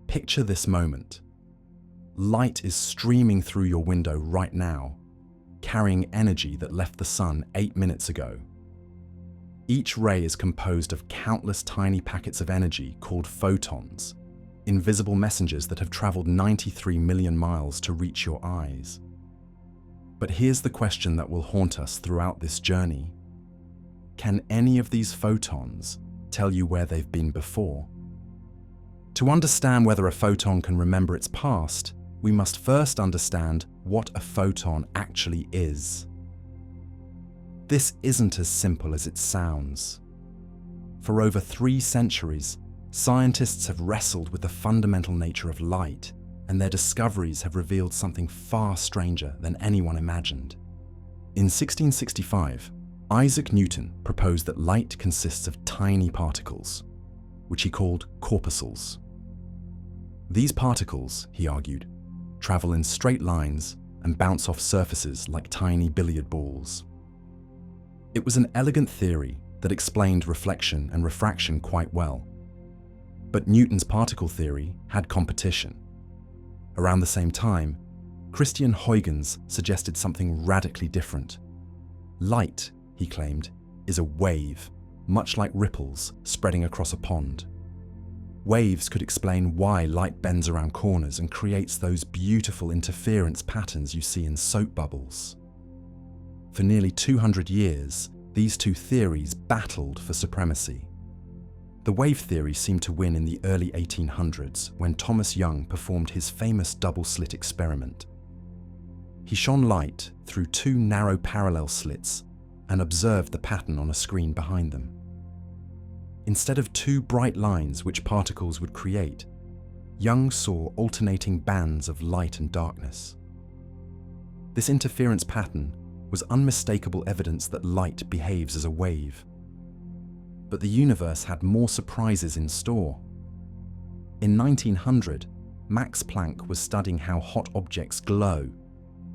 Picture this moment. Light is streaming through your window right now, carrying energy that left the sun 8 minutes ago. Each ray is composed of countless tiny packets of energy called photons, invisible messengers that have traveled 93 million miles to reach your eyes. But here's the question that will haunt us throughout this journey. Can any of these photons tell you where they've been before? To understand whether a photon can remember its past, we must first understand what a photon actually is. This isn't as simple as it sounds. For over 3 centuries, scientists have wrestled with the fundamental nature of light, and their discoveries have revealed something far stranger than anyone imagined. In 1665, Isaac Newton proposed that light consists of tiny particles, which he called corpuscles. These particles, he argued, travel in straight lines and bounce off surfaces like tiny billiard balls. It was an elegant theory that explained reflection and refraction quite well. But Newton's particle theory had competition. Around the same time, Christian Huygens suggested something radically different. Light, he claimed, is a wave, much like ripples spreading across a pond. Waves could explain why light bends around corners and creates those beautiful interference patterns you see in soap bubbles. For nearly 200 years, these two theories battled for supremacy. The wave theory seemed to win in the early 1800s when Thomas Young performed his famous double-slit experiment. He shone light through 2 narrow parallel slits and observed the pattern on a screen behind them. Instead of 2 bright lines which particles would create, Young saw alternating bands of light and darkness. This interference pattern was unmistakable evidence that light behaves as a wave. But the universe had more surprises in store. In 1900, Max Planck was studying how hot objects glow,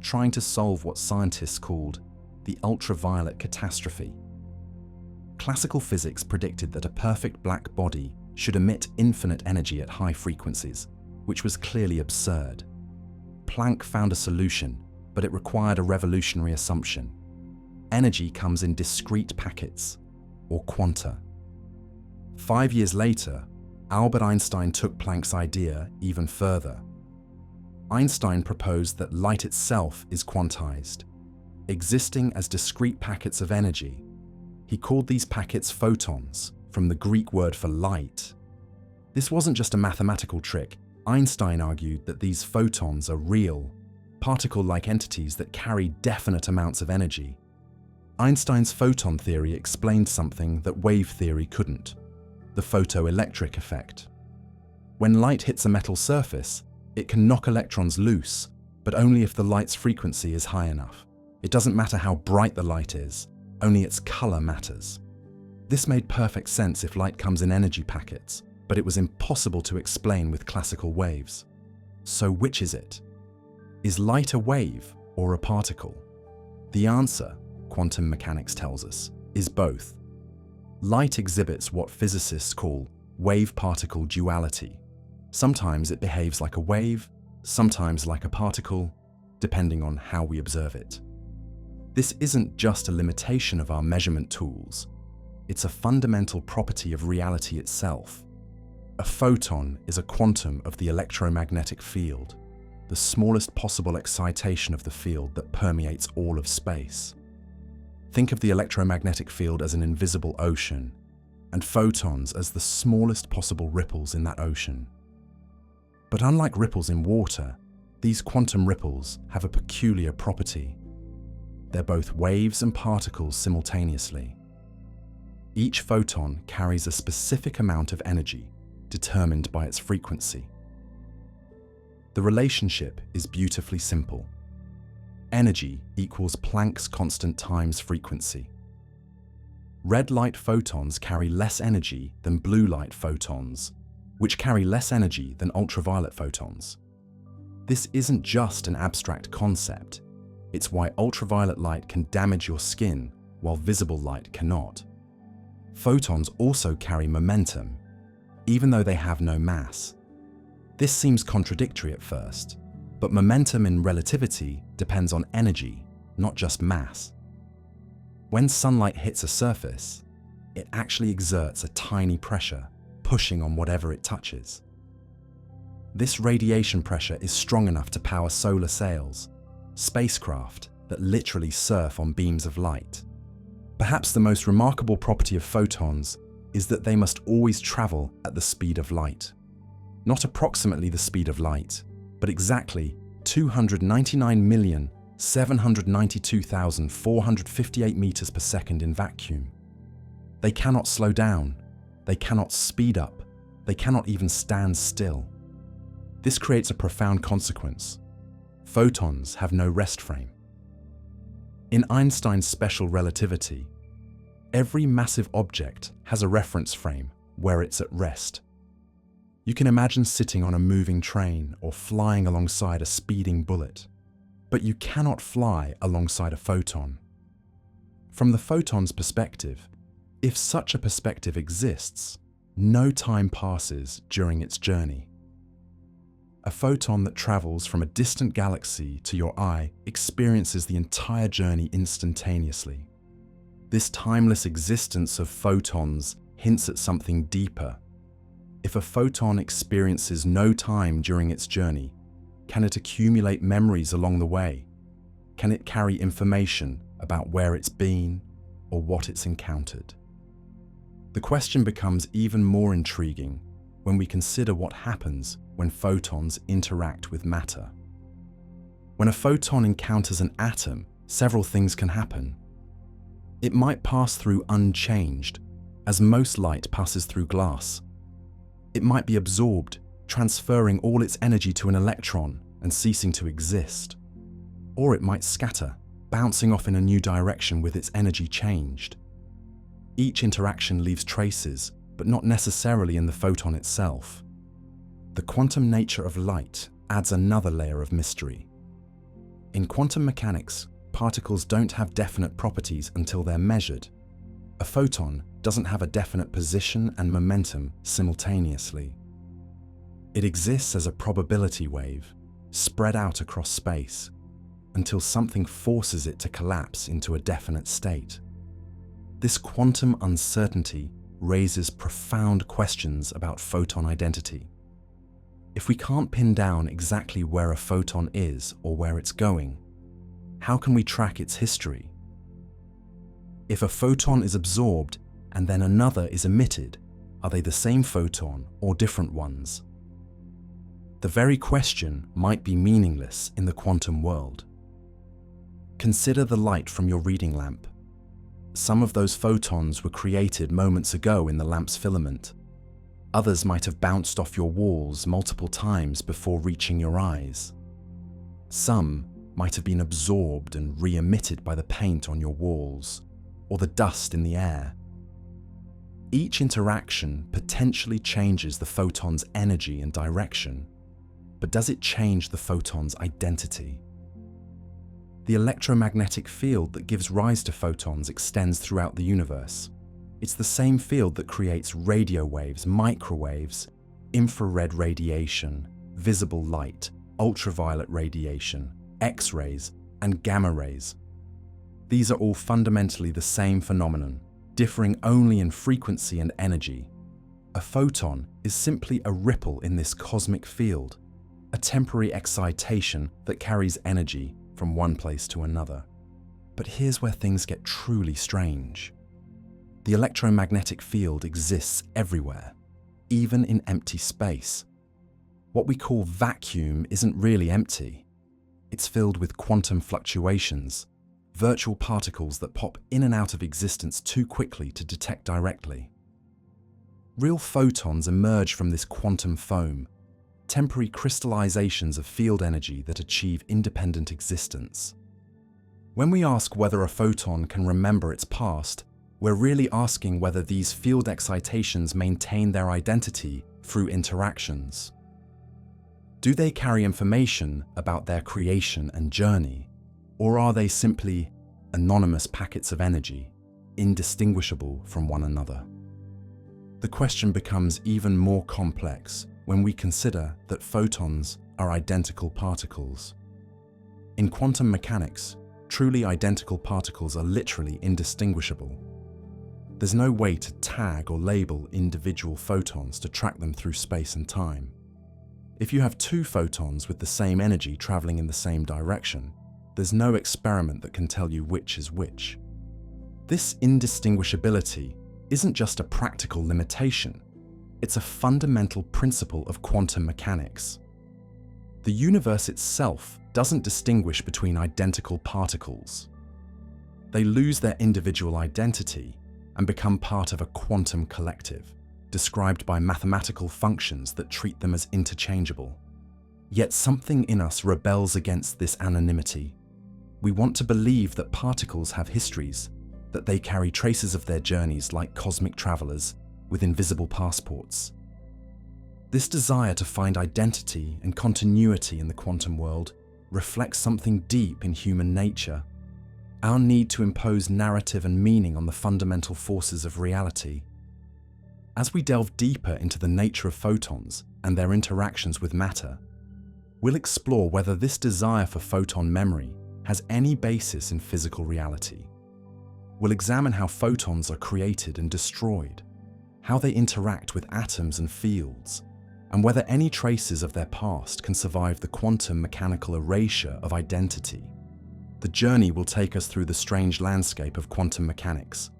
trying to solve what scientists called the ultraviolet catastrophe. Classical physics predicted that a perfect black body should emit infinite energy at high frequencies, which was clearly absurd. Planck found a solution, but it required a revolutionary assumption. Energy comes in discrete packets, or quanta. 5 years later, Albert Einstein took Planck's idea even further. Einstein proposed that light itself is quantized, existing as discrete packets of energy. He called these packets photons, from the Greek word for light. This wasn't just a mathematical trick. Einstein argued that these photons are real, particle-like entities that carry definite amounts of energy. Einstein's photon theory explained something that wave theory couldn't: the photoelectric effect. When light hits a metal surface, it can knock electrons loose, but only if the light's frequency is high enough. It doesn't matter how bright the light is, only its color matters. This made perfect sense if light comes in energy packets, but it was impossible to explain with classical waves. So which is it? Is light a wave or a particle? The answer, quantum mechanics tells us, is both. Light exhibits what physicists call wave-particle duality. Sometimes it behaves like a wave, sometimes like a particle, depending on how we observe it. This isn't just a limitation of our measurement tools, it's a fundamental property of reality itself. A photon is a quantum of the electromagnetic field, the smallest possible excitation of the field that permeates all of space. Think of the electromagnetic field as an invisible ocean, and photons as the smallest possible ripples in that ocean. But unlike ripples in water, these quantum ripples have a peculiar property. They're both waves and particles simultaneously. Each photon carries a specific amount of energy, determined by its frequency. The relationship is beautifully simple. Energy equals Planck's constant times frequency. Red light photons carry less energy than blue light photons, which carry less energy than ultraviolet photons. This isn't just an abstract concept. It's why ultraviolet light can damage your skin while visible light cannot. Photons also carry momentum, even though they have no mass. This seems contradictory at first, but momentum in relativity depends on energy, not just mass. When sunlight hits a surface, it actually exerts a tiny pressure, pushing on whatever it touches. This radiation pressure is strong enough to power solar sails, spacecraft that literally surf on beams of light. Perhaps the most remarkable property of photons is that they must always travel at the speed of light. Not approximately the speed of light, but exactly 299,792,458 meters per second in vacuum. They cannot slow down, they cannot speed up, they cannot even stand still. This creates a profound consequence. Photons have no rest frame. In Einstein's special relativity, every massive object has a reference frame where it's at rest. You can imagine sitting on a moving train or flying alongside a speeding bullet, but you cannot fly alongside a photon. From the photon's perspective, if such a perspective exists, no time passes during its journey. A photon that travels from a distant galaxy to your eye experiences the entire journey instantaneously. This timeless existence of photons hints at something deeper. If a photon experiences no time during its journey, can it accumulate memories along the way? Can it carry information about where it's been or what it's encountered? The question becomes even more intriguing when we consider what happens when photons interact with matter. When a photon encounters an atom, several things can happen. It might pass through unchanged, as most light passes through glass. It might be absorbed, transferring all its energy to an electron and ceasing to exist. Or it might scatter, bouncing off in a new direction with its energy changed. Each interaction leaves traces, but not necessarily in the photon itself. The quantum nature of light adds another layer of mystery. In quantum mechanics, particles don't have definite properties until they're measured. A photon doesn't have a definite position and momentum simultaneously. It exists as a probability wave, spread out across space, until something forces it to collapse into a definite state. This quantum uncertainty raises profound questions about photon identity. If we can't pin down exactly where a photon is or where it's going, how can we track its history? If a photon is absorbed and then another is emitted, are they the same photon or different ones? The very question might be meaningless in the quantum world. Consider the light from your reading lamp. Some of those photons were created moments ago in the lamp's filament. Others might have bounced off your walls multiple times before reaching your eyes. Some might have been absorbed and re-emitted by the paint on your walls, or the dust in the air. Each interaction potentially changes the photon's energy and direction, but does it change the photon's identity? The electromagnetic field that gives rise to photons extends throughout the universe. It's the same field that creates radio waves, microwaves, infrared radiation, visible light, ultraviolet radiation, X-rays, and gamma rays. These are all fundamentally the same phenomenon, differing only in frequency and energy. A photon is simply a ripple in this cosmic field, a temporary excitation that carries energy from one place to another. But here's where things get truly strange. The electromagnetic field exists everywhere, even in empty space. What we call vacuum isn't really empty. It's filled with quantum fluctuations, virtual particles that pop in and out of existence too quickly to detect directly. Real photons emerge from this quantum foam, temporary crystallizations of field energy that achieve independent existence. When we ask whether a photon can remember its past, we're really asking whether these field excitations maintain their identity through interactions. Do they carry information about their creation and journey, or are they simply anonymous packets of energy, indistinguishable from one another? The question becomes even more complex when we consider that photons are identical particles. In quantum mechanics, truly identical particles are literally indistinguishable. There's no way to tag or label individual photons to track them through space and time. If you have two photons with the same energy traveling in the same direction, there's no experiment that can tell you which is which. This indistinguishability isn't just a practical limitation, it's a fundamental principle of quantum mechanics. The universe itself doesn't distinguish between identical particles. They lose their individual identity and become part of a quantum collective, described by mathematical functions that treat them as interchangeable. Yet something in us rebels against this anonymity. We want to believe that particles have histories, that they carry traces of their journeys like cosmic travelers with invisible passports. This desire to find identity and continuity in the quantum world reflects something deep in human nature, our need to impose narrative and meaning on the fundamental forces of reality. As we delve deeper into the nature of photons and their interactions with matter, we'll explore whether this desire for photon memory has any basis in physical reality. We'll examine how photons are created and destroyed, how they interact with atoms and fields, and whether any traces of their past can survive the quantum mechanical erasure of identity. The journey will take us through the strange landscape of quantum mechanics,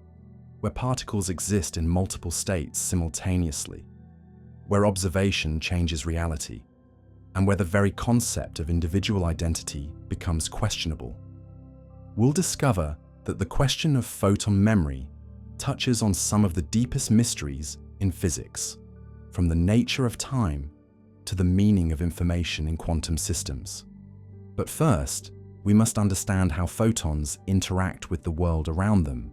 where particles exist in multiple states simultaneously, where observation changes reality, and where the very concept of individual identity becomes questionable. We'll discover that the question of photon memory touches on some of the deepest mysteries in physics, from the nature of time to the meaning of information in quantum systems. But first, we must understand how photons interact with the world around them,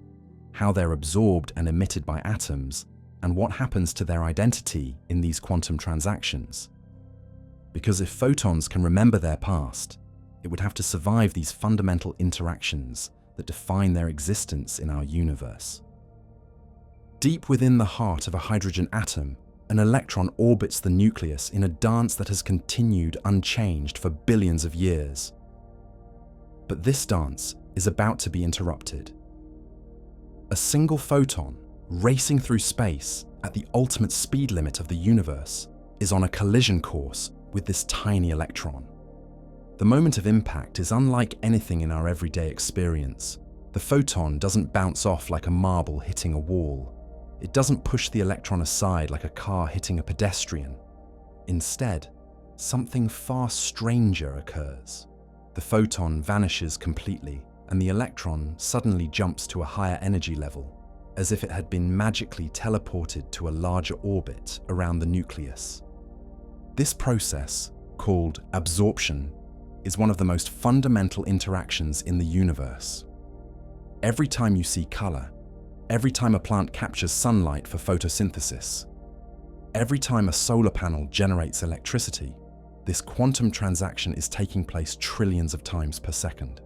how they're absorbed and emitted by atoms, and what happens to their identity in these quantum transactions. Because if photons can remember their past, it would have to survive these fundamental interactions that define their existence in our universe. Deep within the heart of a hydrogen atom, an electron orbits the nucleus in a dance that has continued unchanged for billions of years. But this dance is about to be interrupted. A single photon, racing through space at the ultimate speed limit of the universe, is on a collision course with this tiny electron. The moment of impact is unlike anything in our everyday experience. The photon doesn't bounce off like a marble hitting a wall. It doesn't push the electron aside like a car hitting a pedestrian. Instead, something far stranger occurs. The photon vanishes completely, and the electron suddenly jumps to a higher energy level, as if it had been magically teleported to a larger orbit around the nucleus. This process, called absorption, is one of the most fundamental interactions in the universe. Every time you see color, every time a plant captures sunlight for photosynthesis, every time a solar panel generates electricity, this quantum transaction is taking place trillions of times per second.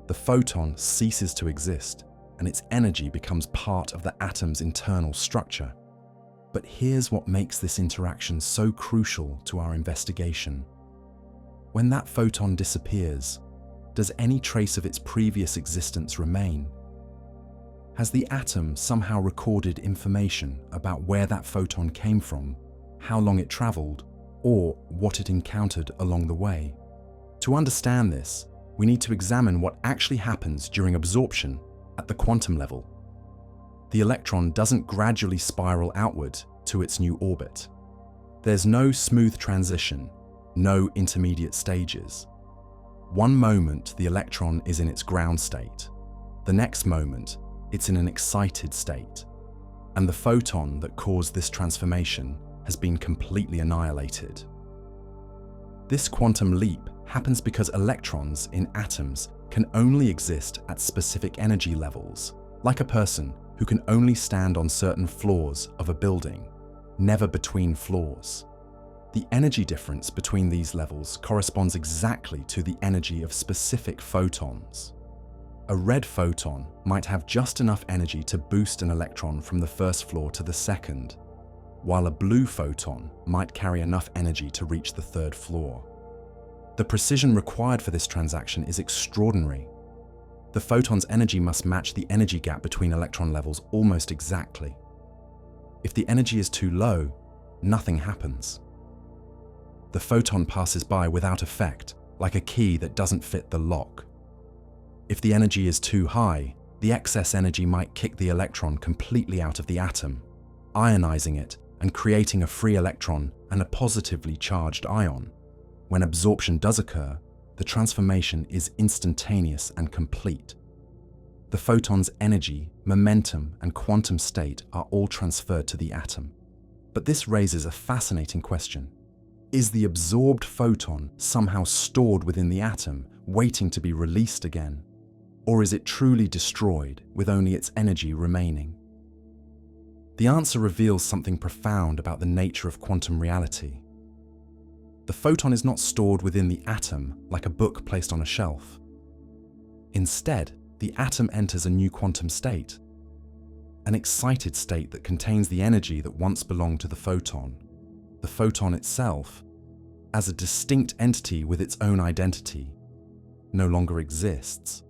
The photon ceases to exist, and its energy becomes part of the atom's internal structure. But here's what makes this interaction so crucial to our investigation. When that photon disappears, does any trace of its previous existence remain? Has the atom somehow recorded information about where that photon came from, how long it traveled, or what it encountered along the way? To understand this, we need to examine what actually happens during absorption at the quantum level. The electron doesn't gradually spiral outward to its new orbit. There's no smooth transition, no intermediate stages. One moment, the electron is in its ground state. The next moment, it's in an excited state. And the photon that caused this transformation has been completely annihilated. This quantum leap happens because electrons in atoms can only exist at specific energy levels, like a person who can only stand on certain floors of a building, never between floors. The energy difference between these levels corresponds exactly to the energy of specific photons. A red photon might have just enough energy to boost an electron from the first floor to the second, while a blue photon might carry enough energy to reach the third floor. The precision required for this transaction is extraordinary. The photon's energy must match the energy gap between electron levels almost exactly. If the energy is too low, nothing happens. The photon passes by without effect, like a key that doesn't fit the lock. If the energy is too high, the excess energy might kick the electron completely out of the atom, ionizing it and creating a free electron and a positively charged ion. When absorption does occur, the transformation is instantaneous and complete. The photon's energy, momentum, and quantum state are all transferred to the atom. But this raises a fascinating question. Is the absorbed photon somehow stored within the atom, waiting to be released again? Or is it truly destroyed, with only its energy remaining? The answer reveals something profound about the nature of quantum reality. The photon is not stored within the atom like a book placed on a shelf. Instead, the atom enters a new quantum state, an excited state that contains the energy that once belonged to the photon. The photon itself, as a distinct entity with its own identity, no longer exists.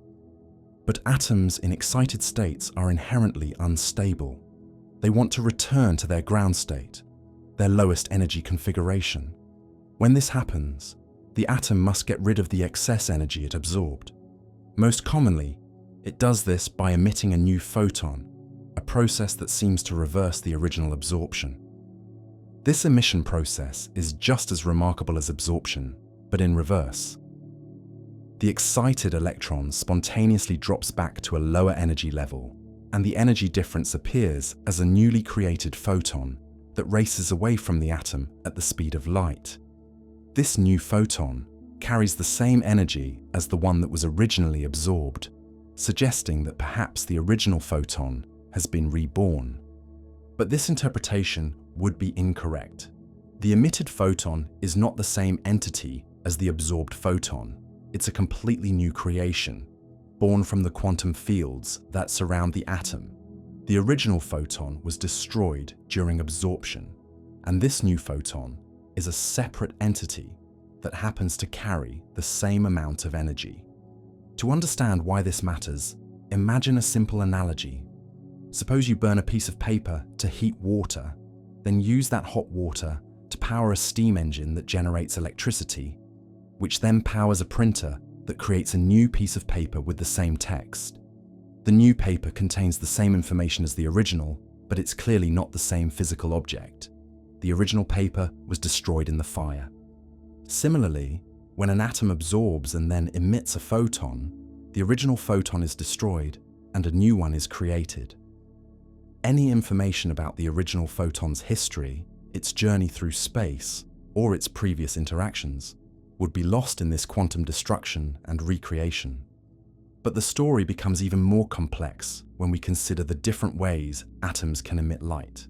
But atoms in excited states are inherently unstable. They want to return to their ground state, their lowest energy configuration. When this happens, the atom must get rid of the excess energy it absorbed. Most commonly, it does this by emitting a new photon, a process that seems to reverse the original absorption. This emission process is just as remarkable as absorption, but in reverse. The excited electron spontaneously drops back to a lower energy level, and the energy difference appears as a newly created photon that races away from the atom at the speed of light. This new photon carries the same energy as the one that was originally absorbed, suggesting that perhaps the original photon has been reborn. But this interpretation would be incorrect. The emitted photon is not the same entity as the absorbed photon. It's a completely new creation, born from the quantum fields that surround the atom. The original photon was destroyed during absorption, and this new photon is a separate entity that happens to carry the same amount of energy. To understand why this matters, imagine a simple analogy. Suppose you burn a piece of paper to heat water, then use that hot water to power a steam engine that generates electricity, which then powers a printer that creates a new piece of paper with the same text. The new paper contains the same information as the original, but it's clearly not the same physical object. The original paper was destroyed in the fire. Similarly, when an atom absorbs and then emits a photon, the original photon is destroyed and a new one is created. Any information about the original photon's history, its journey through space, or its previous interactions would be lost in this quantum destruction and recreation. But the story becomes even more complex when we consider the different ways atoms can emit light.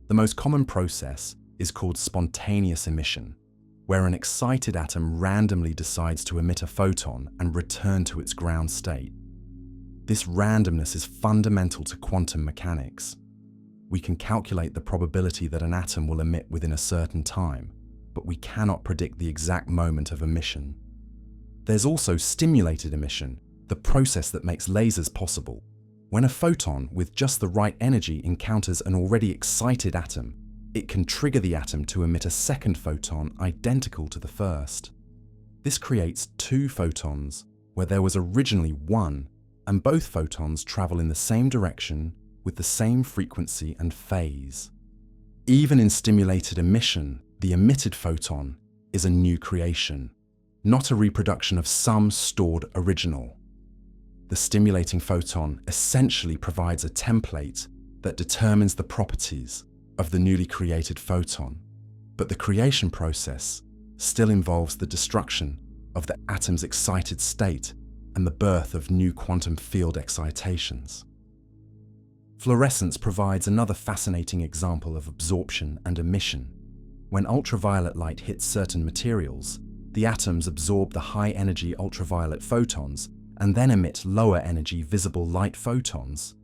The most common process is called spontaneous emission, where an excited atom randomly decides to emit a photon and return to its ground state. This randomness is fundamental to quantum mechanics. We can calculate the probability that an atom will emit within a certain time, but we cannot predict the exact moment of emission. There's also stimulated emission, the process that makes lasers possible. When a photon with just the right energy encounters an already excited atom, it can trigger the atom to emit a second photon identical to the first. This creates two photons where there was originally one, and both photons travel in the same direction with the same frequency and phase. Even in stimulated emission, the emitted photon is a new creation, not a reproduction of some stored original. The stimulating photon essentially provides a template that determines the properties of the newly created photon, but the creation process still involves the destruction of the atom's excited state and the birth of new quantum field excitations. Fluorescence provides another fascinating example of absorption and emission. When ultraviolet light hits certain materials, the atoms absorb the high-energy ultraviolet photons and then emit lower-energy visible light photons.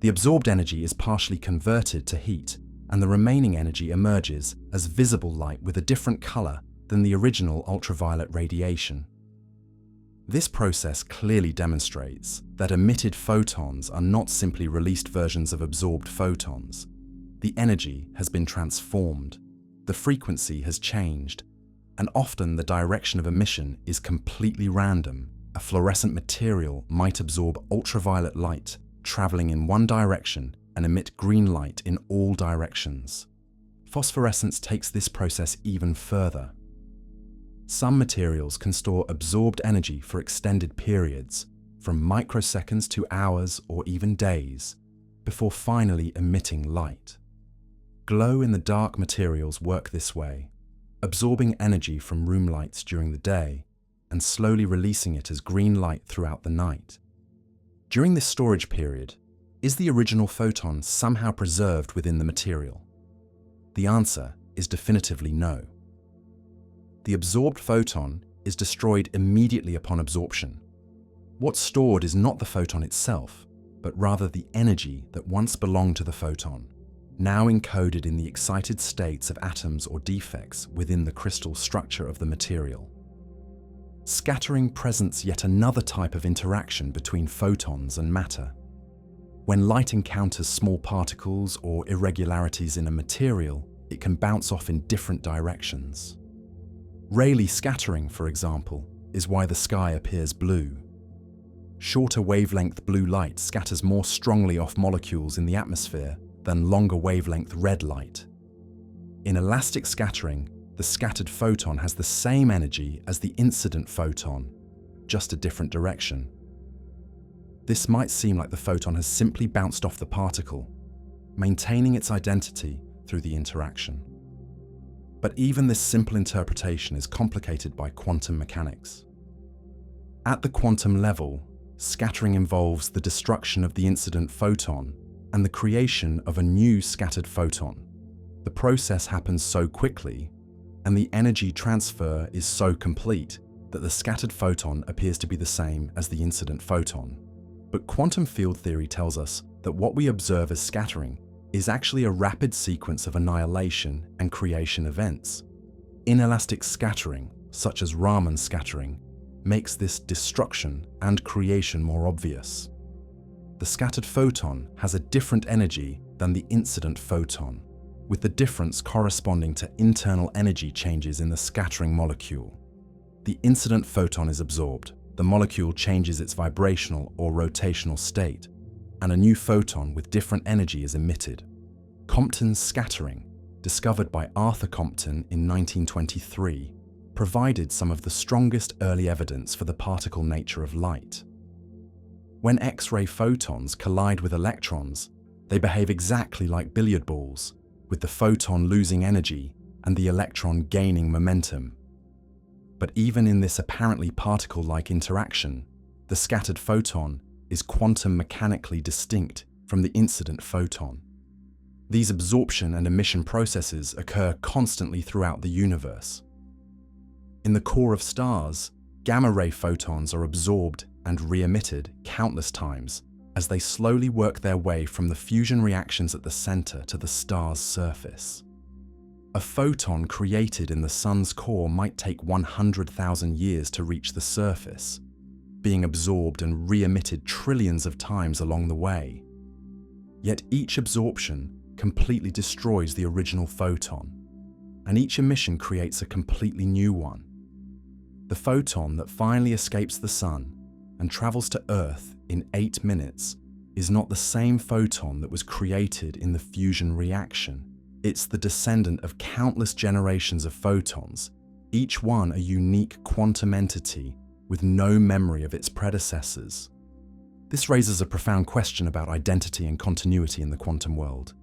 The absorbed energy is partially converted to heat and the remaining energy emerges as visible light with a different color than the original ultraviolet radiation. This process clearly demonstrates that emitted photons are not simply released versions of absorbed photons. The energy has been transformed, the frequency has changed, and often the direction of emission is completely random. A fluorescent material might absorb ultraviolet light, traveling in one direction, and emit green light in all directions. Phosphorescence takes this process even further. Some materials can store absorbed energy for extended periods, from microseconds to hours or even days, before finally emitting light. Glow-in-the-dark materials work this way, absorbing energy from room lights during the day and slowly releasing it as green light throughout the night. During this storage period, is the original photon somehow preserved within the material? The answer is definitively no. The absorbed photon is destroyed immediately upon absorption. What's stored is not the photon itself, but rather the energy that once belonged to the photon, now encoded in the excited states of atoms or defects within the crystal structure of the material. Scattering presents yet another type of interaction between photons and matter. When light encounters small particles or irregularities in a material, it can bounce off in different directions. Rayleigh scattering, for example, is why the sky appears blue. Shorter wavelength blue light scatters more strongly off molecules in the atmosphere than longer wavelength red light. In elastic scattering, the scattered photon has the same energy as the incident photon, just a different direction. This might seem like the photon has simply bounced off the particle, maintaining its identity through the interaction. But even this simple interpretation is complicated by quantum mechanics. At the quantum level, scattering involves the destruction of the incident photon and the creation of a new scattered photon. The process happens so quickly, and the energy transfer is so complete, that the scattered photon appears to be the same as the incident photon. But quantum field theory tells us that what we observe as scattering is actually a rapid sequence of annihilation and creation events. Inelastic scattering, such as Raman scattering, makes this destruction and creation more obvious. The scattered photon has a different energy than the incident photon, with the difference corresponding to internal energy changes in the scattering molecule. The incident photon is absorbed, the molecule changes its vibrational or rotational state, and a new photon with different energy is emitted. Compton's scattering, discovered by Arthur Compton in 1923, provided some of the strongest early evidence for the particle nature of light. When X-ray photons collide with electrons, they behave exactly like billiard balls, with the photon losing energy and the electron gaining momentum. But even in this apparently particle-like interaction, the scattered photon is quantum mechanically distinct from the incident photon. These absorption and emission processes occur constantly throughout the universe. In the core of stars, gamma-ray photons are absorbed and re-emitted countless times as they slowly work their way from the fusion reactions at the center to the star's surface. A photon created in the sun's core might take 100,000 years to reach the surface, being absorbed and re-emitted trillions of times along the way. Yet each absorption completely destroys the original photon, and each emission creates a completely new one. The photon that finally escapes the sun and travels to Earth in 8 minutes is not the same photon that was created in the fusion reaction. It's the descendant of countless generations of photons, each one a unique quantum entity with no memory of its predecessors. This raises a profound question about identity and continuity in the quantum world.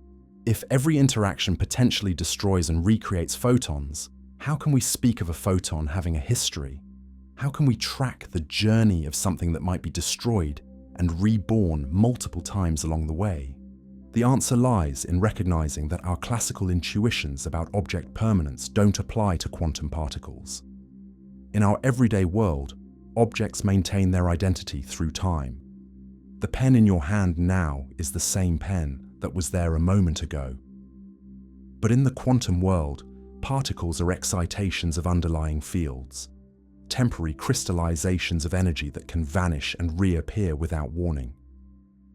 If every interaction potentially destroys and recreates photons, how can we speak of a photon having a history? How can we track the journey of something that might be destroyed and reborn multiple times along the way? The answer lies in recognizing that our classical intuitions about object permanence don't apply to quantum particles. In our everyday world, objects maintain their identity through time. The pen in your hand now is the same pen that was there a moment ago. But in the quantum world, particles are excitations of underlying fields, temporary crystallizations of energy that can vanish and reappear without warning.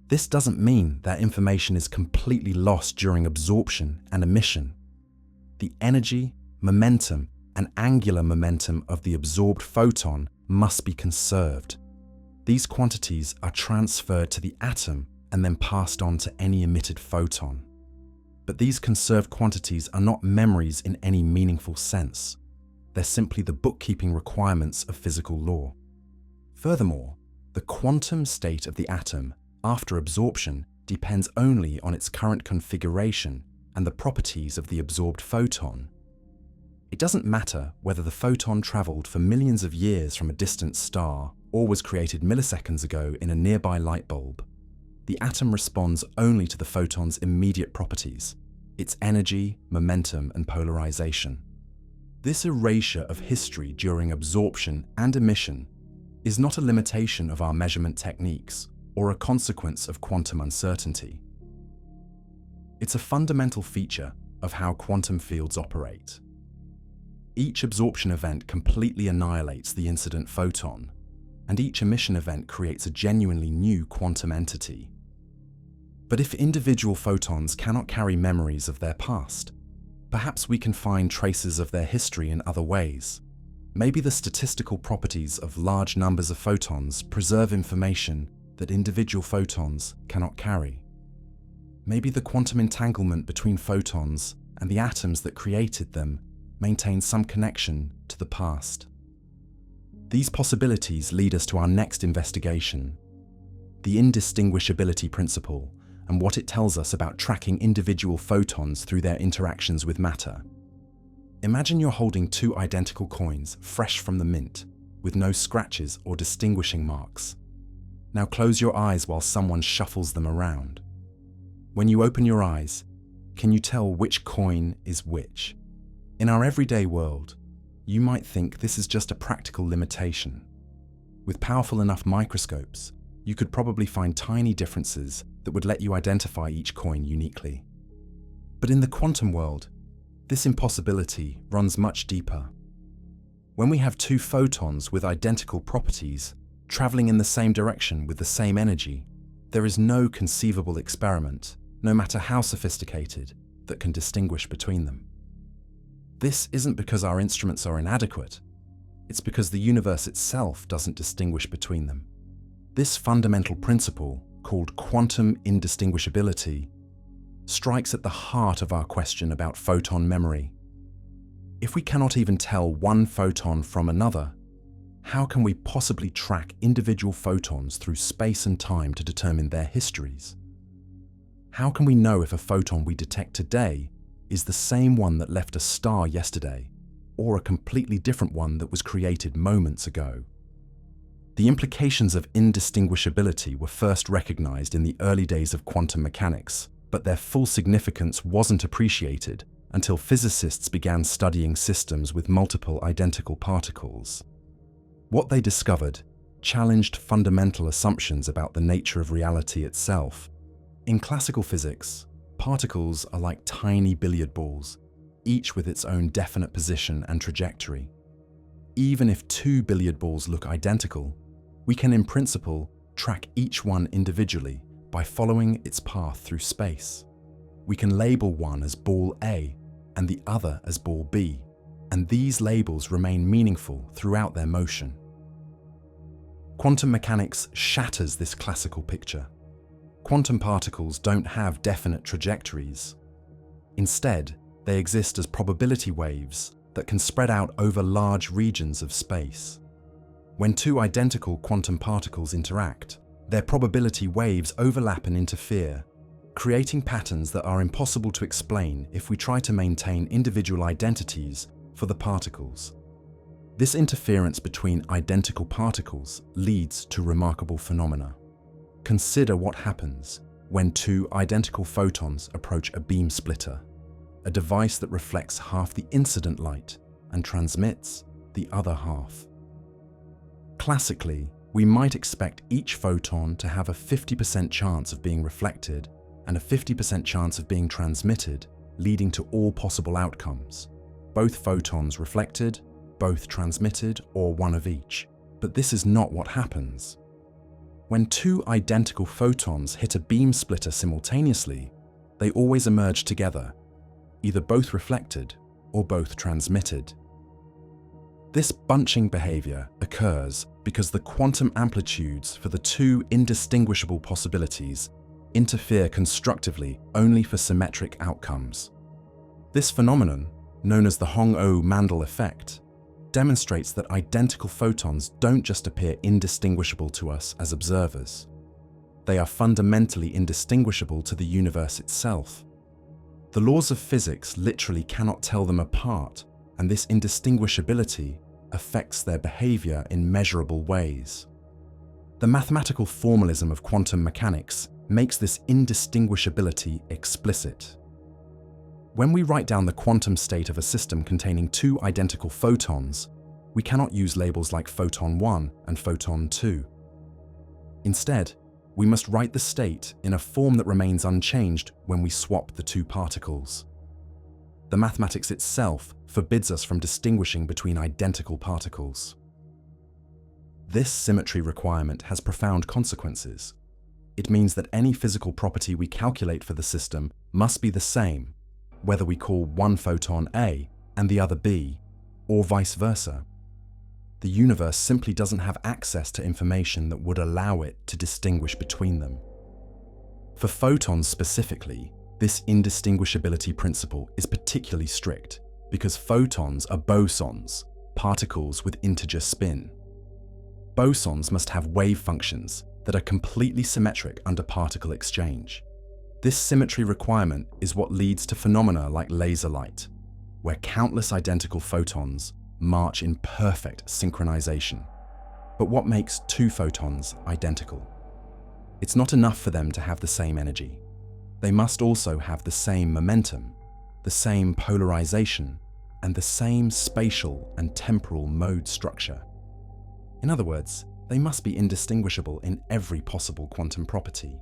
This doesn't mean that information is completely lost during absorption and emission. The energy, momentum, and angular momentum of the absorbed photon must be conserved. These quantities are transferred to the atom and then passed on to any emitted photon. But these conserved quantities are not memories in any meaningful sense. They're simply the bookkeeping requirements of physical law. Furthermore, the quantum state of the atom after absorption depends only on its current configuration and the properties of the absorbed photon. It doesn't matter whether the photon traveled for millions of years from a distant star or was created milliseconds ago in a nearby light bulb. The atom responds only to the photon's immediate properties, its energy, momentum, and polarization. This erasure of history during absorption and emission is not a limitation of our measurement techniques or a consequence of quantum uncertainty. It's a fundamental feature of how quantum fields operate. Each absorption event completely annihilates the incident photon, and each emission event creates a genuinely new quantum entity. But if individual photons cannot carry memories of their past, perhaps we can find traces of their history in other ways. Maybe the statistical properties of large numbers of photons preserve information that individual photons cannot carry. Maybe the quantum entanglement between photons and the atoms that created them maintains some connection to the past. These possibilities lead us to our next investigation, the indistinguishability principle, and what it tells us about tracking individual photons through their interactions with matter. Imagine you're holding two identical coins fresh from the mint, with no scratches or distinguishing marks. Now close your eyes while someone shuffles them around. When you open your eyes, can you tell which coin is which? In our everyday world, you might think this is just a practical limitation. With powerful enough microscopes, you could probably find tiny differences that would let you identify each coin uniquely. But in the quantum world, this impossibility runs much deeper. When we have two photons with identical properties, traveling in the same direction with the same energy, there is no conceivable experiment, no matter how sophisticated, that can distinguish between them. This isn't because our instruments are inadequate, it's because the universe itself doesn't distinguish between them. This fundamental principle, called quantum indistinguishability, strikes at the heart of our question about photon memory. If we cannot even tell one photon from another, how can we possibly track individual photons through space and time to determine their histories? How can we know if a photon we detect today is the same one that left a star yesterday, or a completely different one that was created moments ago? The implications of indistinguishability were first recognized in the early days of quantum mechanics, but their full significance wasn't appreciated until physicists began studying systems with multiple identical particles. What they discovered challenged fundamental assumptions about the nature of reality itself. In classical physics, particles are like tiny billiard balls, each with its own definite position and trajectory. Even if two billiard balls look identical, we can in principle track each one individually by following its path through space. We can label one as ball A and the other as ball B, and these labels remain meaningful throughout their motion. Quantum mechanics shatters this classical picture. Quantum particles don't have definite trajectories. Instead, they exist as probability waves that can spread out over large regions of space. When two identical quantum particles interact, their probability waves overlap and interfere, creating patterns that are impossible to explain if we try to maintain individual identities for the particles. This interference between identical particles leads to remarkable phenomena. Consider what happens when two identical photons approach a beam splitter, a device that reflects half the incident light and transmits the other half. Classically, we might expect each photon to have a 50% chance of being reflected and a 50% chance of being transmitted leading to all possible outcomes. Both photons reflected, both transmitted, or one of each. But this is not what happens. When two identical photons hit a beam splitter simultaneously, they always emerge together, either both reflected or both transmitted. This bunching behavior occurs because the quantum amplitudes for the two indistinguishable possibilities interfere constructively only for symmetric outcomes. This phenomenon, known as the Hong-ou-Mandel effect, demonstrates that identical photons don't just appear indistinguishable to us as observers. They are fundamentally indistinguishable to the universe itself. The laws of physics literally cannot tell them apart, and this indistinguishability affects their behavior in measurable ways. The mathematical formalism of quantum mechanics makes this indistinguishability explicit. When we write down the quantum state of a system containing two identical photons, we cannot use labels like photon 1 and photon 2. Instead, we must write the state in a form that remains unchanged when we swap the two particles. The mathematics itself forbids us from distinguishing between identical particles. This symmetry requirement has profound consequences. It means that any physical property we calculate for the system must be the same, whether we call one photon A and the other B, or vice versa. The universe simply doesn't have access to information that would allow it to distinguish between them. For photons specifically, this indistinguishability principle is particularly strict because photons are bosons, particles with integer spin. Bosons must have wave functions that are completely symmetric under particle exchange. This symmetry requirement is what leads to phenomena like laser light, where countless identical photons march in perfect synchronization. But what makes two photons identical? It's not enough for them to have the same energy. They must also have the same momentum, the same polarization, and the same spatial and temporal mode structure. In other words, they must be indistinguishable in every possible quantum property.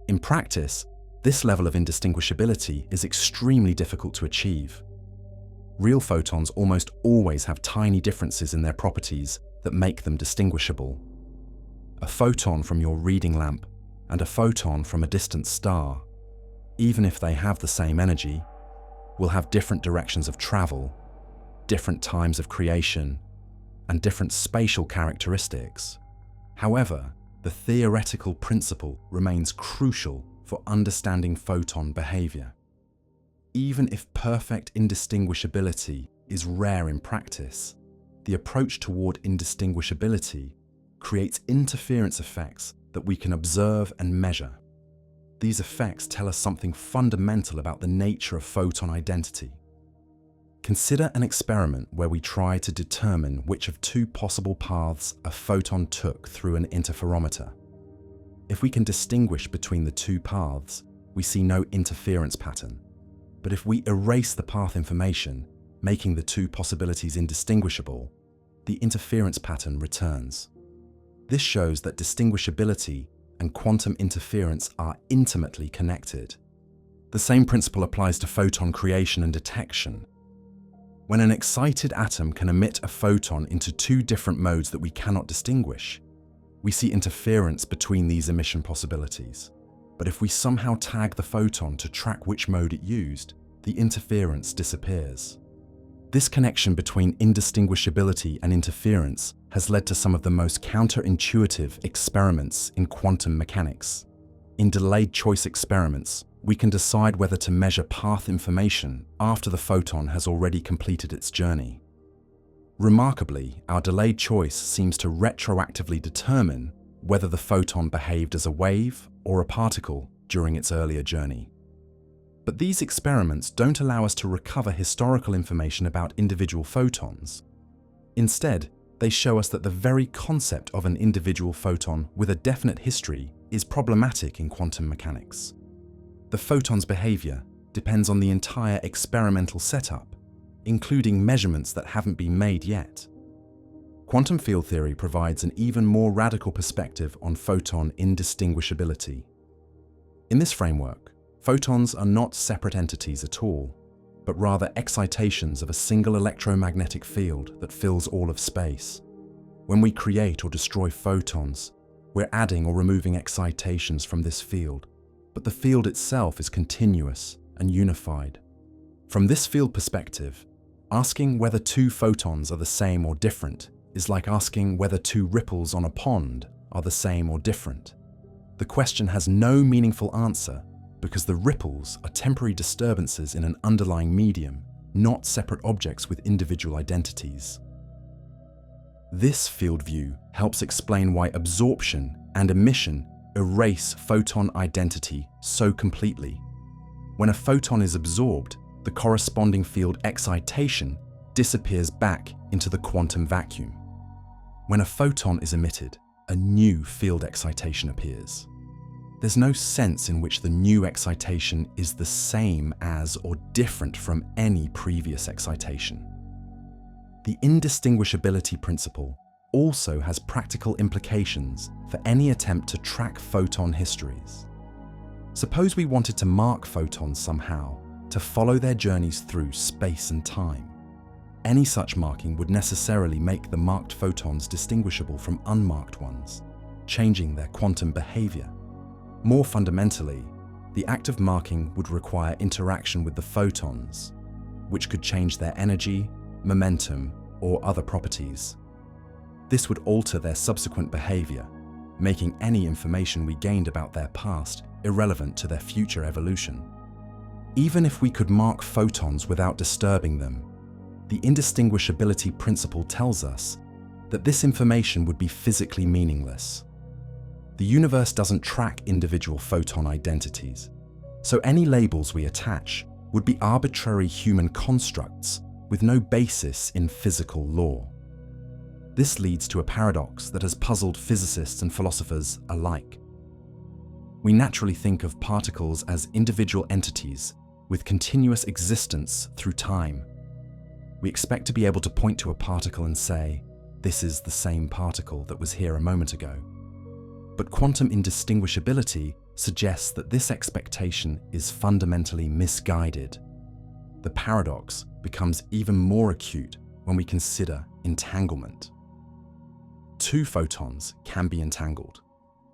In practice, this level of indistinguishability is extremely difficult to achieve. Real photons almost always have tiny differences in their properties that make them distinguishable. A photon from your reading lamp and a photon from a distant star, even if they have the same energy, will have different directions of travel, different times of creation, and different spatial characteristics. However, the theoretical principle remains crucial for understanding photon behavior. Even if perfect indistinguishability is rare in practice, the approach toward indistinguishability creates interference effects that we can observe and measure. These effects tell us something fundamental about the nature of photon identity. Consider an experiment where we try to determine which of two possible paths a photon took through an interferometer. If we can distinguish between the two paths, we see no interference pattern. But if we erase the path information, making the two possibilities indistinguishable, the interference pattern returns. This shows that distinguishability and quantum interference are intimately connected. The same principle applies to photon creation and detection. When an excited atom can emit a photon into two different modes that we cannot distinguish, we see interference between these emission possibilities. But if we somehow tag the photon to track which mode it used, the interference disappears. This connection between indistinguishability and interference has led to some of the most counterintuitive experiments in quantum mechanics. In delayed choice experiments, we can decide whether to measure path information after the photon has already completed its journey. Remarkably, our delayed choice seems to retroactively determine whether the photon behaved as a wave or a particle during its earlier journey. But these experiments don't allow us to recover historical information about individual photons. Instead, they show us that the very concept of an individual photon with a definite history is problematic in quantum mechanics. The photon's behavior depends on the entire experimental setup, including measurements that haven't been made yet. Quantum field theory provides an even more radical perspective on photon indistinguishability. In this framework, Photons are not separate entities at all, but rather excitations of a single electromagnetic field that fills all of space. When we create or destroy photons, we're adding or removing excitations from this field, but the field itself is continuous and unified. From this field perspective, asking whether two photons are the same or different is like asking whether two ripples on a pond are the same or different. The question has no meaningful answer because the ripples are temporary disturbances in an underlying medium, not separate objects with individual identities. This field view helps explain why absorption and emission erase photon identity so completely. When a photon is absorbed, the corresponding field excitation disappears back into the quantum vacuum. When a photon is emitted, a new field excitation appears. There's no sense in which the new excitation is the same as or different from any previous excitation. The indistinguishability principle also has practical implications for any attempt to track photon histories. Suppose we wanted to mark photons somehow to follow their journeys through space and time. Any such marking would necessarily make the marked photons distinguishable from unmarked ones, changing their quantum behavior. More fundamentally, the act of marking would require interaction with the photons, which could change their energy, momentum, or other properties. This would alter their subsequent behavior, making any information we gained about their past irrelevant to their future evolution. Even if we could mark photons without disturbing them, the indistinguishability principle tells us that this information would be physically meaningless. The universe doesn't track individual photon identities, so any labels we attach would be arbitrary human constructs with no basis in physical law. This leads to a paradox that has puzzled physicists and philosophers alike. We naturally think of particles as individual entities with continuous existence through time. We expect to be able to point to a particle and say, "This is the same particle that was here a moment ago." But quantum indistinguishability suggests that this expectation is fundamentally misguided. The paradox becomes even more acute when we consider entanglement. Two photons can be entangled,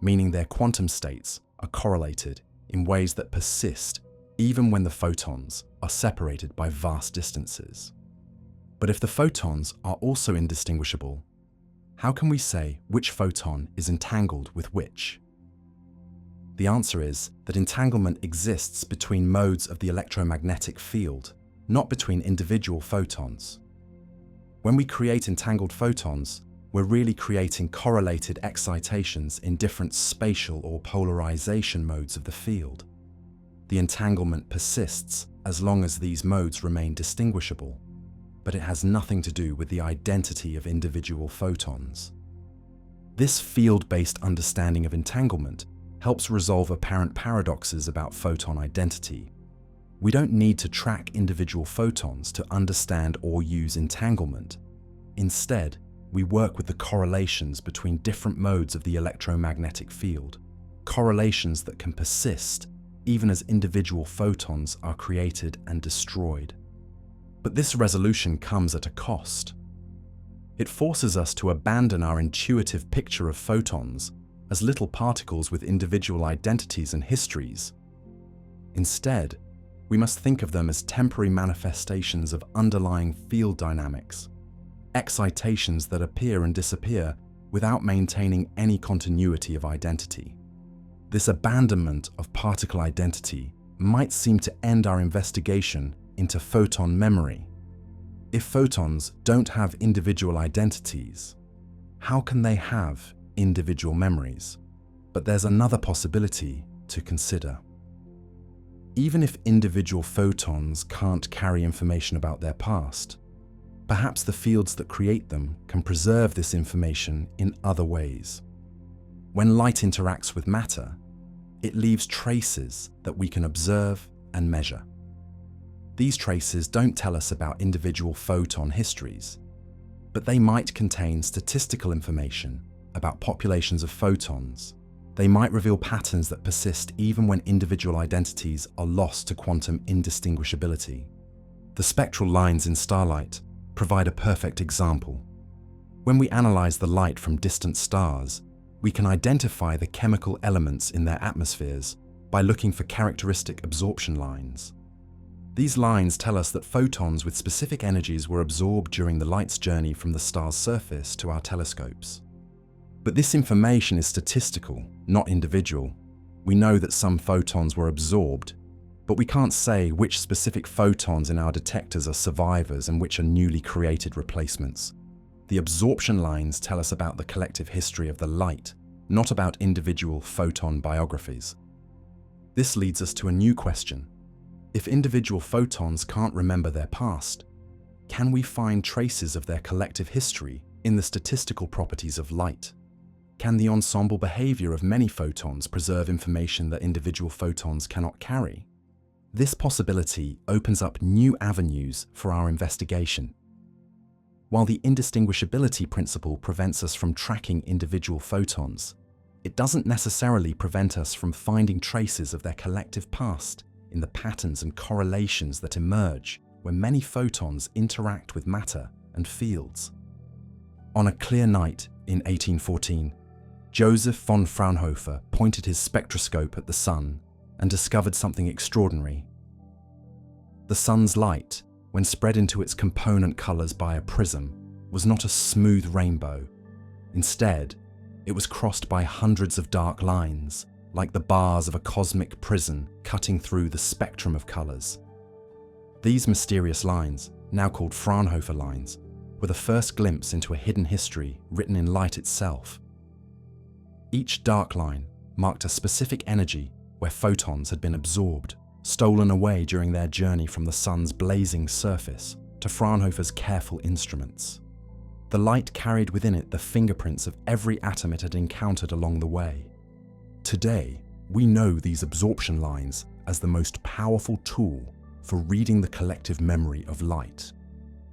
meaning their quantum states are correlated in ways that persist even when the photons are separated by vast distances. But if the photons are also indistinguishable, how can we say which photon is entangled with which? The answer is that entanglement exists between modes of the electromagnetic field, not between individual photons. When we create entangled photons, we're really creating correlated excitations in different spatial or polarization modes of the field. The entanglement persists as long as these modes remain distinguishable, but it has nothing to do with the identity of individual photons. This field-based understanding of entanglement helps resolve apparent paradoxes about photon identity. We don't need to track individual photons to understand or use entanglement. Instead, we work with the correlations between different modes of the electromagnetic field, correlations that can persist even as individual photons are created and destroyed. But this resolution comes at a cost. It forces us to abandon our intuitive picture of photons as little particles with individual identities and histories. Instead, we must think of them as temporary manifestations of underlying field dynamics, excitations that appear and disappear without maintaining any continuity of identity. This abandonment of particle identity might seem to end our investigation into photon memory. If photons don't have individual identities, how can they have individual memories? But there's another possibility to consider. Even if individual photons can't carry information about their past, perhaps the fields that create them can preserve this information in other ways. When light interacts with matter, it leaves traces that we can observe and measure. These traces don't tell us about individual photon histories, but they might contain statistical information about populations of photons They might reveal patterns that persist even when individual identities are lost to quantum indistinguishability. The spectral lines in starlight provide a perfect example. When we analyze the light from distant stars, we can identify the chemical elements in their atmospheres by looking for characteristic absorption lines. These lines tell us that photons with specific energies were absorbed during the light's journey from the star's surface to our telescopes. But this information is statistical, not individual. We know that some photons were absorbed, but we can't say which specific photons in our detectors are survivors and which are newly created replacements. The absorption lines tell us about the collective history of the light, not about individual photon biographies. This leads us to a new question. If individual photons can't remember their past, can we find traces of their collective history in the statistical properties of light? Can the ensemble behavior of many photons preserve information that individual photons cannot carry? This possibility opens up new avenues for our investigation. While the indistinguishability principle prevents us from tracking individual photons, it doesn't necessarily prevent us from finding traces of their collective past in the patterns and correlations that emerge when many photons interact with matter and fields. On a clear night in 1814, Joseph von Fraunhofer pointed his spectroscope at the sun and discovered something extraordinary. The sun's light, when spread into its component colors by a prism, was not a smooth rainbow. Instead, it was crossed by hundreds of dark lines, like the bars of a cosmic prison cutting through the spectrum of colors. These mysterious lines, now called Fraunhofer lines, were the first glimpse into a hidden history written in light itself. Each dark line marked a specific energy where photons had been absorbed, stolen away during their journey from the sun's blazing surface to Fraunhofer's careful instruments. The light carried within it the fingerprints of every atom it had encountered along the way. Today, we know these absorption lines as the most powerful tool for reading the collective memory of light.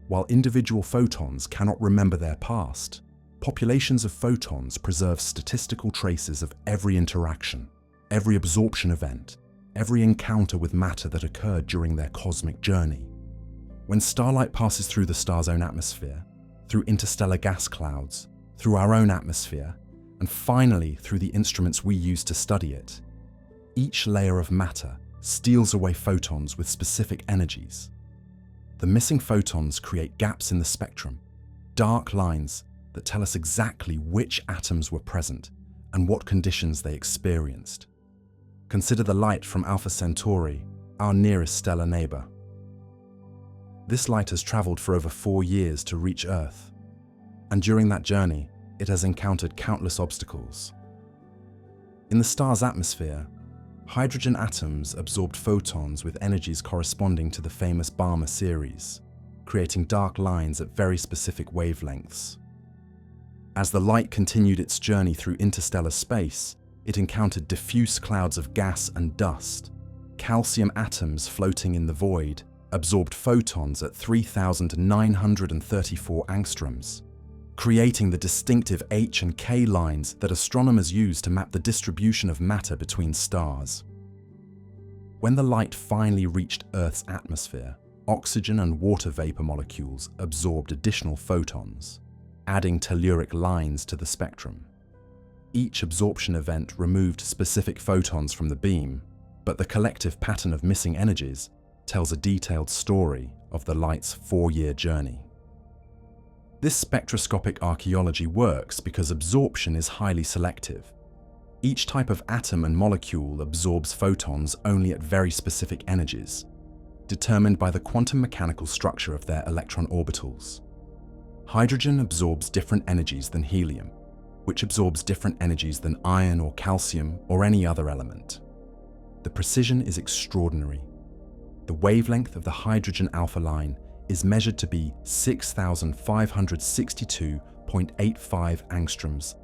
While individual photons cannot remember their past, populations of photons preserve statistical traces of every interaction, every absorption event, every encounter with matter that occurred during their cosmic journey. When starlight passes through the star's own atmosphere, through interstellar gas clouds, through our own atmosphere, and finally through the instruments we use to study it, each layer of matter steals away photons with specific energies. The missing photons create gaps in the spectrum, dark lines that tell us exactly which atoms were present and what conditions they experienced. Consider the light from Alpha Centauri, our nearest stellar neighbor. This light has traveled for over 4 years to reach Earth, and during that journey, it has encountered countless obstacles. In the star's atmosphere, hydrogen atoms absorbed photons with energies corresponding to the famous Balmer series, creating dark lines at very specific wavelengths. As the light continued its journey through interstellar space, it encountered diffuse clouds of gas and dust. Calcium atoms floating in the void absorbed photons at 3,934 angstroms, creating the distinctive H and K lines that astronomers use to map the distribution of matter between stars. When the light finally reached Earth's atmosphere, oxygen and water vapor molecules absorbed additional photons, adding telluric lines to the spectrum. Each absorption event removed specific photons from the beam, but the collective pattern of missing energies tells a detailed story of the light's 4-year journey. This spectroscopic archaeology works because absorption is highly selective. Each type of atom and molecule absorbs photons only at very specific energies, determined by the quantum mechanical structure of their electron orbitals. Hydrogen absorbs different energies than helium, which absorbs different energies than iron or calcium or any other element. The precision is extraordinary. The wavelength of the hydrogen alpha line is measured to be 6,562.85 angstroms,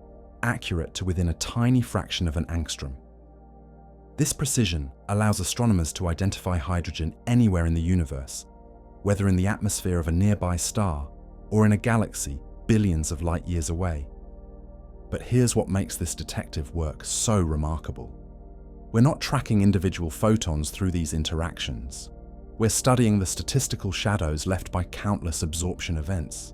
accurate to within a tiny fraction of an angstrom. This precision allows astronomers to identify hydrogen anywhere in the universe, whether in the atmosphere of a nearby star or in a galaxy billions of light years away. But here's what makes this detective work so remarkable. We're not tracking individual photons through these interactions. We're studying the statistical shadows left by countless absorption events.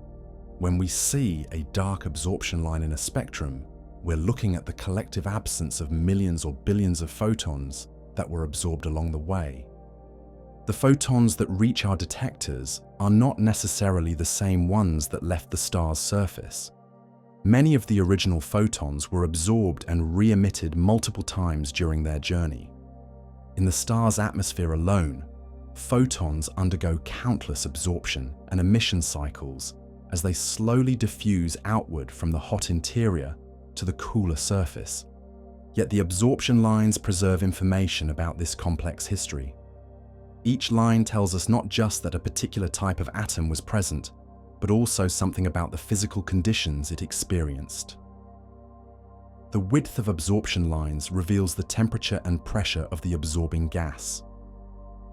When we see a dark absorption line in a spectrum, we're looking at the collective absence of millions or billions of photons that were absorbed along the way. The photons that reach our detectors are not necessarily the same ones that left the star's surface. Many of the original photons were absorbed and re-emitted multiple times during their journey. In the star's atmosphere alone, photons undergo countless absorption and emission cycles as they slowly diffuse outward from the hot interior to the cooler surface. Yet the absorption lines preserve information about this complex history. Each line tells us not just that a particular type of atom was present, but also something about the physical conditions it experienced. The width of absorption lines reveals the temperature and pressure of the absorbing gas.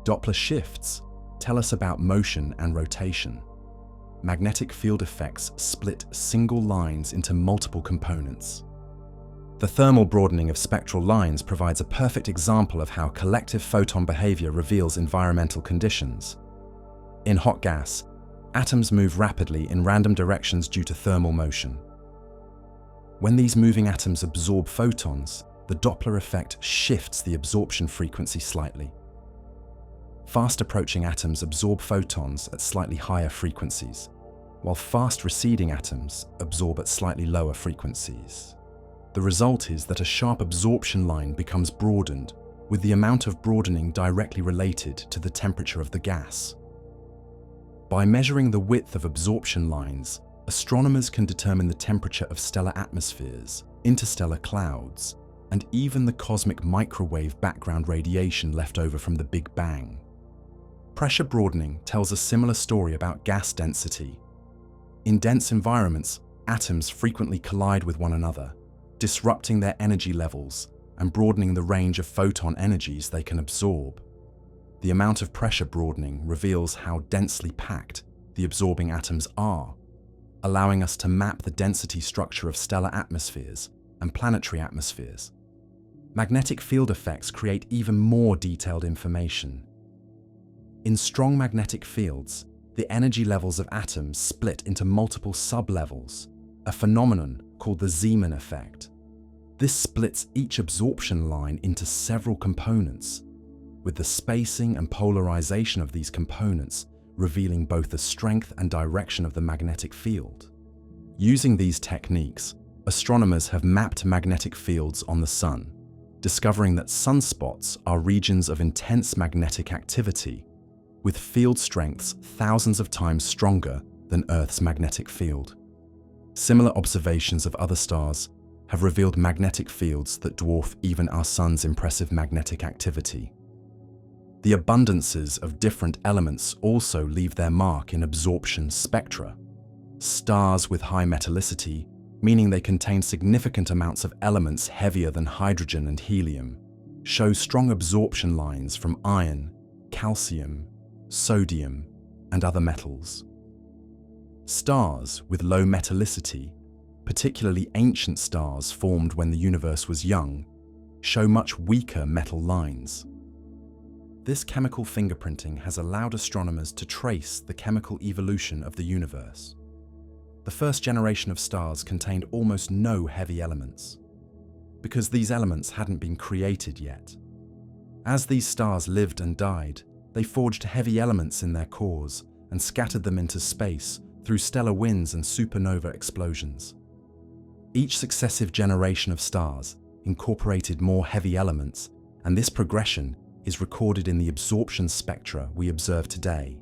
Doppler shifts tell us about motion and rotation. Magnetic field effects split single lines into multiple components. The thermal broadening of spectral lines provides a perfect example of how collective photon behavior reveals environmental conditions. In hot gas, atoms move rapidly in random directions due to thermal motion. When these moving atoms absorb photons, the Doppler effect shifts the absorption frequency slightly. Fast-approaching atoms absorb photons at slightly higher frequencies, while fast-receding atoms absorb at slightly lower frequencies. The result is that a sharp absorption line becomes broadened, with the amount of broadening directly related to the temperature of the gas. By measuring the width of absorption lines, astronomers can determine the temperature of stellar atmospheres, interstellar clouds, and even the cosmic microwave background radiation left over from the Big Bang. Pressure broadening tells a similar story about gas density. In dense environments, atoms frequently collide with one another, disrupting their energy levels and broadening the range of photon energies they can absorb. The amount of pressure broadening reveals how densely packed the absorbing atoms are, allowing us to map the density structure of stellar atmospheres and planetary atmospheres. Magnetic field effects create even more detailed information. In strong magnetic fields, the energy levels of atoms split into multiple sublevels, a phenomenon called the Zeeman effect. This splits each absorption line into several components, with the spacing and polarization of these components revealing both the strength and direction of the magnetic field. Using these techniques, astronomers have mapped magnetic fields on the Sun, discovering that sunspots are regions of intense magnetic activity, with field strengths thousands of times stronger than Earth's magnetic field. Similar observations of other stars have revealed magnetic fields that dwarf even our Sun's impressive magnetic activity. The abundances of different elements also leave their mark in absorption spectra. Stars with high metallicity, meaning they contain significant amounts of elements heavier than hydrogen and helium, show strong absorption lines from iron, calcium, sodium, and other metals. Stars with low metallicity, particularly ancient stars formed when the universe was young, show much weaker metal lines. This chemical fingerprinting has allowed astronomers to trace the chemical evolution of the universe. The first generation of stars contained almost no heavy elements, because these elements hadn't been created yet. As these stars lived and died, they forged heavy elements in their cores and scattered them into space through stellar winds and supernova explosions. Each successive generation of stars incorporated more heavy elements, and this progression is recorded in the absorption spectra we observe today.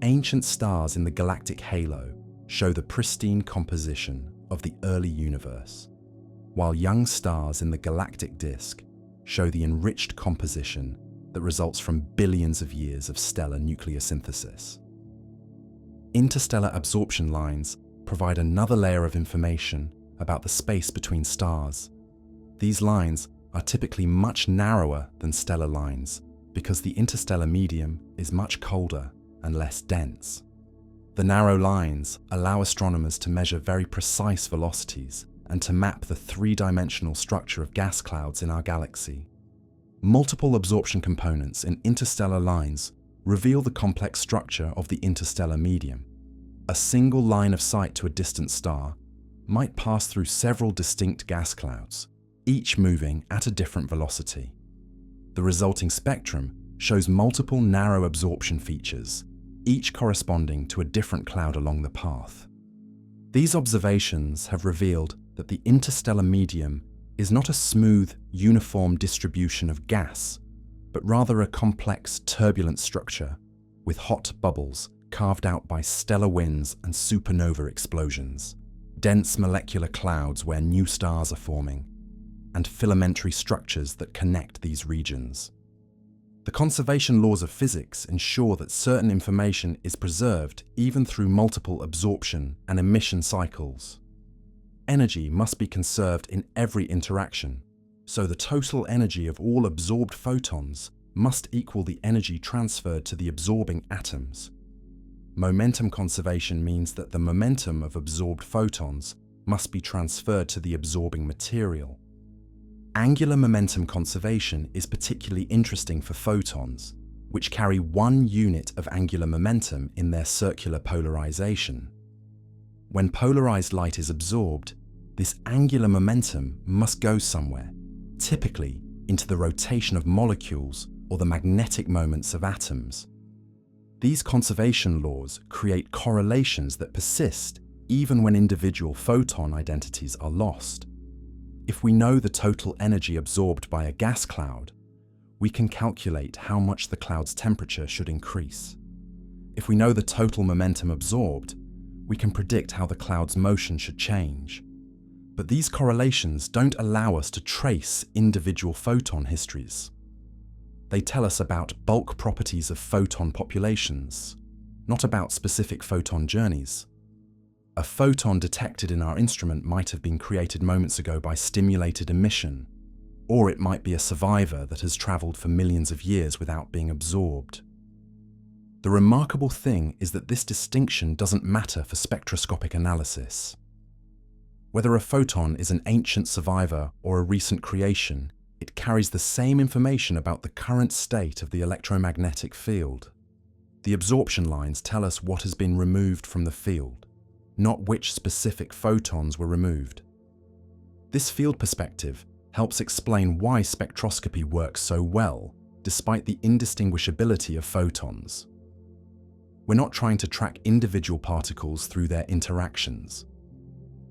Ancient stars in the galactic halo show the pristine composition of the early universe, while young stars in the galactic disk show the enriched composition that results from billions of years of stellar nucleosynthesis. Interstellar absorption lines provide another layer of information about the space between stars. These lines are typically much narrower than stellar lines because the interstellar medium is much colder and less dense. The narrow lines allow astronomers to measure very precise velocities and to map the three-dimensional structure of gas clouds in our galaxy. Multiple absorption components in interstellar lines reveal the complex structure of the interstellar medium. A single line of sight to a distant star might pass through several distinct gas clouds, each moving at a different velocity. The resulting spectrum shows multiple narrow absorption features, each corresponding to a different cloud along the path. These observations have revealed that the interstellar medium is not a smooth, uniform distribution of gas, but rather a complex, turbulent structure with hot bubbles carved out by stellar winds and supernova explosions, dense molecular clouds where new stars are forming, and filamentary structures that connect these regions. The conservation laws of physics ensure that certain information is preserved even through multiple absorption and emission cycles. Energy must be conserved in every interaction, so the total energy of all absorbed photons must equal the energy transferred to the absorbing atoms. Momentum conservation means that the momentum of absorbed photons must be transferred to the absorbing material. Angular momentum conservation is particularly interesting for photons, which carry 1 unit of angular momentum in their circular polarization. When polarized light is absorbed, this angular momentum must go somewhere, typically into the rotation of molecules or the magnetic moments of atoms. These conservation laws create correlations that persist even when individual photon identities are lost. If we know the total energy absorbed by a gas cloud, we can calculate how much the cloud's temperature should increase. If we know the total momentum absorbed, we can predict how the cloud's motion should change. But these correlations don't allow us to trace individual photon histories. They tell us about bulk properties of photon populations, not about specific photon journeys. A photon detected in our instrument might have been created moments ago by stimulated emission, or it might be a survivor that has traveled for millions of years without being absorbed. The remarkable thing is that this distinction doesn't matter for spectroscopic analysis. Whether a photon is an ancient survivor or a recent creation, it carries the same information about the current state of the electromagnetic field. The absorption lines tell us what has been removed from the field, not which specific photons were removed. This field perspective helps explain why spectroscopy works so well, despite the indistinguishability of photons. We're not trying to track individual particles through their interactions.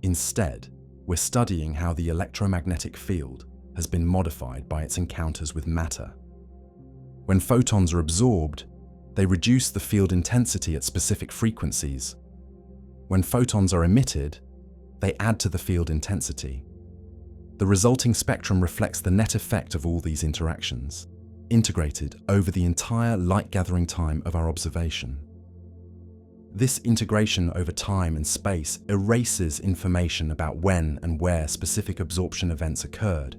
Instead, we're studying how the electromagnetic field has been modified by its encounters with matter. When photons are absorbed, they reduce the field intensity at specific frequencies. When photons are emitted, they add to the field intensity. The resulting spectrum reflects the net effect of all these interactions, integrated over the entire light-gathering time of our observation. This integration over time and space erases information about when and where specific absorption events occurred,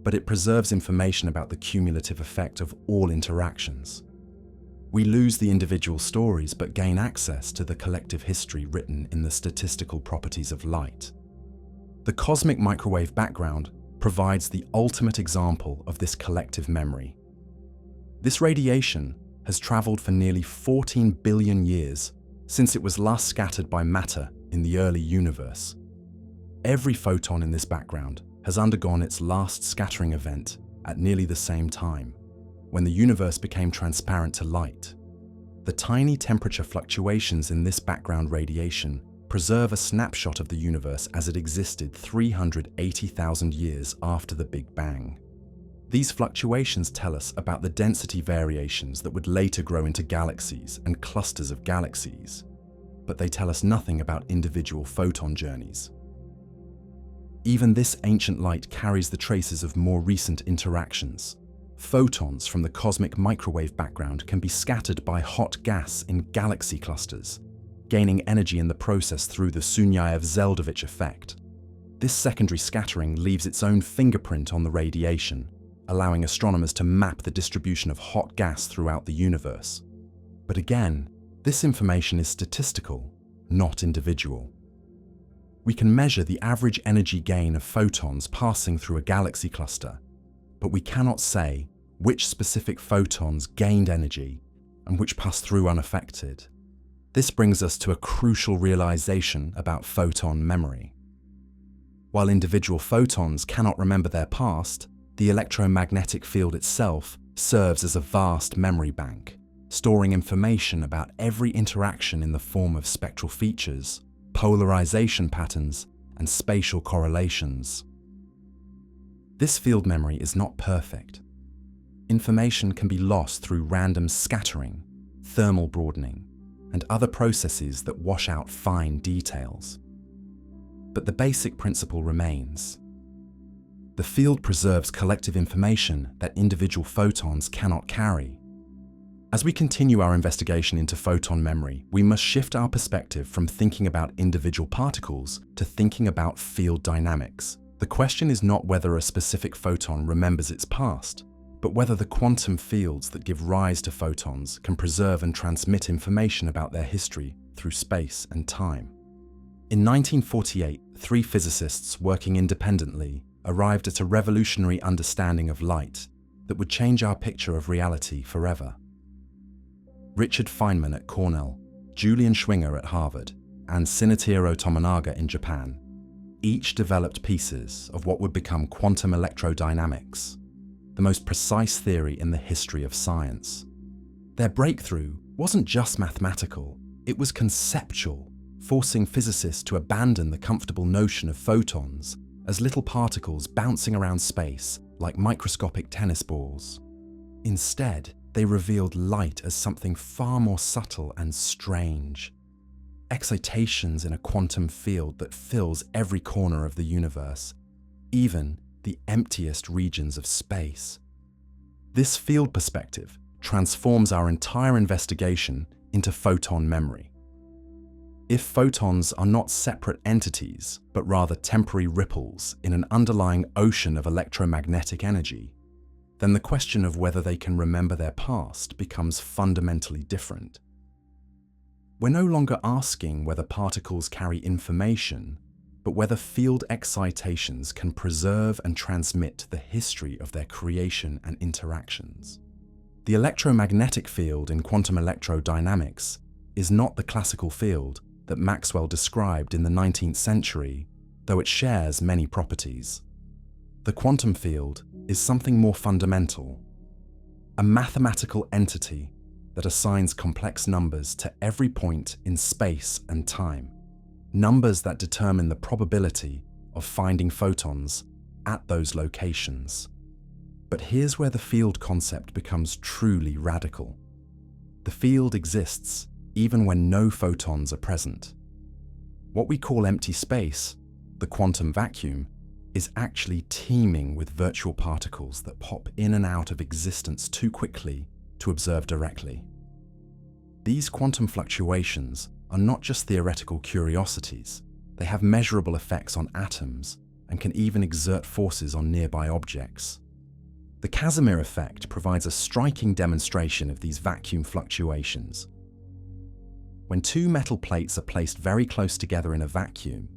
but it preserves information about the cumulative effect of all interactions. We lose the individual stories but gain access to the collective history written in the statistical properties of light. The cosmic microwave background provides the ultimate example of this collective memory. This radiation has traveled for nearly 14 billion years since it was last scattered by matter in the early universe. Every photon in this background has undergone its last scattering event at nearly the same time, when the universe became transparent to light. The tiny temperature fluctuations in this background radiation preserve a snapshot of the universe as it existed 380,000 years after the Big Bang. These fluctuations tell us about the density variations that would later grow into galaxies and clusters of galaxies, but they tell us nothing about individual photon journeys. Even this ancient light carries the traces of more recent interactions. Photons from the cosmic microwave background can be scattered by hot gas in galaxy clusters, gaining energy in the process through the Sunyaev-Zeldovich effect. This secondary scattering leaves its own fingerprint on the radiation, allowing astronomers to map the distribution of hot gas throughout the universe. But again, this information is statistical, not individual. We can measure the average energy gain of photons passing through a galaxy cluster, but we cannot say which specific photons gained energy and which passed through unaffected. This brings us to a crucial realization about photon memory. While individual photons cannot remember their past, the electromagnetic field itself serves as a vast memory bank, storing information about every interaction in the form of spectral features, polarization patterns, and spatial correlations. This field memory is not perfect. Information can be lost through random scattering, thermal broadening, and other processes that wash out fine details. But the basic principle remains. The field preserves collective information that individual photons cannot carry. As we continue our investigation into photon memory, we must shift our perspective from thinking about individual particles to thinking about field dynamics. The question is not whether a specific photon remembers its past, but whether the quantum fields that give rise to photons can preserve and transmit information about their history through space and time. In 1948, 3 physicists working independently arrived at a revolutionary understanding of light that would change our picture of reality forever. Richard Feynman at Cornell, Julian Schwinger at Harvard, and Shinichiro Tominaga in Japan each developed pieces of what would become quantum electrodynamics, the most precise theory in the history of science. Their breakthrough wasn't just mathematical, it was conceptual, forcing physicists to abandon the comfortable notion of photons as little particles bouncing around space like microscopic tennis balls. Instead, they revealed light as something far more subtle and strange. Excitations in a quantum field that fills every corner of the universe, even the emptiest regions of space. This field perspective transforms our entire investigation into photon memory. If photons are not separate entities, but rather temporary ripples in an underlying ocean of electromagnetic energy, then the question of whether they can remember their past becomes fundamentally different. We're no longer asking whether particles carry information, but whether field excitations can preserve and transmit the history of their creation and interactions. The electromagnetic field in quantum electrodynamics is not the classical field that Maxwell described in the 19th century, though it shares many properties. The quantum field is something more fundamental, a mathematical entity that assigns complex numbers to every point in space and time, numbers that determine the probability of finding photons at those locations. But here's where the field concept becomes truly radical. The field exists even when no photons are present. What we call empty space, the quantum vacuum, is actually teeming with virtual particles that pop in and out of existence too quickly to observe directly. These quantum fluctuations are not just theoretical curiosities, they have measurable effects on atoms and can even exert forces on nearby objects. The Casimir effect provides a striking demonstration of these vacuum fluctuations. When 2 metal plates are placed very close together in a vacuum,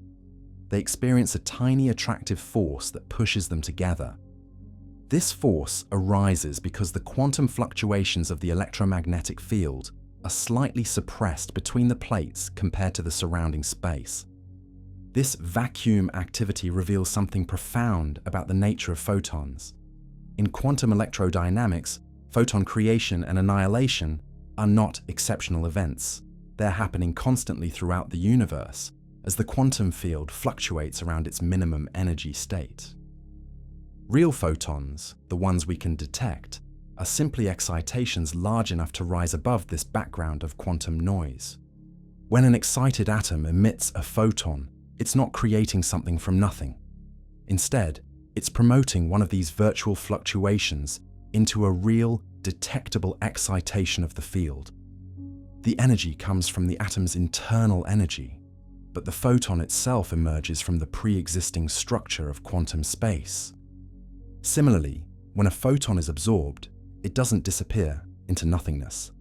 they experience a tiny attractive force that pushes them together. This force arises because the quantum fluctuations of the electromagnetic field are slightly suppressed between the plates compared to the surrounding space. This vacuum activity reveals something profound about the nature of photons. In quantum electrodynamics, photon creation and annihilation are not exceptional events. They're happening constantly throughout the universe, as the quantum field fluctuates around its minimum energy state. Real photons, the ones we can detect, are simply excitations large enough to rise above this background of quantum noise. When an excited atom emits a photon, it's not creating something from nothing. Instead, it's promoting one of these virtual fluctuations into a real, detectable excitation of the field. The energy comes from the atom's internal energy, but the photon itself emerges from the pre-existing structure of quantum space. Similarly, when a photon is absorbed, it doesn't disappear into nothingness.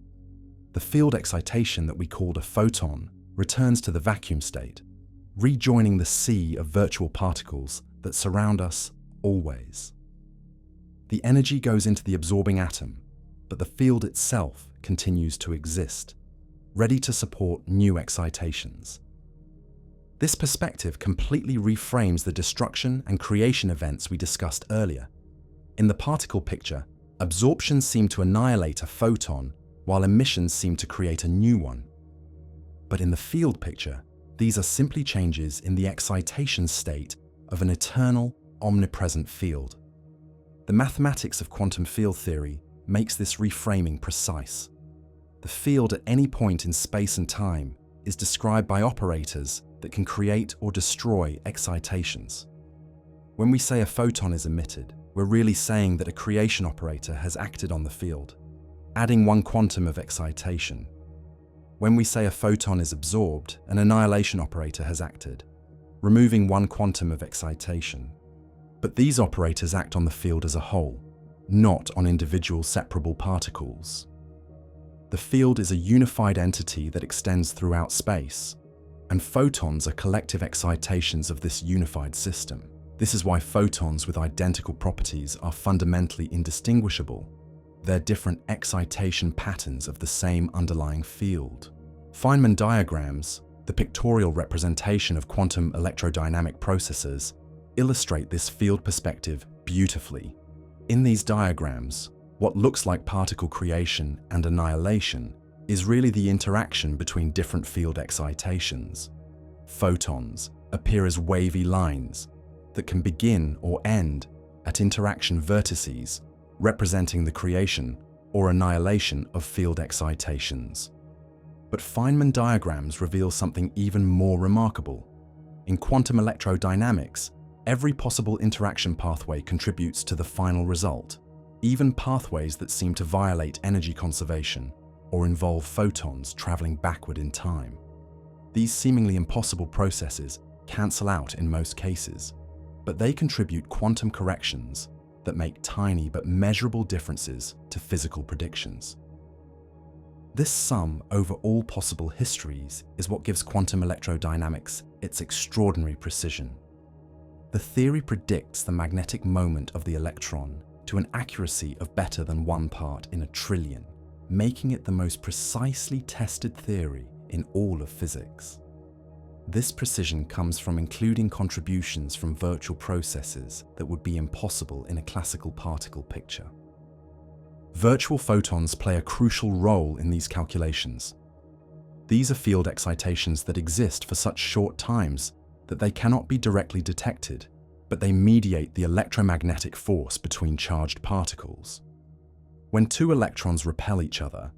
The field excitation that we called a photon returns to the vacuum state, rejoining the sea of virtual particles that surround us always. The energy goes into the absorbing atom, but the field itself continues to exist, ready to support new excitations. This perspective completely reframes the destruction and creation events we discussed earlier. In the particle picture, absorptions seem to annihilate a photon, while emissions seem to create a new one. But in the field picture, these are simply changes in the excitation state of an eternal, omnipresent field. The mathematics of quantum field theory makes this reframing precise. The field at any point in space and time is described by operators that can create or destroy excitations. When we say a photon is emitted, we're really saying that a creation operator has acted on the field, adding one quantum of excitation. When we say a photon is absorbed, an annihilation operator has acted, removing one quantum of excitation. But these operators act on the field as a whole, not on individual separable particles. The field is a unified entity that extends throughout space, and photons are collective excitations of this unified system. This is why photons with identical properties are fundamentally indistinguishable. They're different excitation patterns of the same underlying field. Feynman diagrams, the pictorial representation of quantum electrodynamic processes, illustrate this field perspective beautifully. In these diagrams, what looks like particle creation and annihilation is really the interaction between different field excitations. Photons appear as wavy lines that can begin or end at interaction vertices, representing the creation or annihilation of field excitations. But Feynman diagrams reveal something even more remarkable. In quantum electrodynamics, every possible interaction pathway contributes to the final result, even pathways that seem to violate energy conservation or involve photons traveling backward in time. These seemingly impossible processes cancel out in most cases, but they contribute quantum corrections that make tiny but measurable differences to physical predictions. This sum over all possible histories is what gives quantum electrodynamics its extraordinary precision. The theory predicts the magnetic moment of the electron to an accuracy of better than 1 part in a trillion, making it the most precisely tested theory in all of physics. This precision comes from including contributions from virtual processes that would be impossible in a classical particle picture. Virtual photons play a crucial role in these calculations. These are field excitations that exist for such short times that they cannot be directly detected, but they mediate the electromagnetic force between charged particles. When two electrons repel each other,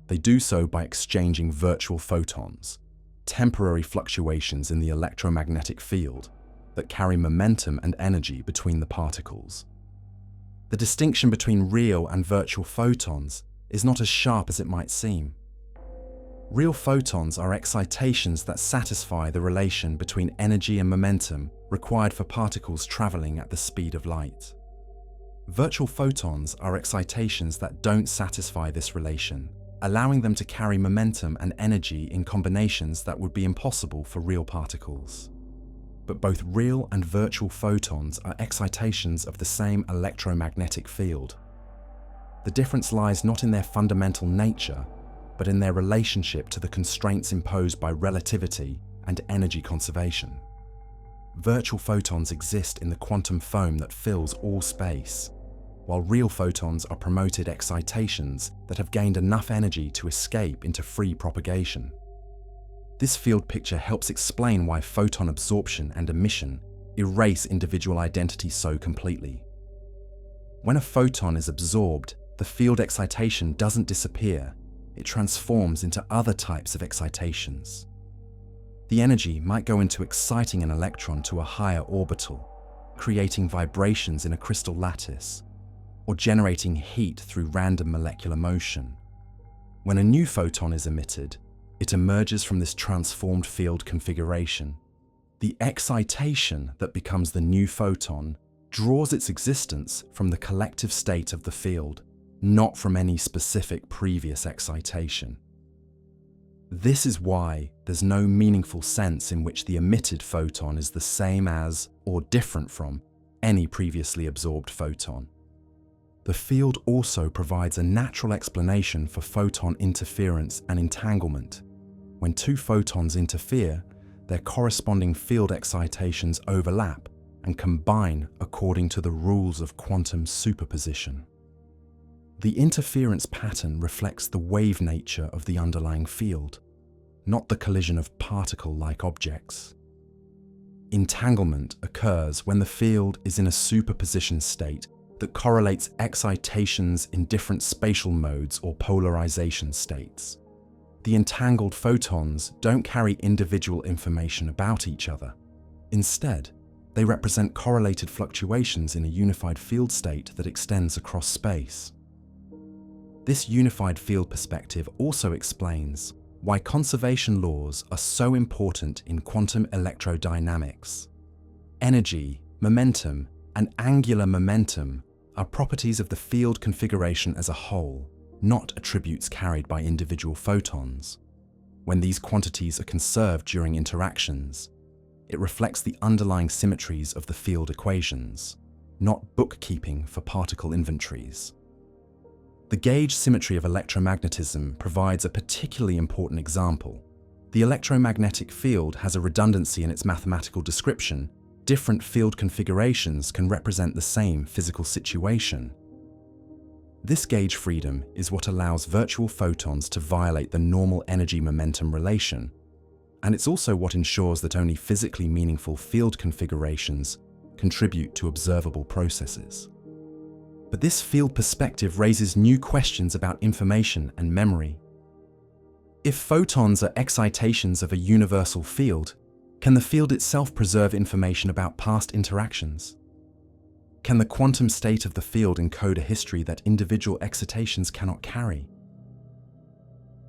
they do so by exchanging virtual photons, temporary fluctuations in the electromagnetic field that carry momentum and energy between the particles. The distinction between real and virtual photons is not as sharp as it might seem. Real photons are excitations that satisfy the relation between energy and momentum required for particles traveling at the speed of light. Virtual photons are excitations that don't satisfy this relation, allowing them to carry momentum and energy in combinations that would be impossible for real particles. But both real and virtual photons are excitations of the same electromagnetic field. The difference lies not in their fundamental nature, but in their relationship to the constraints imposed by relativity and energy conservation. Virtual photons exist in the quantum foam that fills all space, while real photons are promoted excitations that have gained enough energy to escape into free propagation. This field picture helps explain why photon absorption and emission erase individual identity so completely. When a photon is absorbed, the field excitation doesn't disappear, it transforms into other types of excitations. The energy might go into exciting an electron to a higher orbital, creating vibrations in a crystal lattice, or generating heat through random molecular motion. When a new photon is emitted, it emerges from this transformed field configuration. The excitation that becomes the new photon draws its existence from the collective state of the field, not from any specific previous excitation. This is why there's no meaningful sense in which the emitted photon is the same as or different from any previously absorbed photon. The field also provides a natural explanation for photon interference and entanglement. When two photons interfere, their corresponding field excitations overlap and combine according to the rules of quantum superposition. The interference pattern reflects the wave nature of the underlying field, not the collision of particle-like objects. Entanglement occurs when the field is in a superposition state that correlates excitations in different spatial modes or polarization states. The entangled photons don't carry individual information about each other. Instead, they represent correlated fluctuations in a unified field state that extends across space. This unified field perspective also explains why conservation laws are so important in quantum electrodynamics. Energy, momentum, and angular momentum are properties of the field configuration as a whole, not attributes carried by individual photons. When these quantities are conserved during interactions, it reflects the underlying symmetries of the field equations, not bookkeeping for particle inventories. The gauge symmetry of electromagnetism provides a particularly important example. The electromagnetic field has a redundancy in its mathematical description. Different field configurations can represent the same physical situation. This gauge freedom is what allows virtual photons to violate the normal energy-momentum relation, and it's also what ensures that only physically meaningful field configurations contribute to observable processes. But this field perspective raises new questions about information and memory. If photons are excitations of a universal field, can the field itself preserve information about past interactions? Can the quantum state of the field encode a history that individual excitations cannot carry?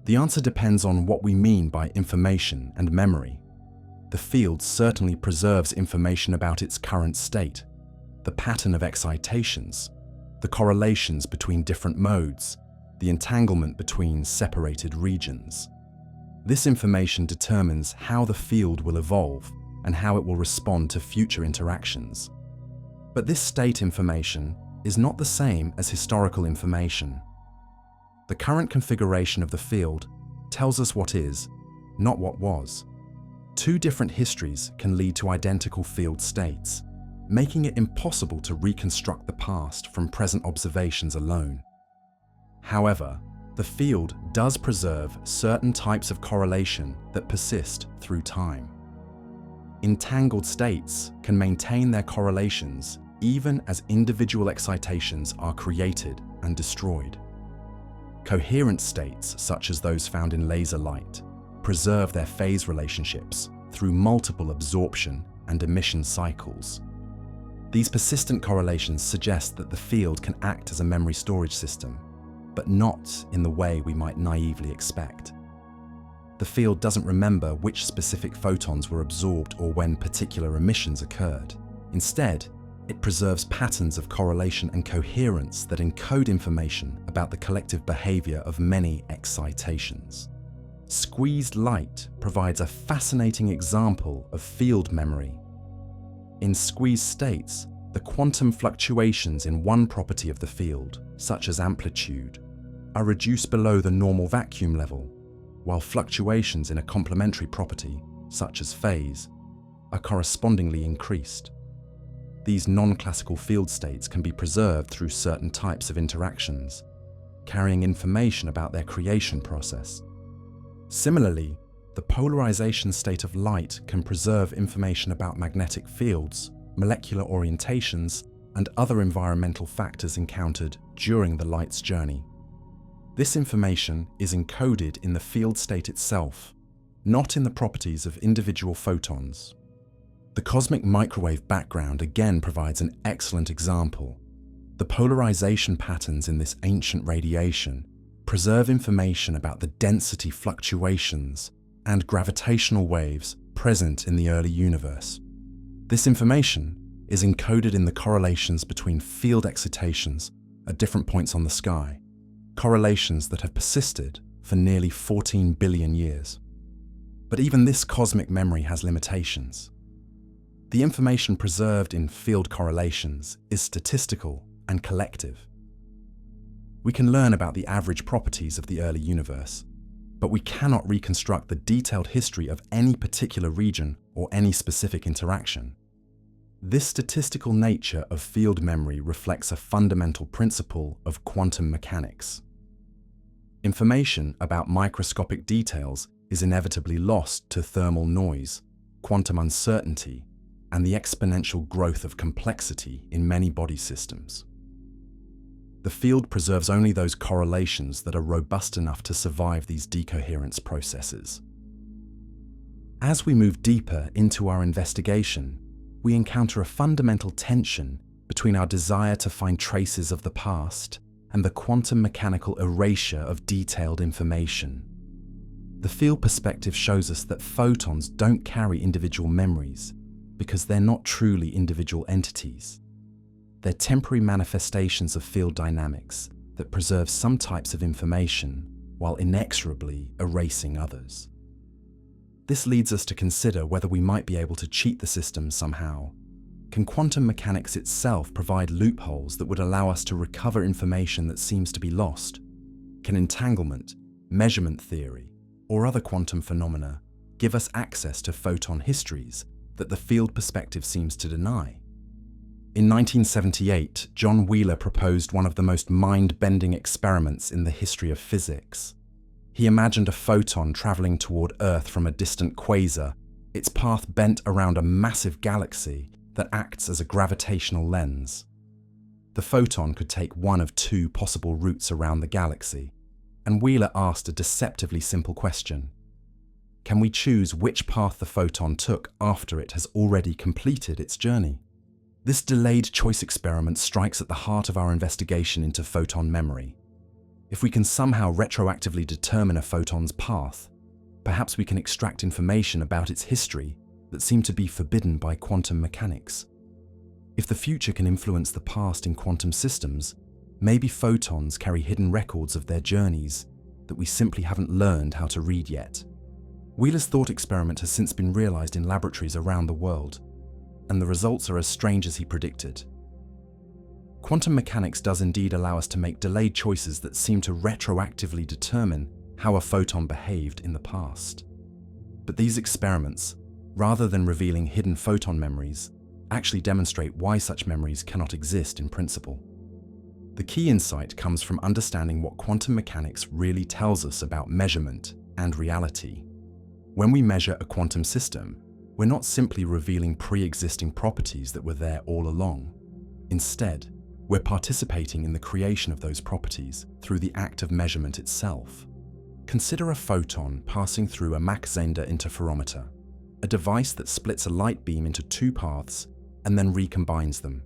The answer depends on what we mean by information and memory. The field certainly preserves information about its current state, the pattern of excitations, the correlations between different modes, the entanglement between separated regions. This information determines how the field will evolve and how it will respond to future interactions. But this state information is not the same as historical information. The current configuration of the field tells us what is, not what was. Two different histories can lead to identical field states, making it impossible to reconstruct the past from present observations alone. However, the field does preserve certain types of correlation that persist through time. Entangled states can maintain their correlations even as individual excitations are created and destroyed. Coherent states, such as those found in laser light, preserve their phase relationships through multiple absorption and emission cycles. These persistent correlations suggest that the field can act as a memory storage system, but not in the way we might naively expect. The field doesn't remember which specific photons were absorbed or when particular emissions occurred. Instead, it preserves patterns of correlation and coherence that encode information about the collective behavior of many excitations. Squeezed light provides a fascinating example of field memory. In squeezed states, the quantum fluctuations in one property of the field, such as amplitude, are reduced below the normal vacuum level, while fluctuations in a complementary property, such as phase, are correspondingly increased. These non-classical field states can be preserved through certain types of interactions, carrying information about their creation process. Similarly, the polarization state of light can preserve information about magnetic fields, molecular orientations, and other environmental factors encountered during the light's journey. This information is encoded in the field state itself, not in the properties of individual photons. The cosmic microwave background again provides an excellent example. The polarization patterns in this ancient radiation preserve information about the density fluctuations and gravitational waves present in the early universe. This information is encoded in the correlations between field excitations at different points on the sky, correlations that have persisted for nearly 14 billion years. But even this cosmic memory has limitations. The information preserved in field correlations is statistical and collective. We can learn about the average properties of the early universe, but we cannot reconstruct the detailed history of any particular region or any specific interaction. This statistical nature of field memory reflects a fundamental principle of quantum mechanics. Information about microscopic details is inevitably lost to thermal noise, quantum uncertainty, and the exponential growth of complexity in many body systems. The field preserves only those correlations that are robust enough to survive these decoherence processes. As we move deeper into our investigation, we encounter a fundamental tension between our desire to find traces of the past and the quantum mechanical erasure of detailed information. The field perspective shows us that photons don't carry individual memories because they're not truly individual entities. They're temporary manifestations of field dynamics that preserve some types of information while inexorably erasing others. This leads us to consider whether we might be able to cheat the system somehow. Can quantum mechanics itself provide loopholes that would allow us to recover information that seems to be lost? Can entanglement, measurement theory, or other quantum phenomena give us access to photon histories that the field perspective seems to deny? In 1978, John Wheeler proposed one of the most mind-bending experiments in the history of physics. He imagined a photon traveling toward Earth from a distant quasar, its path bent around a massive galaxy that acts as a gravitational lens. The photon could take one of two possible routes around the galaxy, and Wheeler asked a deceptively simple question. Can we choose which path the photon took after it has already completed its journey? This delayed choice experiment strikes at the heart of our investigation into photon memory. If we can somehow retroactively determine a photon's path, perhaps we can extract information about its history that seem to be forbidden by quantum mechanics. If the future can influence the past in quantum systems, maybe photons carry hidden records of their journeys that we simply haven't learned how to read yet. Wheeler's thought experiment has since been realized in laboratories around the world, and the results are as strange as he predicted. Quantum mechanics does indeed allow us to make delayed choices that seem to retroactively determine how a photon behaved in the past. But these experiments, rather than revealing hidden photon memories, actually demonstrate why such memories cannot exist in principle. The key insight comes from understanding what quantum mechanics really tells us about measurement and reality. When we measure a quantum system, we're not simply revealing pre-existing properties that were there all along. Instead, we're participating in the creation of those properties through the act of measurement itself. Consider a photon passing through a Mach-Zehnder interferometer, a device that splits a light beam into two paths and then recombines them.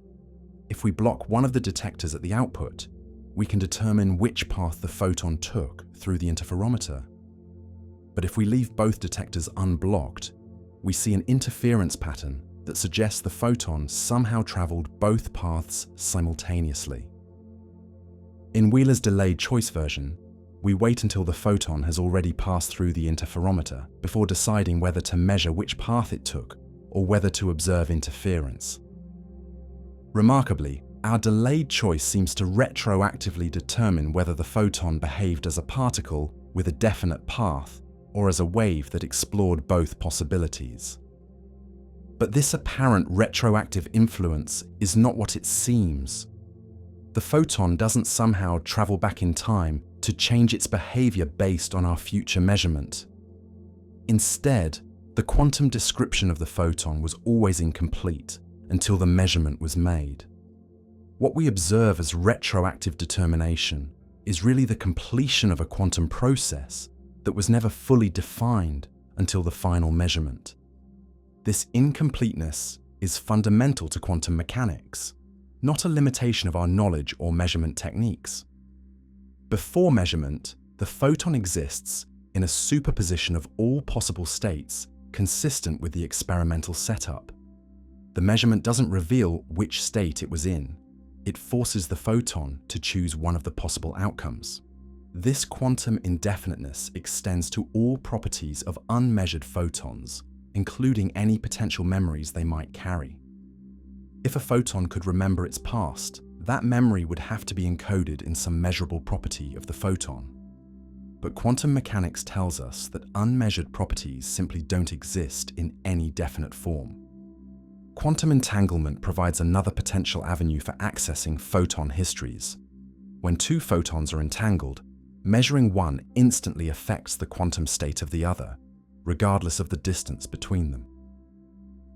If we block one of the detectors at the output, we can determine which path the photon took through the interferometer. But if we leave both detectors unblocked, we see an interference pattern that suggests the photon somehow traveled both paths simultaneously. In Wheeler's delayed choice version, we wait until the photon has already passed through the interferometer before deciding whether to measure which path it took or whether to observe interference. Remarkably, our delayed choice seems to retroactively determine whether the photon behaved as a particle with a definite path or as a wave that explored both possibilities. But this apparent retroactive influence is not what it seems. The photon doesn't somehow travel back in time to change its behavior based on our future measurement. Instead, the quantum description of the photon was always incomplete until the measurement was made. What we observe as retroactive determination is really the completion of a quantum process that was never fully defined until the final measurement. This incompleteness is fundamental to quantum mechanics, not a limitation of our knowledge or measurement techniques. Before measurement, the photon exists in a superposition of all possible states consistent with the experimental setup. The measurement doesn't reveal which state it was in. It forces the photon to choose one of the possible outcomes. This quantum indefiniteness extends to all properties of unmeasured photons, including any potential memories they might carry. If a photon could remember its past, that memory would have to be encoded in some measurable property of the photon. But quantum mechanics tells us that unmeasured properties simply don't exist in any definite form. Quantum entanglement provides another potential avenue for accessing photon histories. When two photons are entangled, measuring one instantly affects the quantum state of the other, regardless of the distance between them.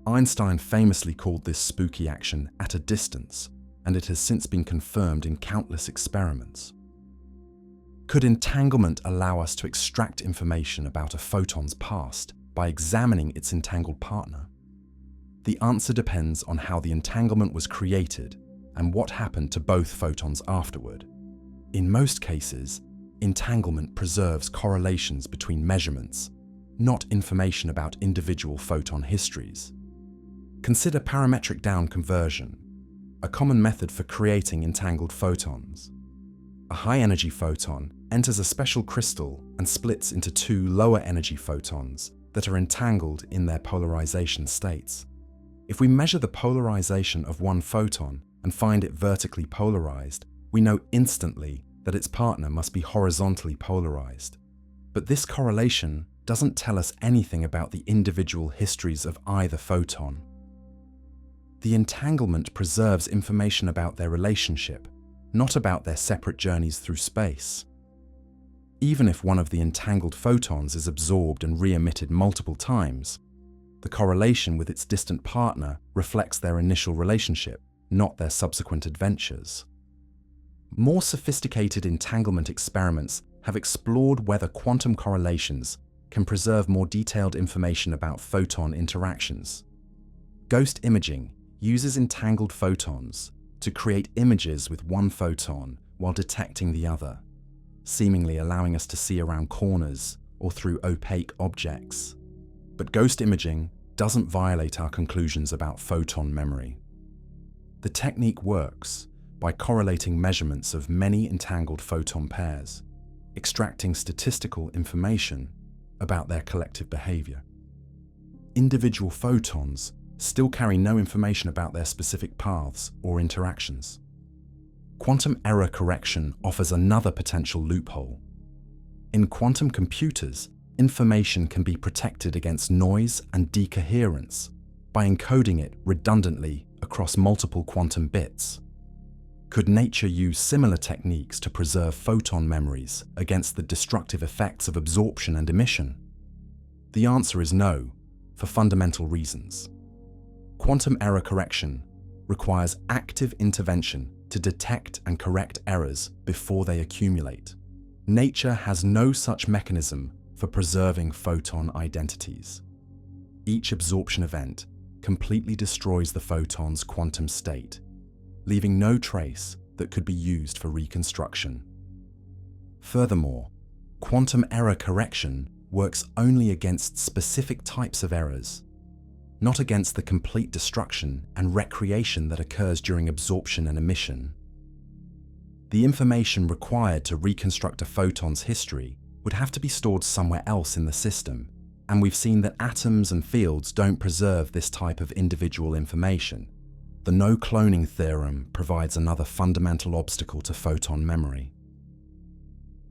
Einstein famously called this spooky action at a distance, and it has since been confirmed in countless experiments. Could entanglement allow us to extract information about a photon's past by examining its entangled partner? The answer depends on how the entanglement was created and what happened to both photons afterward. In most cases, entanglement preserves correlations between measurements, not information about individual photon histories. Consider parametric down conversion, a common method for creating entangled photons. A high-energy photon enters a special crystal and splits into two lower-energy photons that are entangled in their polarization states. If we measure the polarization of one photon and find it vertically polarized, we know instantly that its partner must be horizontally polarized. But this correlation doesn't tell us anything about the individual histories of either photon. The entanglement preserves information about their relationship, not about their separate journeys through space. Even if one of the entangled photons is absorbed and re-emitted multiple times, the correlation with its distant partner reflects their initial relationship, not their subsequent adventures. More sophisticated entanglement experiments have explored whether quantum correlations can preserve more detailed information about photon interactions. Ghost imaging uses entangled photons to create images with one photon while detecting the other, seemingly allowing us to see around corners or through opaque objects. But ghost imaging doesn't violate our conclusions about photon memory. The technique works by correlating measurements of many entangled photon pairs, extracting statistical information about their collective behavior. Individual photons still carry no information about their specific paths or interactions. Quantum error correction offers another potential loophole. In quantum computers, information can be protected against noise and decoherence by encoding it redundantly across multiple quantum bits. Could nature use similar techniques to preserve photon memories against the destructive effects of absorption and emission? The answer is no, for fundamental reasons. Quantum error correction requires active intervention to detect and correct errors before they accumulate. Nature has no such mechanism for preserving photon identities. Each absorption event completely destroys the photon's quantum state, leaving no trace that could be used for reconstruction. Furthermore, quantum error correction works only against specific types of errors, not against the complete destruction and recreation that occurs during absorption and emission. The information required to reconstruct a photon's history would have to be stored somewhere else in the system, and we've seen that atoms and fields don't preserve this type of individual information. The no-cloning theorem provides another fundamental obstacle to photon memory.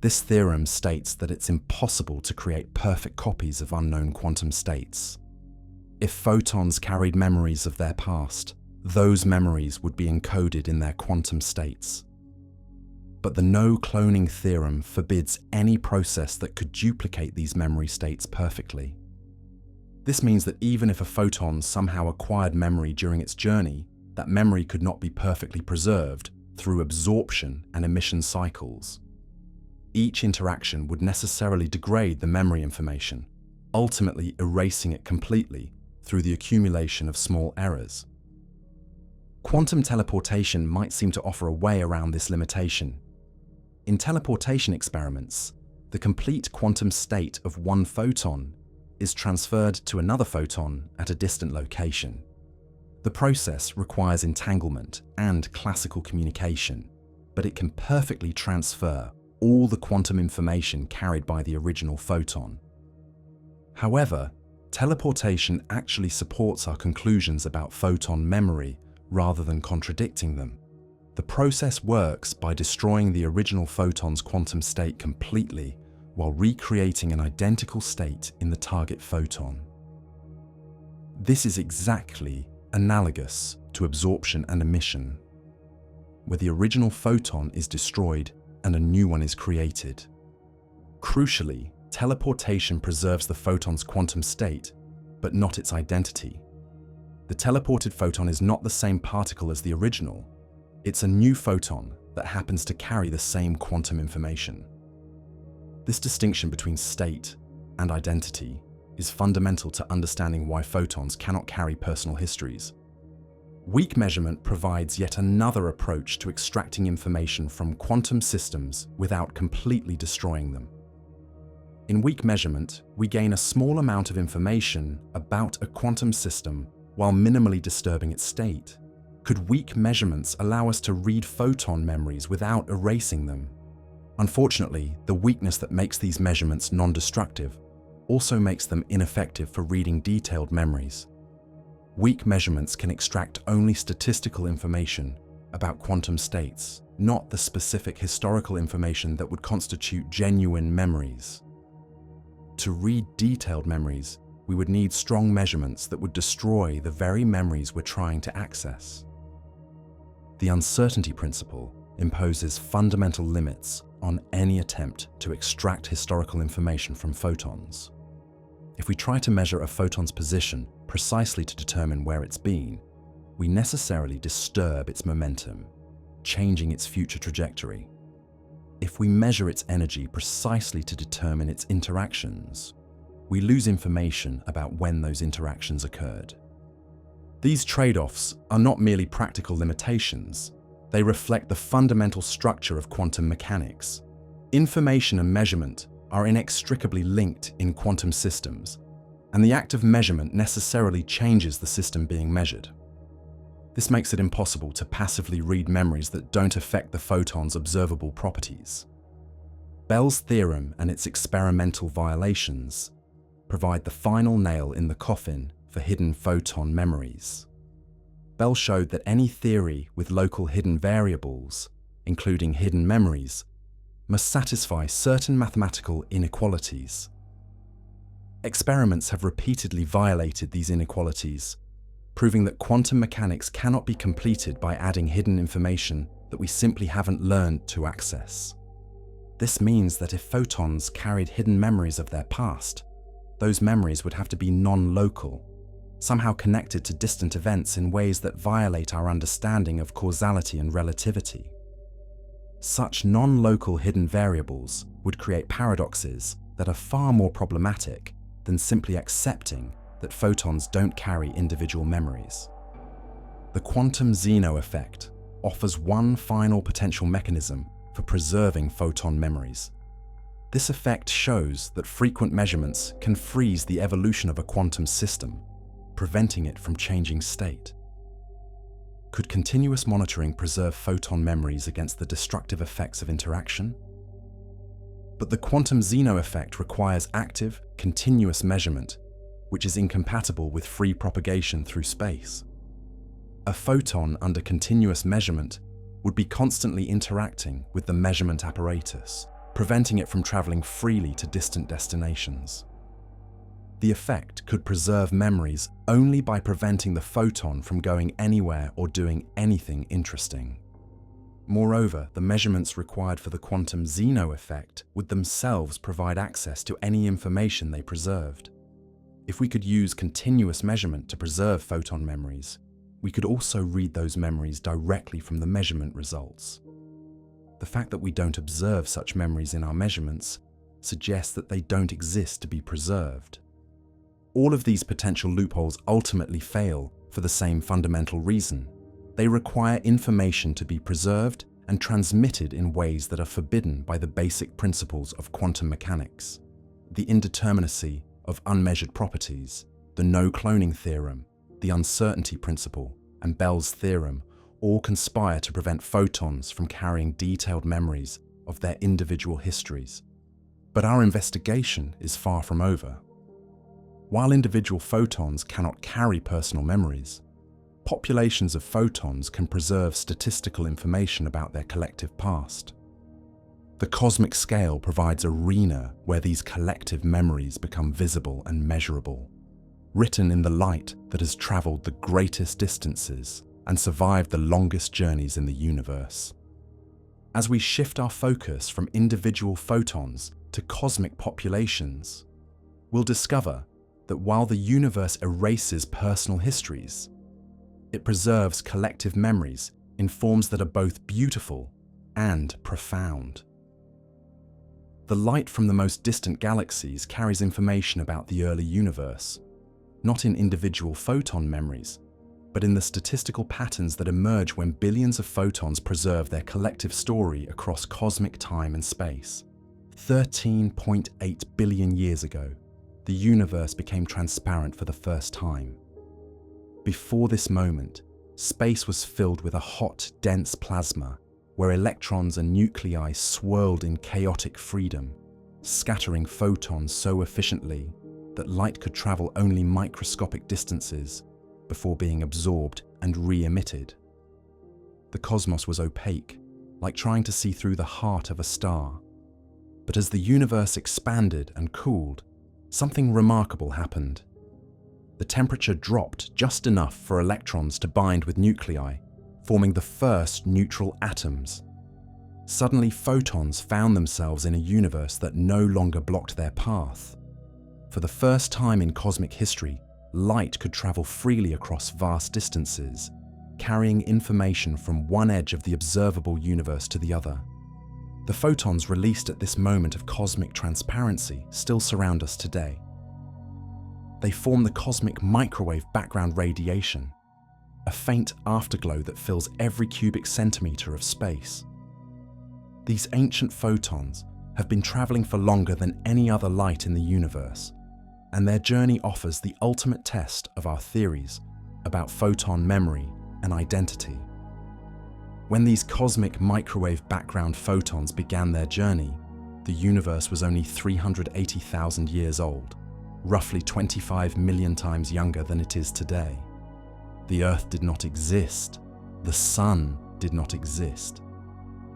This theorem states that it's impossible to create perfect copies of unknown quantum states. If photons carried memories of their past, those memories would be encoded in their quantum states. But the no-cloning theorem forbids any process that could duplicate these memory states perfectly. This means that even if a photon somehow acquired memory during its journey, that memory could not be perfectly preserved through absorption and emission cycles. Each interaction would necessarily degrade the memory information, ultimately erasing it completely through the accumulation of small errors. Quantum teleportation might seem to offer a way around this limitation. In teleportation experiments, the complete quantum state of one photon is transferred to another photon at a distant location. The process requires entanglement and classical communication, but it can perfectly transfer all the quantum information carried by the original photon. However, teleportation actually supports our conclusions about photon memory rather than contradicting them. The process works by destroying the original photon's quantum state completely while recreating an identical state in the target photon. This is exactly analogous to absorption and emission, where the original photon is destroyed and a new one is created. Crucially, teleportation preserves the photon's quantum state, but not its identity. The teleported photon is not the same particle as the original. It's a new photon that happens to carry the same quantum information. This distinction between state and identity is fundamental to understanding why photons cannot carry personal histories. Weak measurement provides yet another approach to extracting information from quantum systems without completely destroying them. In weak measurement, we gain a small amount of information about a quantum system while minimally disturbing its state. Could weak measurements allow us to read photon memories without erasing them? Unfortunately, the weakness that makes these measurements non-destructive also makes them ineffective for reading detailed memories. Weak measurements can extract only statistical information about quantum states, not the specific historical information that would constitute genuine memories. To read detailed memories, we would need strong measurements that would destroy the very memories we're trying to access. The uncertainty principle imposes fundamental limits on any attempt to extract historical information from photons. If we try to measure a photon's position precisely to determine where it's been, we necessarily disturb its momentum, changing its future trajectory. If we measure its energy precisely to determine its interactions, we lose information about when those interactions occurred. These trade-offs are not merely practical limitations, they reflect the fundamental structure of quantum mechanics. Information and measurement are inextricably linked in quantum systems, and the act of measurement necessarily changes the system being measured. This makes it impossible to passively read memories that don't affect the photon's observable properties. Bell's theorem and its experimental violations provide the final nail in the coffin for hidden photon memories. Bell showed that any theory with local hidden variables, including hidden memories, must satisfy certain mathematical inequalities. Experiments have repeatedly violated these inequalities, proving that quantum mechanics cannot be completed by adding hidden information that we simply haven't learned to access. This means that if photons carried hidden memories of their past, those memories would have to be non-local, somehow connected to distant events in ways that violate our understanding of causality and relativity. Such non-local hidden variables would create paradoxes that are far more problematic than simply accepting that photons don't carry individual memories. The quantum Zeno effect offers one final potential mechanism for preserving photon memories. This effect shows that frequent measurements can freeze the evolution of a quantum system, preventing it from changing state. Could continuous monitoring preserve photon memories against the destructive effects of interaction? But the quantum Zeno effect requires active, continuous measurement, which is incompatible with free propagation through space. A photon under continuous measurement would be constantly interacting with the measurement apparatus, preventing it from traveling freely to distant destinations. The effect could preserve memories only by preventing the photon from going anywhere or doing anything interesting. Moreover, the measurements required for the quantum Zeno effect would themselves provide access to any information they preserved. If we could use continuous measurement to preserve photon memories, we could also read those memories directly from the measurement results. The fact that we don't observe such memories in our measurements suggests that they don't exist to be preserved. All of these potential loopholes ultimately fail for the same fundamental reason. They require information to be preserved and transmitted in ways that are forbidden by the basic principles of quantum mechanics. The indeterminacy of unmeasured properties, the no-cloning theorem, the uncertainty principle, and Bell's theorem all conspire to prevent photons from carrying detailed memories of their individual histories. But our investigation is far from over. While individual photons cannot carry personal memories, populations of photons can preserve statistical information about their collective past. The cosmic scale provides an arena where these collective memories become visible and measurable, written in the light that has traveled the greatest distances and survived the longest journeys in the universe. As we shift our focus from individual photons to cosmic populations, we'll discover that while the universe erases personal histories, it preserves collective memories in forms that are both beautiful and profound. The light from the most distant galaxies carries information about the early universe, not in individual photon memories, but in the statistical patterns that emerge when billions of photons preserve their collective story across cosmic time and space. 13.8 billion years ago, the universe became transparent for the first time. Before this moment, space was filled with a hot, dense plasma where electrons and nuclei swirled in chaotic freedom, scattering photons so efficiently that light could travel only microscopic distances before being absorbed and re-emitted. The cosmos was opaque, like trying to see through the heart of a star. But as the universe expanded and cooled, something remarkable happened. The temperature dropped just enough for electrons to bind with nuclei, forming the first neutral atoms. Suddenly, photons found themselves in a universe that no longer blocked their path. For the first time in cosmic history, light could travel freely across vast distances, carrying information from one edge of the observable universe to the other. The photons released at this moment of cosmic transparency still surround us today. They form the cosmic microwave background radiation, a faint afterglow that fills every cubic centimeter of space. These ancient photons have been traveling for longer than any other light in the universe, and their journey offers the ultimate test of our theories about photon memory and identity. When these cosmic microwave background photons began their journey, the universe was only 380,000 years old, roughly 25 million times younger than it is today. The Earth did not exist. The Sun did not exist.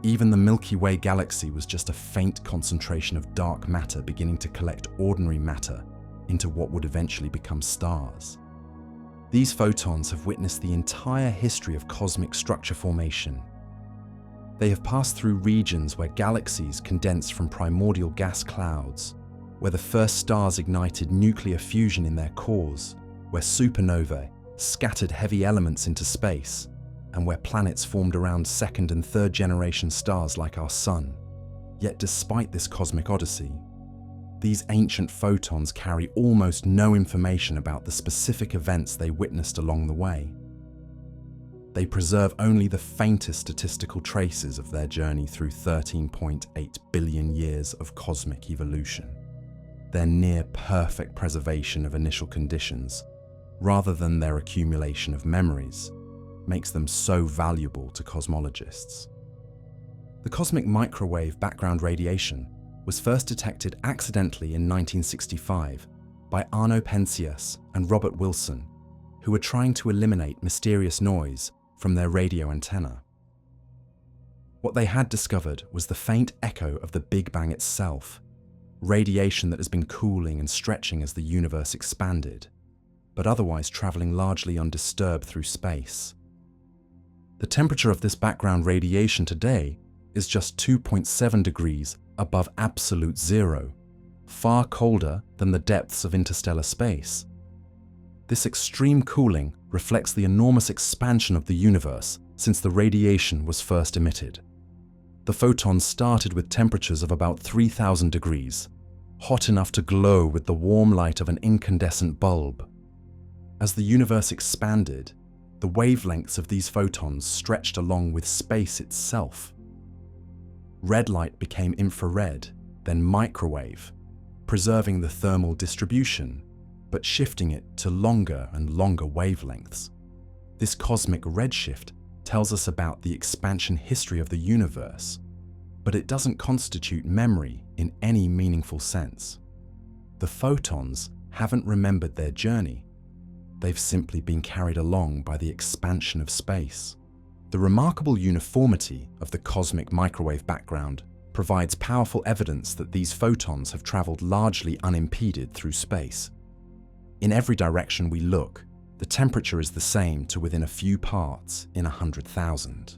Even the Milky Way galaxy was just a faint concentration of dark matter beginning to collect ordinary matter into what would eventually become stars. These photons have witnessed the entire history of cosmic structure formation. They have passed through regions where galaxies condensed from primordial gas clouds, where the first stars ignited nuclear fusion in their cores, where supernovae scattered heavy elements into space, and where planets formed around second and third generation stars like our Sun. Yet despite this cosmic odyssey, these ancient photons carry almost no information about the specific events they witnessed along the way. They preserve only the faintest statistical traces of their journey through 13.8 billion years of cosmic evolution. Their near-perfect preservation of initial conditions, rather than their accumulation of memories, makes them so valuable to cosmologists. The cosmic microwave background radiation was first detected accidentally in 1965 by Arno Penzias and Robert Wilson, who were trying to eliminate mysterious noise from their radio antenna. What they had discovered was the faint echo of the Big Bang itself, radiation that has been cooling and stretching as the universe expanded, but otherwise traveling largely undisturbed through space. The temperature of this background radiation today is just 2.7 degrees above absolute zero, far colder than the depths of interstellar space. This extreme cooling reflects the enormous expansion of the universe since the radiation was first emitted. The photons started with temperatures of about 3,000 degrees, hot enough to glow with the warm light of an incandescent bulb. As the universe expanded, the wavelengths of these photons stretched along with space itself. Red light became infrared, then microwave, preserving the thermal distribution, but shifting it to longer and longer wavelengths. This cosmic redshift tells us about the expansion history of the universe. but it doesn't constitute memory in any meaningful sense. The photons haven't remembered their journey. They've simply been carried along by the expansion of space. The remarkable uniformity of the cosmic microwave background provides powerful evidence that these photons have traveled largely unimpeded through space. In every direction we look, the temperature is the same to within a few parts in 100,000.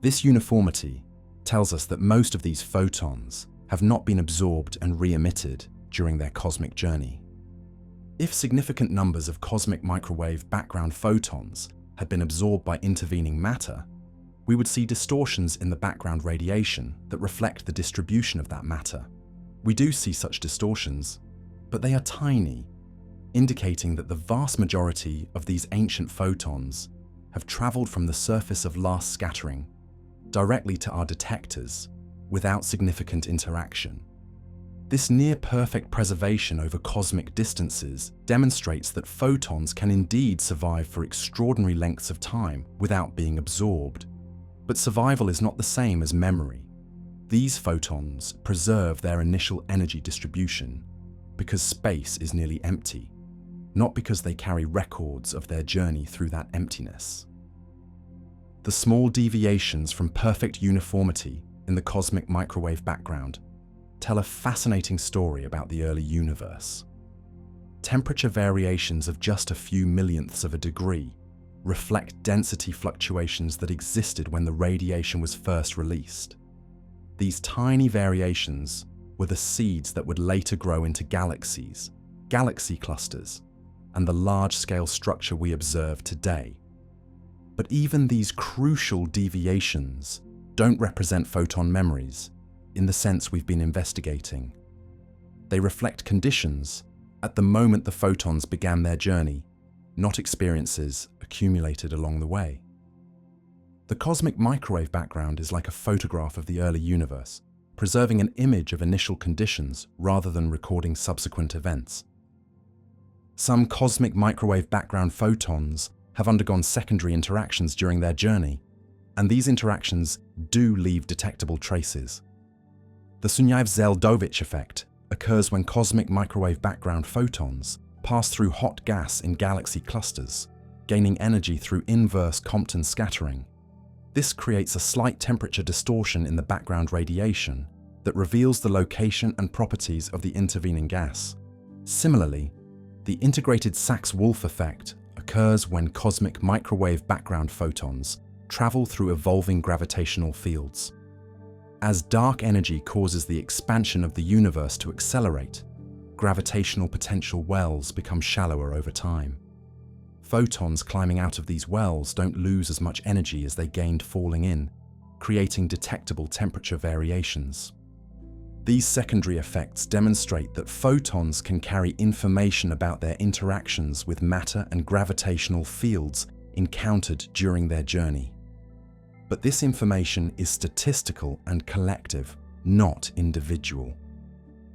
This uniformity tells us that most of these photons have not been absorbed and re-emitted during their cosmic journey. If significant numbers of cosmic microwave background photons had been absorbed by intervening matter, we would see distortions in the background radiation that reflect the distribution of that matter. We do see such distortions, but they are tiny, indicating that the vast majority of these ancient photons have traveled from the surface of last scattering directly to our detectors without significant interaction. This near-perfect preservation over cosmic distances demonstrates that photons can indeed survive for extraordinary lengths of time without being absorbed. But survival is not the same as memory. These photons preserve their initial energy distribution because space is nearly empty, not because they carry records of their journey through that emptiness. The small deviations from perfect uniformity in the cosmic microwave background tell a fascinating story about the early universe. Temperature variations of just a few millionths of a degree reflect density fluctuations that existed when the radiation was first released. These tiny variations were the seeds that would later grow into galaxies, galaxy clusters, and the large-scale structure we observe today. But even these crucial deviations don't represent photon memories in the sense we've been investigating. They reflect conditions at the moment the photons began their journey, not experiences accumulated along the way. The cosmic microwave background is like a photograph of the early universe, preserving an image of initial conditions rather than recording subsequent events. Some cosmic microwave background photons have undergone secondary interactions during their journey, and these interactions do leave detectable traces. The Sunyaev-Zeldovich effect occurs when cosmic microwave background photons pass through hot gas in galaxy clusters, gaining energy through inverse Compton scattering. This creates a slight temperature distortion in the background radiation that reveals the location and properties of the intervening gas. Similarly, the integrated Sachs-Wolfe effect occurs when cosmic microwave background photons travel through evolving gravitational fields. As dark energy causes the expansion of the universe to accelerate, gravitational potential wells become shallower over time. Photons climbing out of these wells don't lose as much energy as they gained falling in, creating detectable temperature variations. These secondary effects demonstrate that photons can carry information about their interactions with matter and gravitational fields encountered during their journey. But this information is statistical and collective, not individual.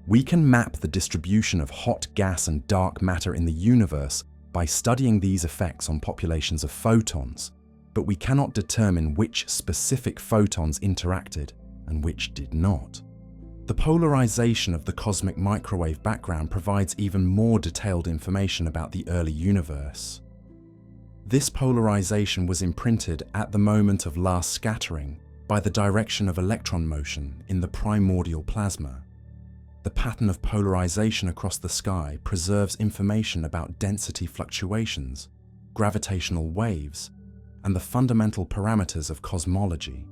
We can map the distribution of hot gas and dark matter in the universe by studying these effects on populations of photons, but we cannot determine which specific photons interacted and which did not. The polarization of the cosmic microwave background provides even more detailed information about the early universe. This polarization was imprinted at the moment of last scattering by the direction of electron motion in the primordial plasma. The pattern of polarization across the sky preserves information about density fluctuations, gravitational waves, and the fundamental parameters of cosmology.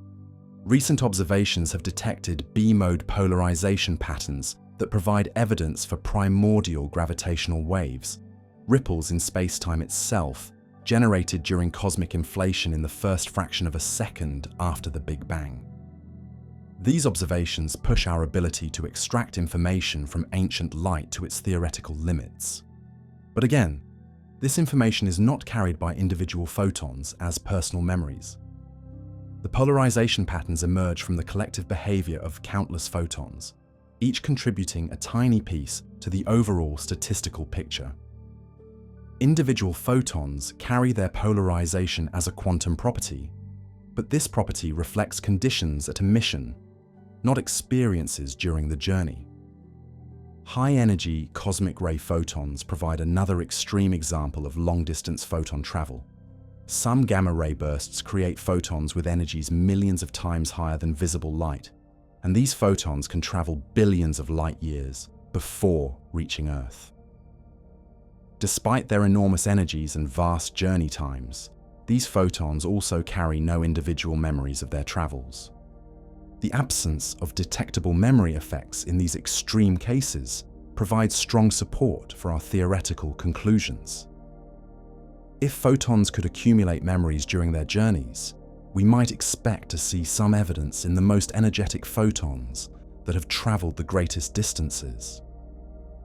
Recent observations have detected B-mode polarization patterns that provide evidence for primordial gravitational waves, ripples in space-time itself, generated during cosmic inflation in the first fraction of a second after the Big Bang. These observations push our ability to extract information from ancient light to its theoretical limits. But again, this information is not carried by individual photons as personal memories. The polarization patterns emerge from the collective behavior of countless photons, each contributing a tiny piece to the overall statistical picture. Individual photons carry their polarization as a quantum property, But this property reflects conditions at emission, not experiences during the journey. High-energy cosmic ray photons provide another extreme example of long-distance photon travel. Some gamma-ray bursts create photons with energies millions of times higher than visible light, and these photons can travel billions of light years before reaching Earth. Despite their enormous energies and vast journey times, these photons also carry no individual memories of their travels. The absence of detectable memory effects in these extreme cases provides strong support for our theoretical conclusions. If photons could accumulate memories during their journeys, we might expect to see some evidence in the most energetic photons that have traveled the greatest distances.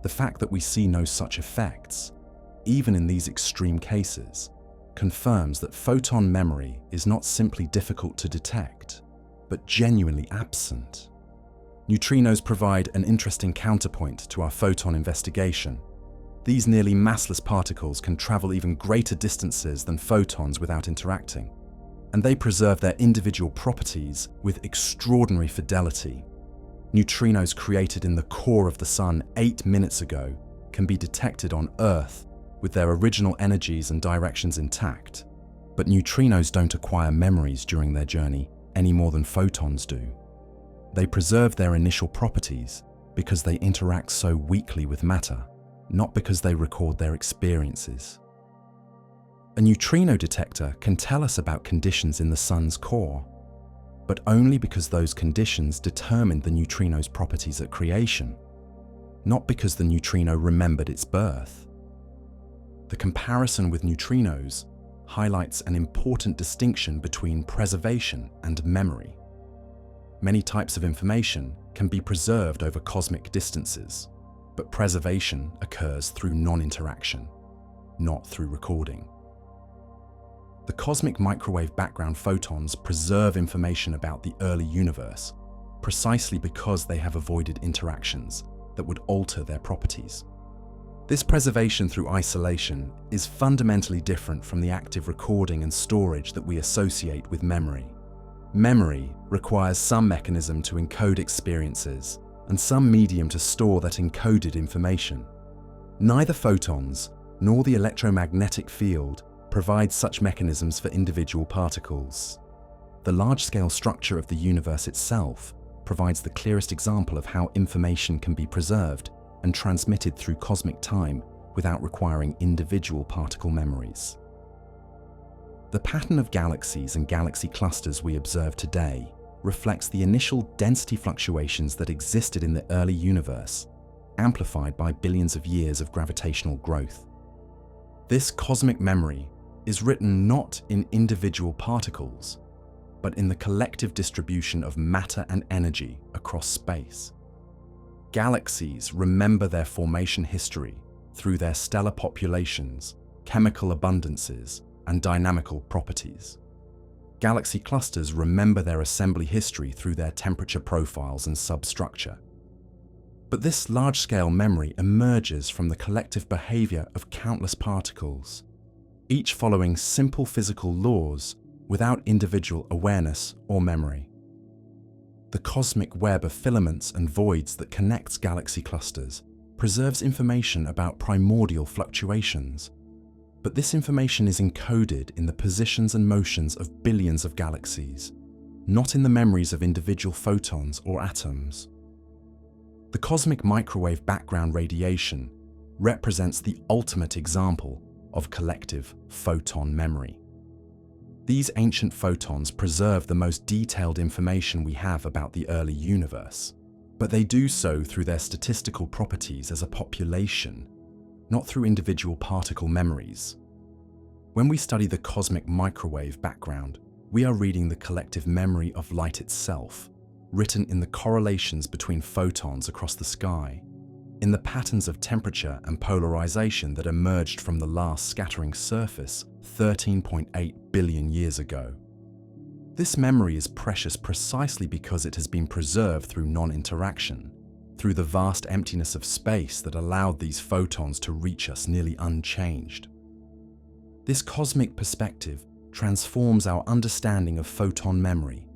The fact that we see no such effects, even in these extreme cases, confirms that photon memory is not simply difficult to detect, but genuinely absent. Neutrinos provide an interesting counterpoint to our photon investigation. These nearly massless particles can travel even greater distances than photons without interacting, and they preserve their individual properties with extraordinary fidelity. Neutrinos created in the core of the Sun 8 minutes ago can be detected on Earth with their original energies and directions intact. But neutrinos don't acquire memories during their journey any more than photons do. They preserve their initial properties because they interact so weakly with matter, not because they record their experiences. A neutrino detector can tell us about conditions in the Sun's core, but only because those conditions determined the neutrino's properties at creation, not because the neutrino remembered its birth. The comparison with neutrinos highlights an important distinction between preservation and memory. Many types of information can be preserved over cosmic distances, but preservation occurs through non-interaction, not through recording. The cosmic microwave background photons preserve information about the early universe precisely because they have avoided interactions that would alter their properties. This preservation through isolation is fundamentally different from the active recording and storage that we associate with memory. Memory requires some mechanism to encode experiences and some medium to store that encoded information. Neither photons nor the electromagnetic field provide such mechanisms for individual particles. The large-scale structure of the universe itself provides the clearest example of how information can be preserved and transmitted through cosmic time without requiring individual particle memories. The pattern of galaxies and galaxy clusters we observe today reflects the initial density fluctuations that existed in the early universe, amplified by billions of years of gravitational growth. This cosmic memory is written not in individual particles, but in the collective distribution of matter and energy across space. Galaxies remember their formation history through their stellar populations, chemical abundances, and dynamical properties. Galaxy clusters remember their assembly history through their temperature profiles and substructure. But this large-scale memory emerges from the collective behavior of countless particles, each following simple physical laws without individual awareness or memory. The cosmic web of filaments and voids that connects galaxy clusters preserves information about primordial fluctuations, but this information is encoded in the positions and motions of billions of galaxies, not in the memories of individual photons or atoms. The cosmic microwave background radiation represents the ultimate example of collective photon memory. These ancient photons preserve the most detailed information we have about the early universe, but they do so through their statistical properties as a population, not through individual particle memories. When we study the cosmic microwave background, we are reading the collective memory of light itself, written in the correlations between photons across the sky, in the patterns of temperature and polarization that emerged from the last scattering surface 13.8 billion years ago. This memory is precious precisely because it has been preserved through non-interaction, through the vast emptiness of space that allowed these photons to reach us nearly unchanged. This cosmic perspective transforms our understanding of photon memory.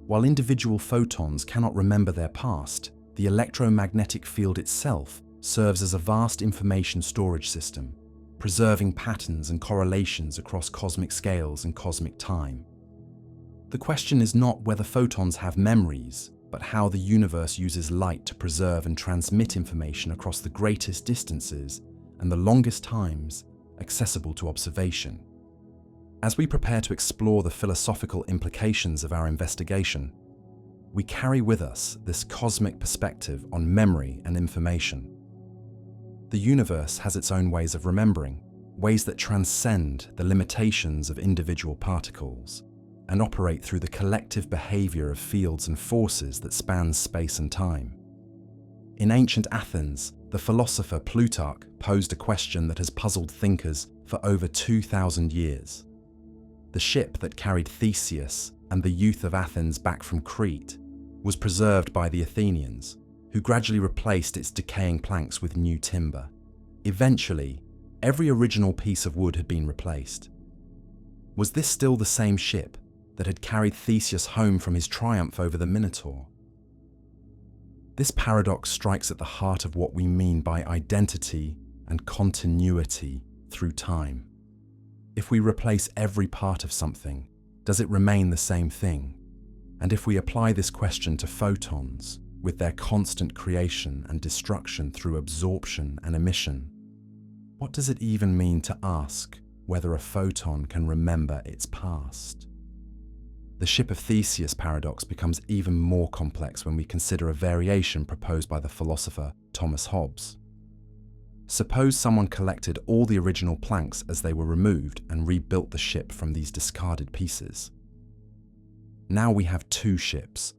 While individual photons cannot remember their past, the electromagnetic field itself serves as a vast information storage system, preserving patterns and correlations across cosmic scales and cosmic time. The question is not whether photons have memories, but how the universe uses light to preserve and transmit information across the greatest distances and the longest times accessible to observation. As we prepare to explore the philosophical implications of our investigation, we carry with us this cosmic perspective on memory and information. The universe has its own ways of remembering, ways that transcend the limitations of individual particles and operate through the collective behavior of fields and forces that span space and time. In ancient Athens, the philosopher Plutarch posed a question that has puzzled thinkers for over 2,000 years. The ship that carried Theseus and the youth of Athens back from Crete was preserved by the Athenians, who gradually replaced its decaying planks with new timber. Eventually, every original piece of wood had been replaced. Was this still the same ship that had carried Theseus home from his triumph over the Minotaur? This paradox strikes at the heart of what we mean by identity and continuity through time. If we replace every part of something, does it remain the same thing? And if we apply this question to photons, with their constant creation and destruction through absorption and emission, what does it even mean to ask whether a photon can remember its past? The ship of Theseus paradox becomes even more complex when we consider a variation proposed by the philosopher Thomas Hobbes. Suppose someone collected all the original planks as they were removed and rebuilt the ship from these discarded pieces. Now we have two ships,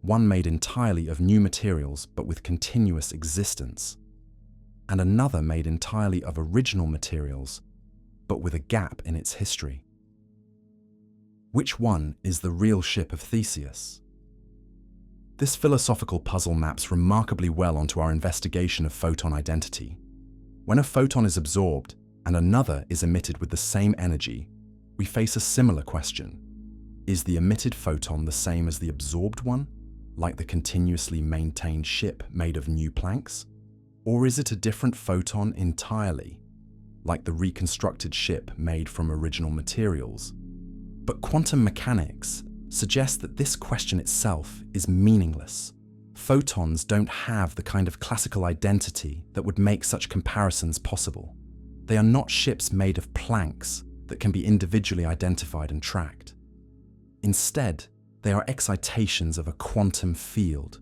one made entirely of new materials but with continuous existence, and another made entirely of original materials but with a gap in its history. Which one is the real ship of Theseus? This philosophical puzzle maps remarkably well onto our investigation of photon identity. When a photon is absorbed and another is emitted with the same energy, we face a similar question. Is the emitted photon the same as the absorbed one, like the continuously maintained ship made of new planks? Or is it a different photon entirely, like the reconstructed ship made from original materials? But quantum mechanics suggests that this question itself is meaningless. Photons don't have the kind of classical identity that would make such comparisons possible. They are not ships made of planks that can be individually identified and tracked. Instead, they are excitations of a quantum field,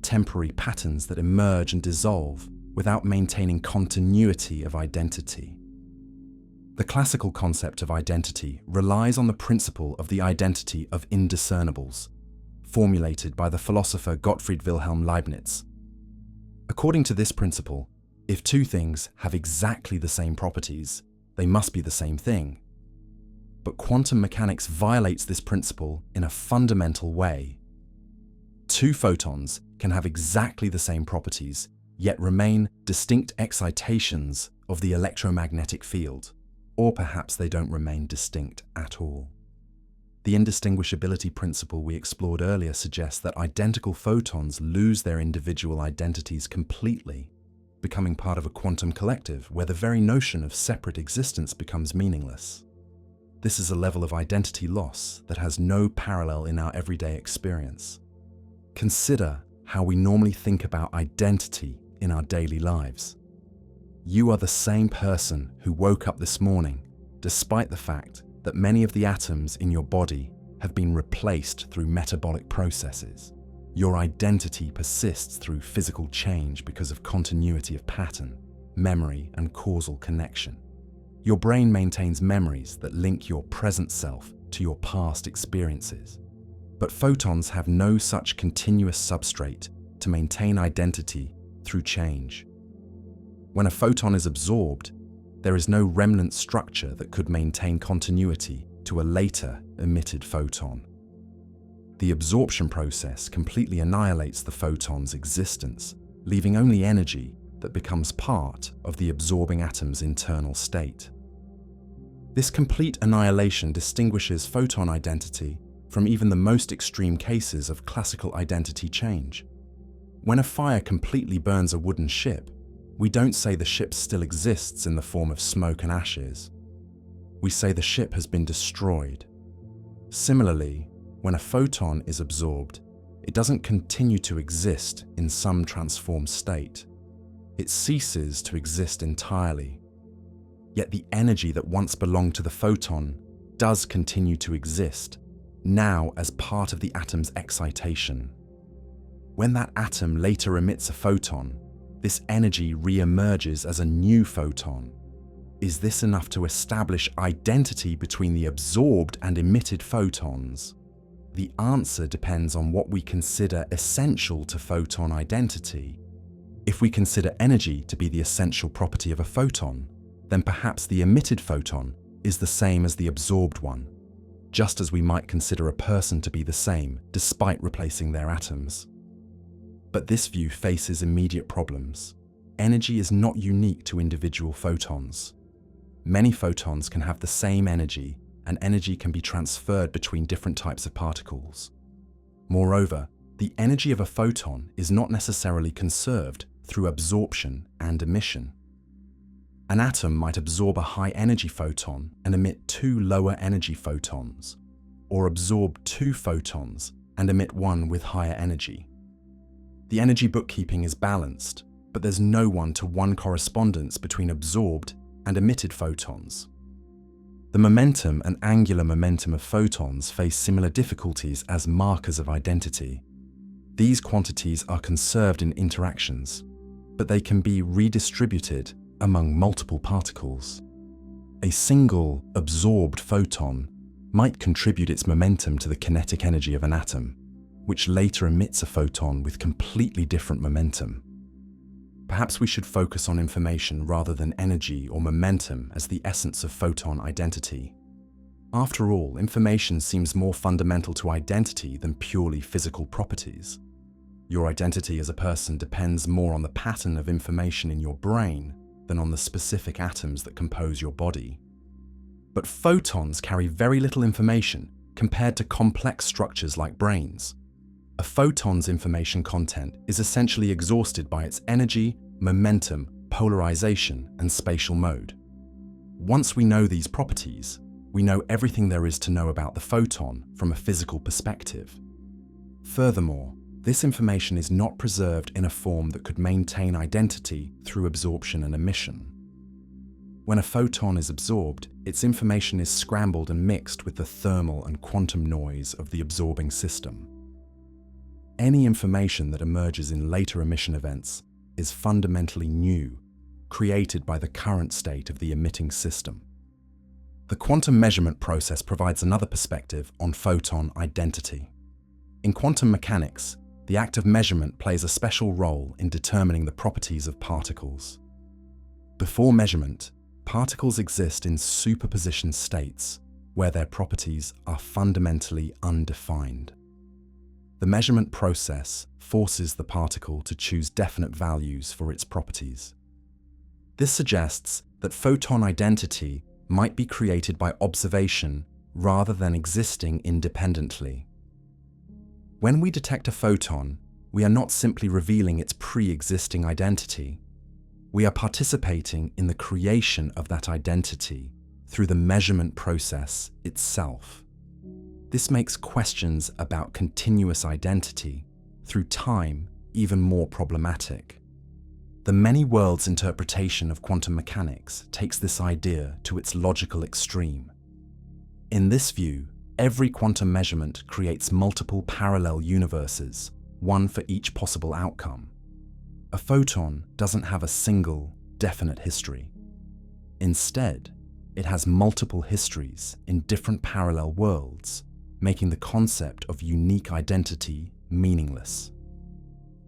temporary patterns that emerge and dissolve without maintaining continuity of identity. The classical concept of identity relies on the principle of the identity of indiscernibles, formulated by the philosopher Gottfried Wilhelm Leibniz. According to this principle, if two things have exactly the same properties, they must be the same thing. But quantum mechanics violates this principle in a fundamental way. Two photons can have exactly the same properties, yet remain distinct excitations of the electromagnetic field. Or perhaps they don't remain distinct at all. The indistinguishability principle we explored earlier suggests that identical photons lose their individual identities completely, becoming part of a quantum collective where the very notion of separate existence becomes meaningless. This is a level of identity loss that has no parallel in our everyday experience. Consider how we normally think about identity in our daily lives. You are the same person who woke up this morning, despite the fact that many of the atoms in your body have been replaced through metabolic processes. Your identity persists through physical change because of continuity of pattern, memory, and causal connection. Your brain maintains memories that link your present self to your past experiences. But photons have no such continuous substrate to maintain identity through change. When a photon is absorbed, there is no remnant structure that could maintain continuity to a later emitted photon. The absorption process completely annihilates the photon's existence, leaving only energy that becomes part of the absorbing atom's internal state. This complete annihilation distinguishes photon identity from even the most extreme cases of classical identity change. When a fire completely burns a wooden ship, we don't say the ship still exists in the form of smoke and ashes. We say the ship has been destroyed. Similarly, when a photon is absorbed, it doesn't continue to exist in some transformed state. It ceases to exist entirely. Yet the energy that once belonged to the photon does continue to exist, now as part of the atom's excitation. When that atom later emits a photon, this energy re-emerges as a new photon. Is this enough to establish identity between the absorbed and emitted photons? The answer depends on what we consider essential to photon identity. If we consider energy to be the essential property of a photon, then perhaps the emitted photon is the same as the absorbed one, just as we might consider a person to be the same despite replacing their atoms. But this view faces immediate problems. Energy is not unique to individual photons. Many photons can have the same energy, and energy can be transferred between different types of particles. Moreover, the energy of a photon is not necessarily conserved through absorption and emission. An atom might absorb a high-energy photon and emit 2 lower-energy photons, or absorb 2 photons and emit one with higher energy. The energy bookkeeping is balanced, but there's no one-to-one correspondence between absorbed and emitted photons. The momentum and angular momentum of photons face similar difficulties as markers of identity. These quantities are conserved in interactions, but they can be redistributed among multiple particles. A single absorbed photon might contribute its momentum to the kinetic energy of an atom, which later emits a photon with completely different momentum. Perhaps we should focus on information rather than energy or momentum as the essence of photon identity. After all, information seems more fundamental to identity than purely physical properties. Your identity as a person depends more on the pattern of information in your brain than on the specific atoms that compose your body. But photons carry very little information compared to complex structures like brains. A photon's information content is essentially exhausted by its energy, momentum, polarization, and spatial mode. Once we know these properties, we know everything there is to know about the photon from a physical perspective. Furthermore, this information is not preserved in a form that could maintain identity through absorption and emission. When a photon is absorbed, its information is scrambled and mixed with the thermal and quantum noise of the absorbing system. Any information that emerges in later emission events is fundamentally new, created by the current state of the emitting system. The quantum measurement process provides another perspective on photon identity. In quantum mechanics, the act of measurement plays a special role in determining the properties of particles. Before measurement, particles exist in superposition states where their properties are fundamentally undefined. The measurement process forces the particle to choose definite values for its properties. This suggests that photon identity might be created by observation rather than existing independently. When we detect a photon, we are not simply revealing its pre-existing identity. We are participating in the creation of that identity through the measurement process itself. This makes questions about continuous identity through time even more problematic. The many worlds interpretation of quantum mechanics takes this idea to its logical extreme. In this view, every quantum measurement creates multiple parallel universes, one for each possible outcome. A photon doesn't have a single, definite history. Instead, it has multiple histories in different parallel worlds, making the concept of unique identity meaningless.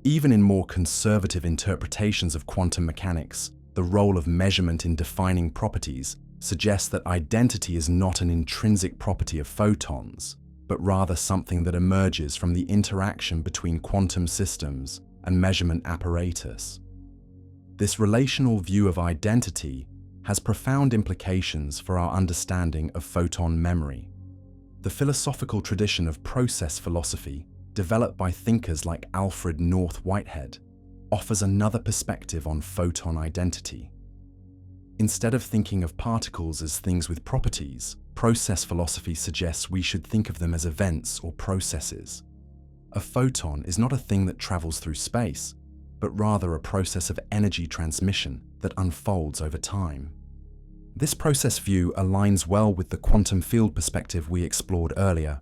Even in more conservative interpretations of quantum mechanics, the role of measurement in defining properties suggests that identity is not an intrinsic property of photons, but rather something that emerges from the interaction between quantum systems and measurement apparatus. This relational view of identity has profound implications for our understanding of photon memory. The philosophical tradition of process philosophy, developed by thinkers like Alfred North Whitehead, offers another perspective on photon identity. Instead of thinking of particles as things with properties, process philosophy suggests we should think of them as events or processes. A photon is not a thing that travels through space, but rather a process of energy transmission that unfolds over time. This process view aligns well with the quantum field perspective we explored earlier.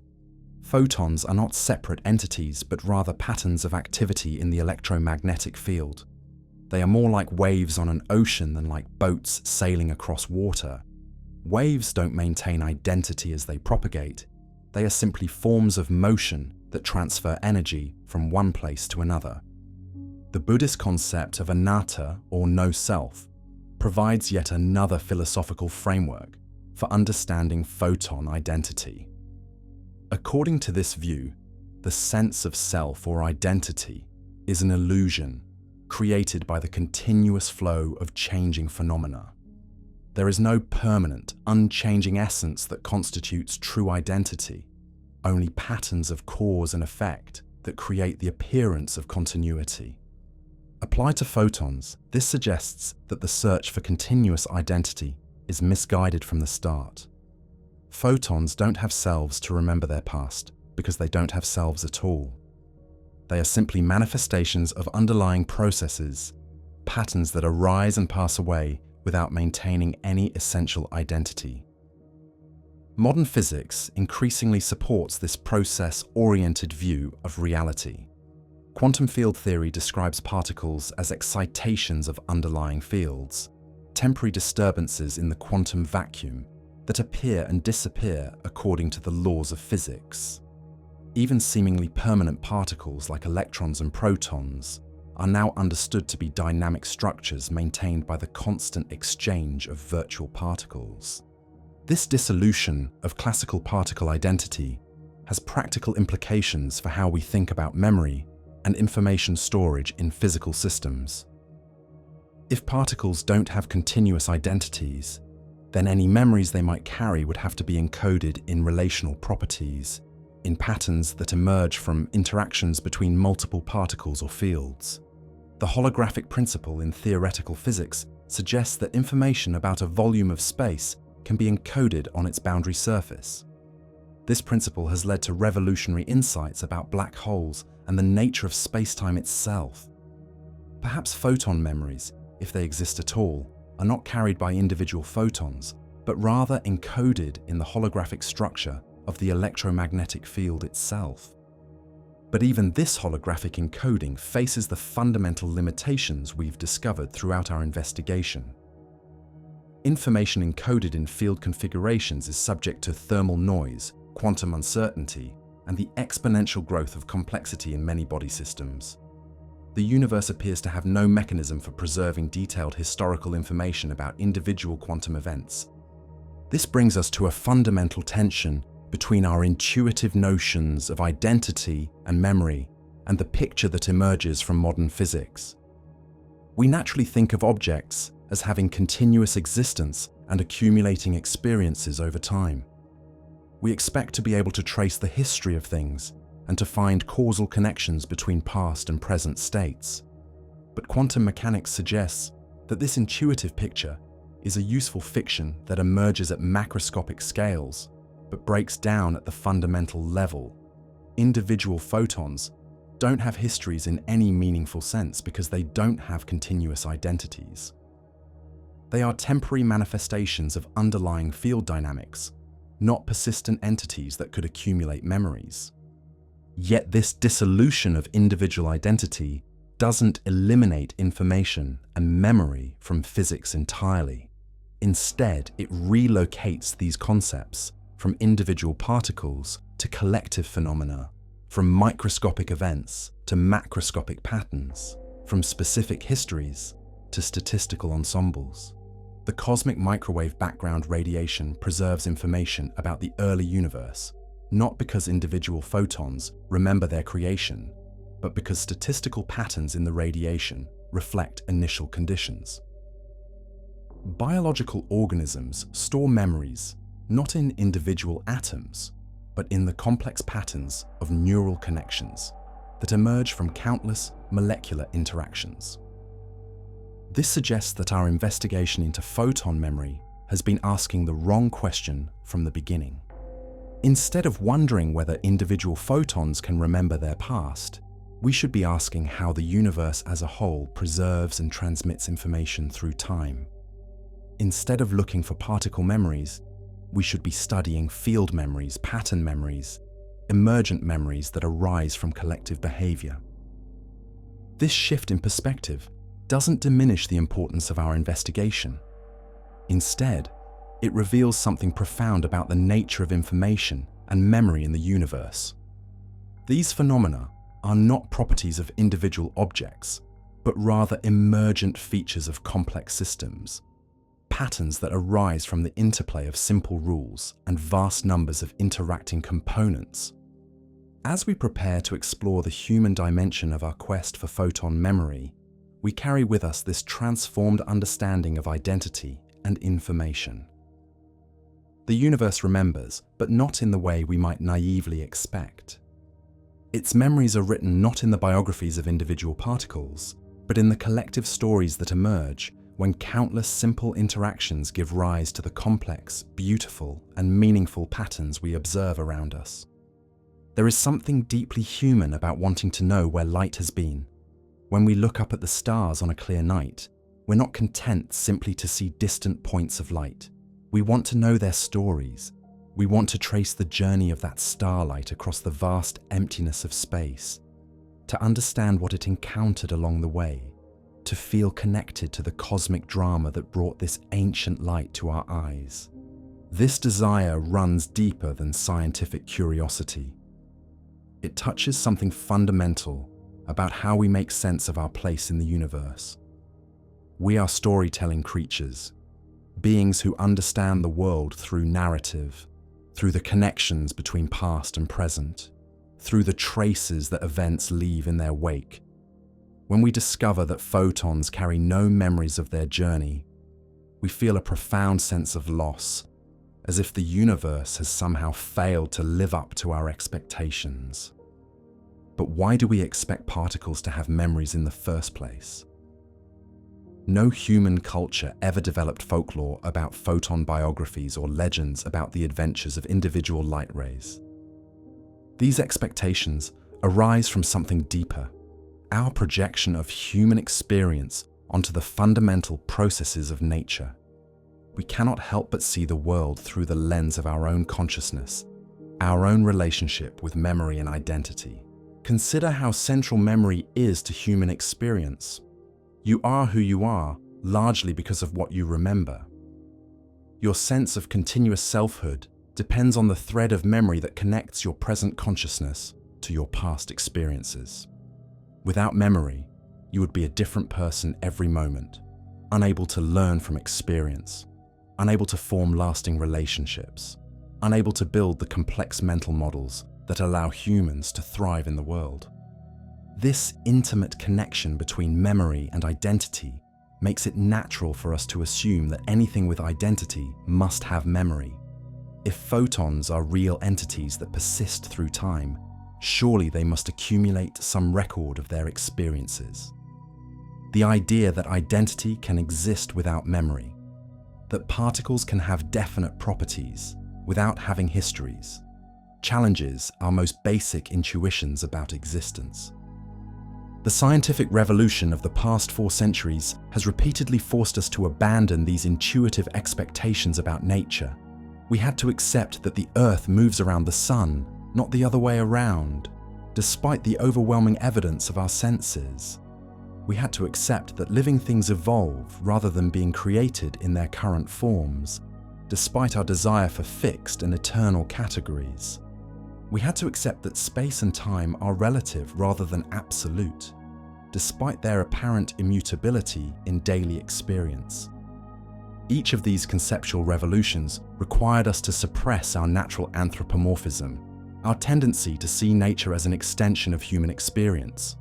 Photons are not separate entities, but rather patterns of activity in the electromagnetic field. They are more like waves on an ocean than like boats sailing across water. Waves don't maintain identity as they propagate. They are simply forms of motion that transfer energy from one place to another. The Buddhist concept of anatta, or no self, provides yet another philosophical framework for understanding photon identity. According to this view, the sense of self or identity is an illusion created by the continuous flow of changing phenomena. There is no permanent, unchanging essence that constitutes true identity, only patterns of cause and effect that create the appearance of continuity. Applied to photons, this suggests that the search for continuous identity is misguided from the start. Photons don't have selves to remember their past because they don't have selves at all. They are simply manifestations of underlying processes, patterns that arise and pass away without maintaining any essential identity. Modern physics increasingly supports this process-oriented view of reality. Quantum field theory describes particles as excitations of underlying fields, temporary disturbances in the quantum vacuum that appear and disappear according to the laws of physics. Even seemingly permanent particles like electrons and protons are now understood to be dynamic structures maintained by the constant exchange of virtual particles. This dissolution of classical particle identity has practical implications for how we think about memory and information storage in physical systems. If particles don't have continuous identities, then any memories they might carry would have to be encoded in relational properties, in patterns that emerge from interactions between multiple particles or fields. The holographic principle in theoretical physics suggests that information about a volume of space can be encoded on its boundary surface. This principle has led to revolutionary insights about black holes and the nature of space-time itself. Perhaps photon memories, if they exist at all, are not carried by individual photons, but rather encoded in the holographic structure of the electromagnetic field itself. But even this holographic encoding faces the fundamental limitations we've discovered throughout our investigation. Information encoded in field configurations is subject to thermal noise, quantum uncertainty, and the exponential growth of complexity in many body systems. The universe appears to have no mechanism for preserving detailed historical information about individual quantum events. This brings us to a fundamental tension between our intuitive notions of identity and memory and the picture that emerges from modern physics. We naturally think of objects as having continuous existence and accumulating experiences over time. We expect to be able to trace the history of things and to find causal connections between past and present states. But quantum mechanics suggests that this intuitive picture is a useful fiction that emerges at macroscopic scales, but breaks down at the fundamental level. Individual photons don't have histories in any meaningful sense because they don't have continuous identities. They are temporary manifestations of underlying field dynamics, not persistent entities that could accumulate memories. Yet this dissolution of individual identity doesn't eliminate information and memory from physics entirely. Instead, it relocates these concepts from individual particles to collective phenomena, from microscopic events to macroscopic patterns, from specific histories to statistical ensembles. The cosmic microwave background radiation preserves information about the early universe, not because individual photons remember their creation, but because statistical patterns in the radiation reflect initial conditions. Biological organisms store memories not in individual atoms, but in the complex patterns of neural connections that emerge from countless molecular interactions. This suggests that our investigation into photon memory has been asking the wrong question from the beginning. Instead of wondering whether individual photons can remember their past, we should be asking how the universe as a whole preserves and transmits information through time. Instead of looking for particle memories, we should be studying field memories, pattern memories, emergent memories that arise from collective behavior. This shift in perspective doesn't diminish the importance of our investigation. Instead, it reveals something profound about the nature of information and memory in the universe. These phenomena are not properties of individual objects, but rather emergent features of complex systems, patterns that arise from the interplay of simple rules and vast numbers of interacting components. As we prepare to explore the human dimension of our quest for photon memory, we carry with us this transformed understanding of identity and information. The universe remembers, but not in the way we might naively expect. Its memories are written not in the biographies of individual particles, but in the collective stories that emerge when countless simple interactions give rise to the complex, beautiful, and meaningful patterns we observe around us. There is something deeply human about wanting to know where light has been. When we look up at the stars on a clear night, we're not content simply to see distant points of light. We want to know their stories. We want to trace the journey of that starlight across the vast emptiness of space, to understand what it encountered along the way, to feel connected to the cosmic drama that brought this ancient light to our eyes. This desire runs deeper than scientific curiosity. It touches something fundamental about how we make sense of our place in the universe. We are storytelling creatures, beings who understand the world through narrative, through the connections between past and present, through the traces that events leave in their wake. When we discover that photons carry no memories of their journey, we feel a profound sense of loss, as if the universe has somehow failed to live up to our expectations. But why do we expect particles to have memories in the first place? No human culture ever developed folklore about photon biographies or legends about the adventures of individual light rays. These expectations arise from something deeper, our projection of human experience onto the fundamental processes of nature. We cannot help but see the world through the lens of our own consciousness, our own relationship with memory and identity. Consider how central memory is to human experience. You are who you are, largely because of what you remember. Your sense of continuous selfhood depends on the thread of memory that connects your present consciousness to your past experiences. Without memory, you would be a different person every moment, unable to learn from experience, unable to form lasting relationships, unable to build the complex mental models that allow humans to thrive in the world. This intimate connection between memory and identity makes it natural for us to assume that anything with identity must have memory. If photons are real entities that persist through time, surely they must accumulate some record of their experiences. The idea that identity can exist without memory, that particles can have definite properties without having histories, challenges our most basic intuitions about existence. The scientific revolution of the past 4 centuries has repeatedly forced us to abandon these intuitive expectations about nature. We had to accept that the Earth moves around the sun, not the other way around, despite the overwhelming evidence of our senses. We had to accept that living things evolve rather than being created in their current forms, despite our desire for fixed and eternal categories. We had to accept that space and time are relative rather than absolute, despite their apparent immutability in daily experience. Each of these conceptual revolutions required us to suppress our natural anthropomorphism, our tendency to see nature as an extension of human experience.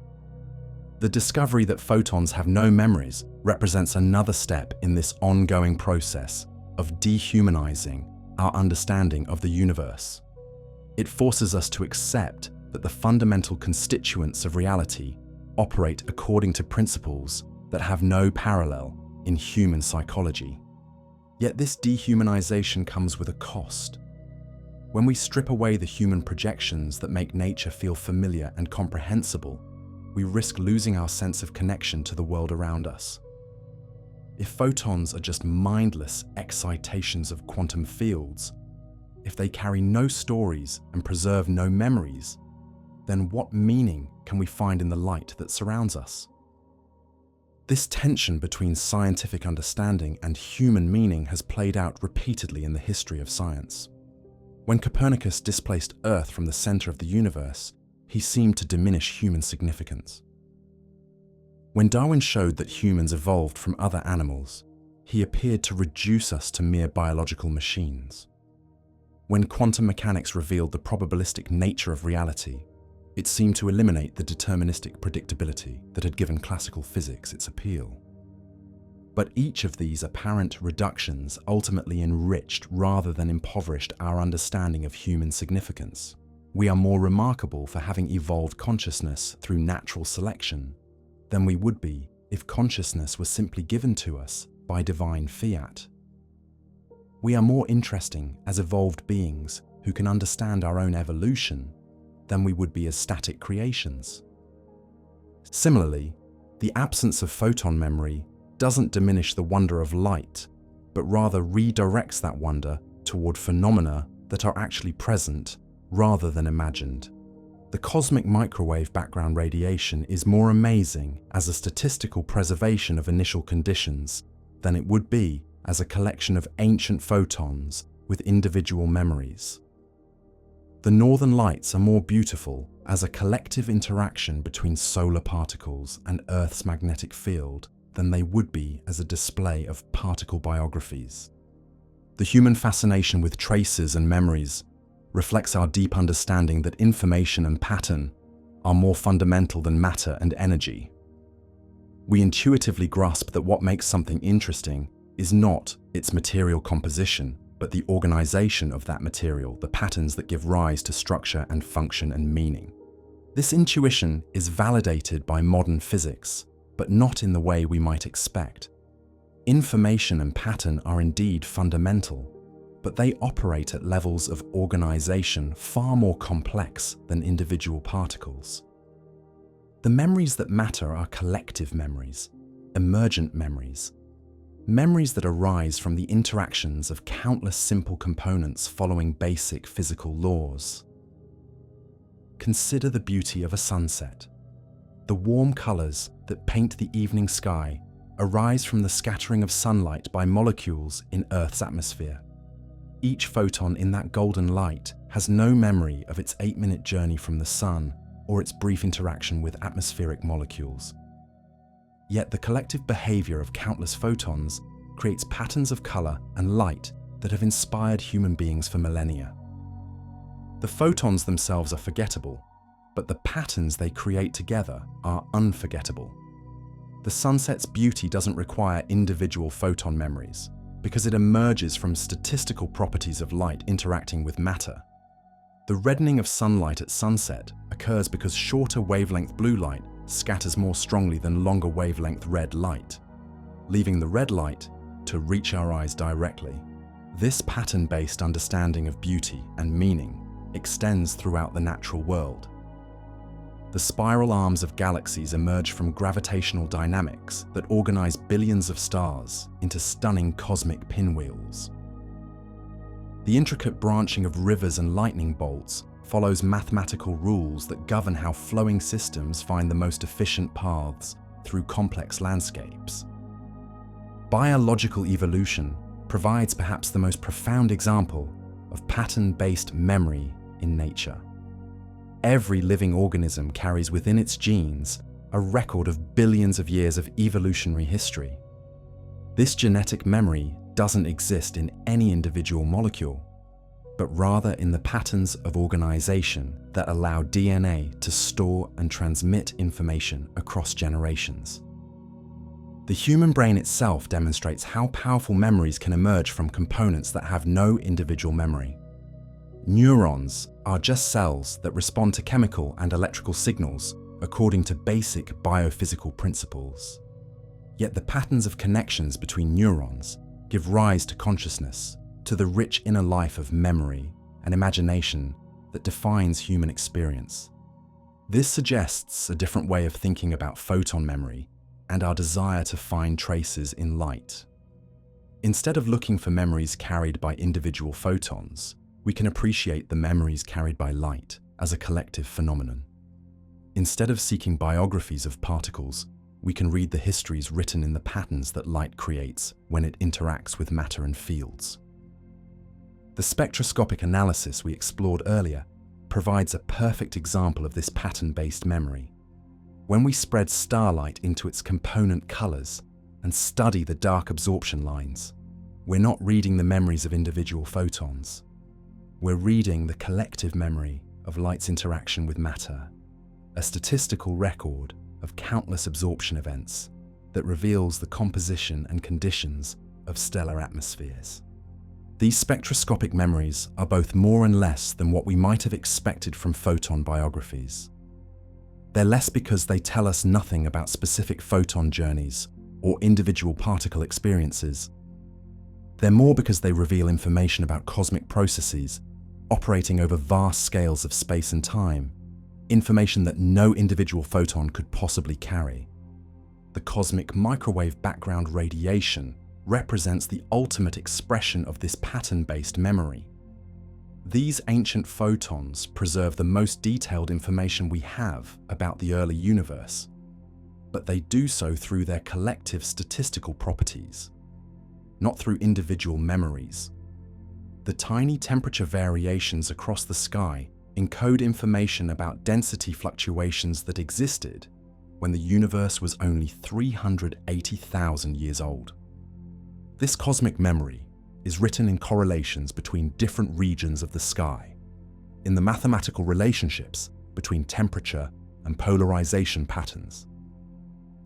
The discovery that photons have no memories represents another step in this ongoing process of dehumanizing our understanding of the universe. It forces us to accept that the fundamental constituents of reality operate according to principles that have no parallel in human psychology. Yet this dehumanization comes with a cost. When we strip away the human projections that make nature feel familiar and comprehensible, we risk losing our sense of connection to the world around us. If photons are just mindless excitations of quantum fields, if they carry no stories and preserve no memories, then what meaning can we find in the light that surrounds us? This tension between scientific understanding and human meaning has played out repeatedly in the history of science. When Copernicus displaced Earth from the center of the universe, he seemed to diminish human significance. When Darwin showed that humans evolved from other animals, he appeared to reduce us to mere biological machines. When quantum mechanics revealed the probabilistic nature of reality, it seemed to eliminate the deterministic predictability that had given classical physics its appeal. But each of these apparent reductions ultimately enriched rather than impoverished our understanding of human significance. We are more remarkable for having evolved consciousness through natural selection than we would be if consciousness was simply given to us by divine fiat. We are more interesting as evolved beings who can understand our own evolution than we would be as static creations. Similarly, the absence of photon memory doesn't diminish the wonder of light, but rather redirects that wonder toward phenomena that are actually present rather than imagined. The cosmic microwave background radiation is more amazing as a statistical preservation of initial conditions than it would be as a collection of ancient photons with individual memories. The northern lights are more beautiful as a collective interaction between solar particles and Earth's magnetic field than they would be as a display of particle biographies. The human fascination with traces and memories reflects our deep understanding that information and pattern are more fundamental than matter and energy. We intuitively grasp that what makes something interesting is not its material composition, but the organization of that material, the patterns that give rise to structure and function and meaning. This intuition is validated by modern physics, but not in the way we might expect. Information and pattern are indeed fundamental, but they operate at levels of organization far more complex than individual particles. The memories that matter are collective memories, emergent memories, memories that arise from the interactions of countless simple components following basic physical laws. Consider the beauty of a sunset. The warm colors that paint the evening sky arise from the scattering of sunlight by molecules in Earth's atmosphere. Each photon in that golden light has no memory of its 8-minute journey from the sun or its brief interaction with atmospheric molecules. Yet the collective behavior of countless photons creates patterns of color and light that have inspired human beings for millennia. The photons themselves are forgettable, but the patterns they create together are unforgettable. The sunset's beauty doesn't require individual photon memories, because it emerges from statistical properties of light interacting with matter. The reddening of sunlight at sunset occurs because shorter wavelength blue light scatters more strongly than longer wavelength red light, leaving the red light to reach our eyes directly. This pattern-based understanding of beauty and meaning extends throughout the natural world. The spiral arms of galaxies emerge from gravitational dynamics that organize billions of stars into stunning cosmic pinwheels. The intricate branching of rivers and lightning bolts follows mathematical rules that govern how flowing systems find the most efficient paths through complex landscapes. Biological evolution provides perhaps the most profound example of pattern-based memory in nature. Every living organism carries within its genes a record of billions of years of evolutionary history. This genetic memory doesn't exist in any individual molecule, but rather in the patterns of organization that allow DNA to store and transmit information across generations. The human brain itself demonstrates how powerful memories can emerge from components that have no individual memory. Neurons are just cells that respond to chemical and electrical signals according to basic biophysical principles. Yet the patterns of connections between neurons give rise to consciousness, to the rich inner life of memory and imagination that defines human experience. This suggests a different way of thinking about photon memory and our desire to find traces in light. Instead of looking for memories carried by individual photons, we can appreciate the memories carried by light as a collective phenomenon. Instead of seeking biographies of particles, we can read the histories written in the patterns that light creates when it interacts with matter and fields. The spectroscopic analysis we explored earlier provides a perfect example of this pattern-based memory. When we spread starlight into its component colors and study the dark absorption lines, we're not reading the memories of individual photons. We're reading the collective memory of light's interaction with matter, a statistical record of countless absorption events that reveals the composition and conditions of stellar atmospheres. These spectroscopic memories are both more and less than what we might have expected from photon biographies. They're less because they tell us nothing about specific photon journeys or individual particle experiences. They're more because they reveal information about cosmic processes operating over vast scales of space and time, information that no individual photon could possibly carry. The cosmic microwave background radiation represents the ultimate expression of this pattern-based memory. These ancient photons preserve the most detailed information we have about the early universe, but they do so through their collective statistical properties, not through individual memories. The tiny temperature variations across the sky encode information about density fluctuations that existed when the universe was only 380,000 years old. This cosmic memory is written in correlations between different regions of the sky, in the mathematical relationships between temperature and polarization patterns,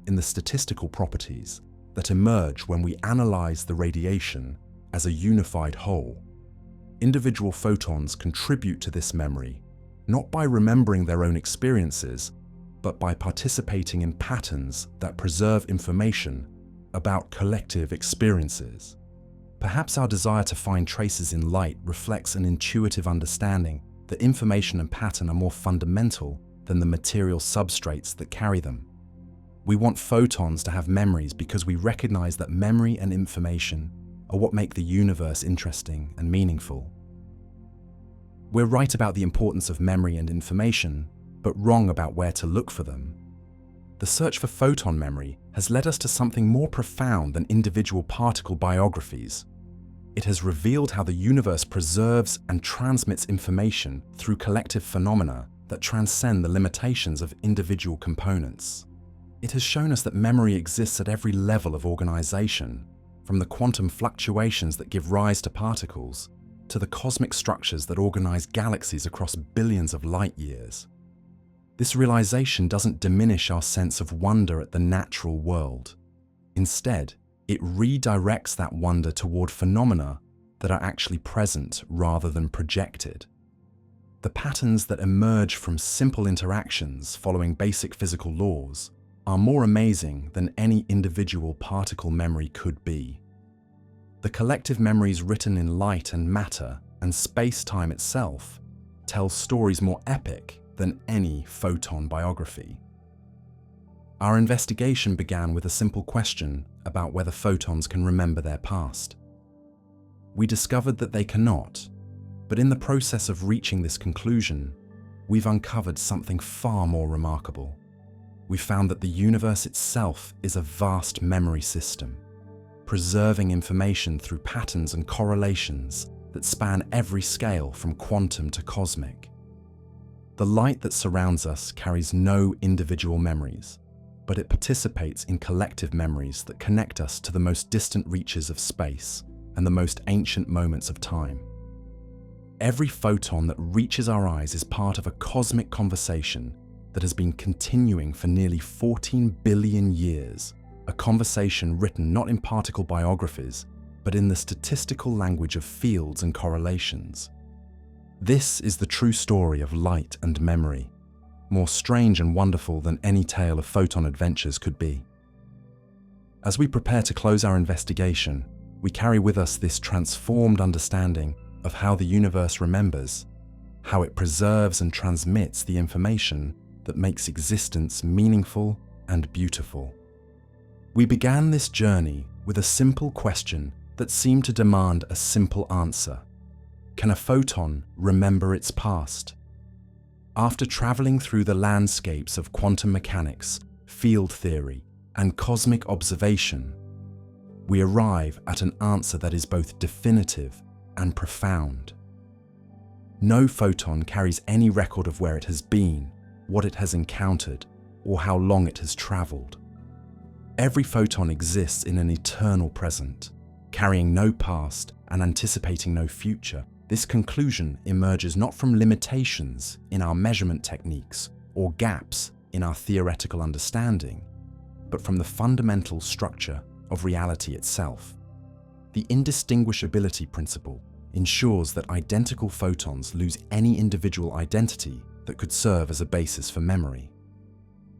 in the statistical properties that emerge when we analyze the radiation as a unified whole. Individual photons contribute to this memory not by remembering their own experiences, but by participating in patterns that preserve information about collective experiences. Perhaps our desire to find traces in light reflects an intuitive understanding that information and pattern are more fundamental than the material substrates that carry them. We want photons to have memories because we recognize that memory and information are what make the universe interesting and meaningful. We're right about the importance of memory and information, but wrong about where to look for them. The search for photon memory has led us to something more profound than individual particle biographies. It has revealed how the universe preserves and transmits information through collective phenomena that transcend the limitations of individual components. It has shown us that memory exists at every level of organization, from the quantum fluctuations that give rise to particles to the cosmic structures that organize galaxies across billions of light years. This realization doesn't diminish our sense of wonder at the natural world. Instead, it redirects that wonder toward phenomena that are actually present rather than projected. The patterns that emerge from simple interactions following basic physical laws are more amazing than any individual particle memory could be. The collective memories written in light and matter and space-time itself tell stories more epic than any photon biography. Our investigation began with a simple question about whether photons can remember their past. We discovered that they cannot, but in the process of reaching this conclusion, we've uncovered something far more remarkable. We found that the universe itself is a vast memory system, preserving information through patterns and correlations that span every scale from quantum to cosmic. The light that surrounds us carries no individual memories, but it participates in collective memories that connect us to the most distant reaches of space and the most ancient moments of time. Every photon that reaches our eyes is part of a cosmic conversation that has been continuing for nearly 14 billion years, a conversation written not in particle biographies, but in the statistical language of fields and correlations. This is the true story of light and memory, more strange and wonderful than any tale of photon adventures could be. As we prepare to close our investigation, we carry with us this transformed understanding of how the universe remembers, how it preserves and transmits the information that makes existence meaningful and beautiful. We began this journey with a simple question that seemed to demand a simple answer. Can a photon remember its past? After traveling through the landscapes of quantum mechanics, field theory, and cosmic observation, we arrive at an answer that is both definitive and profound. No photon carries any record of where it has been, what it has encountered, or how long it has traveled. Every photon exists in an eternal present, carrying no past and anticipating no future. This conclusion emerges not from limitations in our measurement techniques or gaps in our theoretical understanding, but from the fundamental structure of reality itself. The indistinguishability principle ensures that identical photons lose any individual identity that could serve as a basis for memory.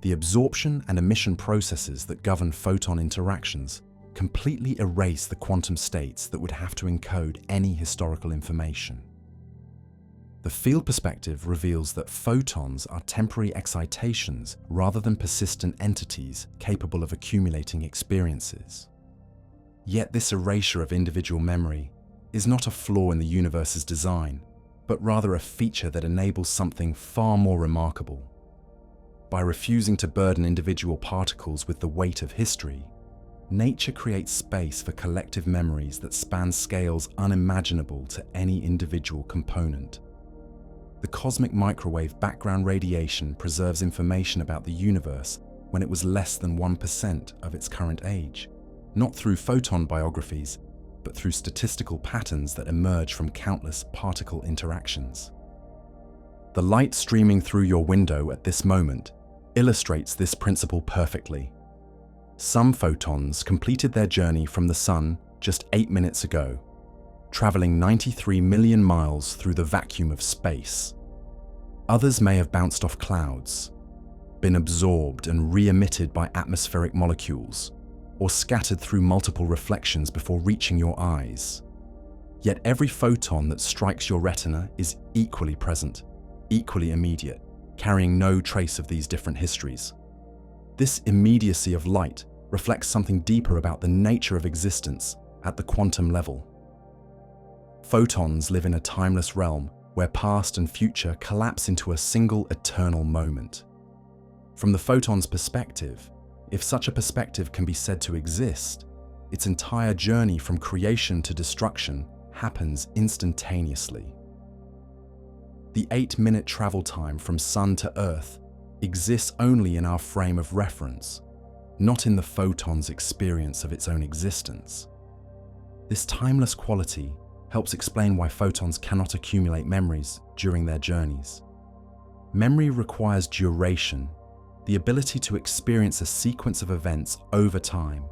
The absorption and emission processes that govern photon interactions completely erase the quantum states that would have to encode any historical information. The field perspective reveals that photons are temporary excitations rather than persistent entities capable of accumulating experiences. Yet this erasure of individual memory is not a flaw in the universe's design, but rather a feature that enables something far more remarkable. By refusing to burden individual particles with the weight of history, nature creates space for collective memories that span scales unimaginable to any individual component. The cosmic microwave background radiation preserves information about the universe when it was less than 1% of its current age, not through photon biographies, but through statistical patterns that emerge from countless particle interactions. The light streaming through your window at this moment illustrates this principle perfectly. Some photons completed their journey from the Sun just 8 minutes ago, traveling 93 million miles through the vacuum of space. Others may have bounced off clouds, been absorbed and re-emitted by atmospheric molecules, or scattered through multiple reflections before reaching your eyes. Yet every photon that strikes your retina is equally present, equally immediate, carrying no trace of these different histories. This immediacy of light reflects something deeper about the nature of existence at the quantum level. Photons live in a timeless realm where past and future collapse into a single eternal moment. From the photon's perspective, if such a perspective can be said to exist, its entire journey from creation to destruction happens instantaneously. The 8-minute travel time from Sun to Earth exists only in our frame of reference, not in the photon's experience of its own existence. This timeless quality helps explain why photons cannot accumulate memories during their journeys. Memory requires duration, the ability to experience a sequence of events over time.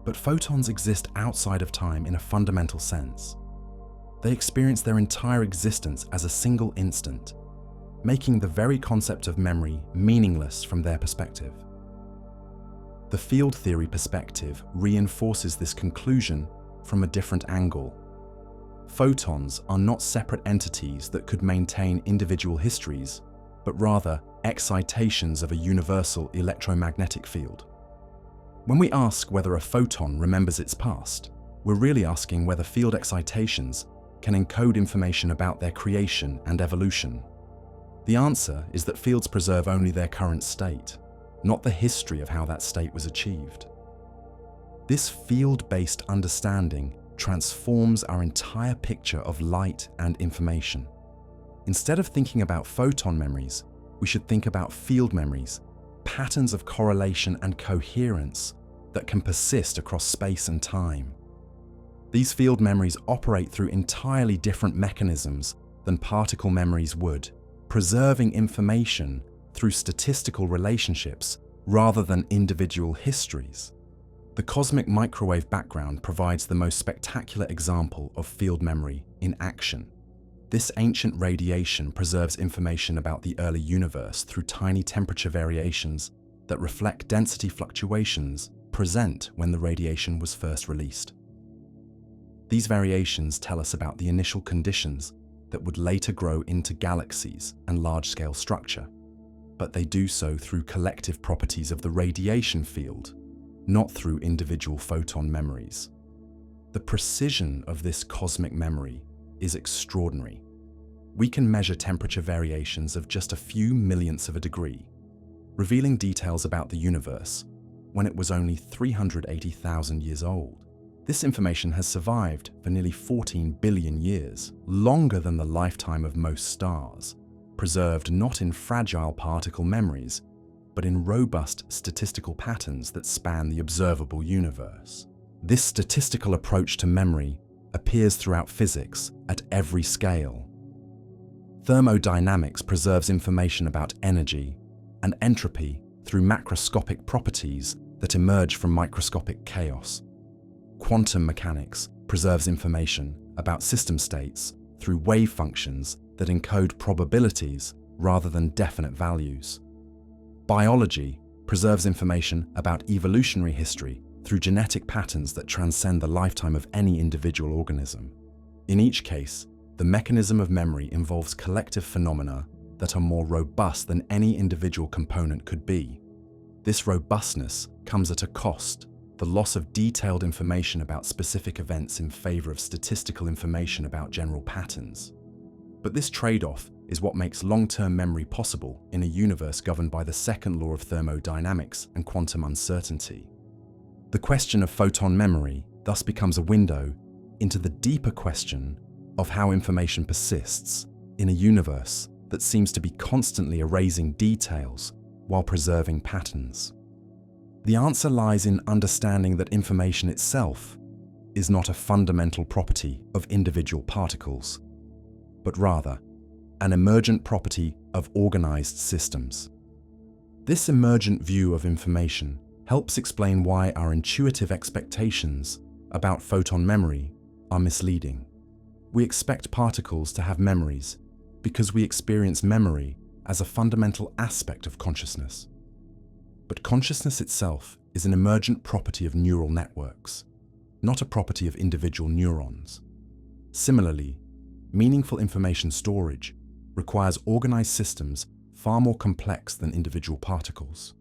But photons exist outside of time in a fundamental sense. They experience their entire existence as a single instant, making the very concept of memory meaningless from their perspective. The field theory perspective reinforces this conclusion from a different angle. Photons are not separate entities that could maintain individual histories, but rather excitations of a universal electromagnetic field. When we ask whether a photon remembers its past, we're really asking whether field excitations can encode information about their creation and evolution. The answer is that fields preserve only their current state, not the history of how that state was achieved. This field-based understanding transforms our entire picture of light and information. Instead of thinking about photon memories, we should think about field memories, patterns of correlation and coherence that can persist across space and time. These field memories operate through entirely different mechanisms than particle memories would, preserving information through statistical relationships rather than individual histories. The cosmic microwave background provides the most spectacular example of field memory in action. This ancient radiation preserves information about the early universe through tiny temperature variations that reflect density fluctuations present when the radiation was first released. These variations tell us about the initial conditions that would later grow into galaxies and large-scale structure, but they do so through collective properties of the radiation field, not through individual photon memories. The precision of this cosmic memory is extraordinary. We can measure temperature variations of just a few millionths of a degree, revealing details about the universe when it was only 380,000 years old. This information has survived for nearly 14 billion years, longer than the lifetime of most stars, preserved not in fragile particle memories, but in robust statistical patterns that span the observable universe. This statistical approach to memory appears throughout physics at every scale. Thermodynamics preserves information about energy and entropy through macroscopic properties that emerge from microscopic chaos. Quantum mechanics preserves information about system states through wave functions that encode probabilities rather than definite values. Biology preserves information about evolutionary history through genetic patterns that transcend the lifetime of any individual organism. In each case, the mechanism of memory involves collective phenomena that are more robust than any individual component could be. This robustness comes at a cost: the loss of detailed information about specific events in favor of statistical information about general patterns. But this trade-off is what makes long-term memory possible in a universe governed by the second law of thermodynamics and quantum uncertainty. The question of photon memory thus becomes a window into the deeper question of how information persists in a universe that seems to be constantly erasing details while preserving patterns. The answer lies in understanding that information itself is not a fundamental property of individual particles, but rather an emergent property of organized systems. This emergent view of information helps explain why our intuitive expectations about photon memory are misleading. We expect particles to have memories because we experience memory as a fundamental aspect of consciousness. But consciousness itself is an emergent property of neural networks, not a property of individual neurons. Similarly, meaningful information storage requires organized systems far more complex than individual particles.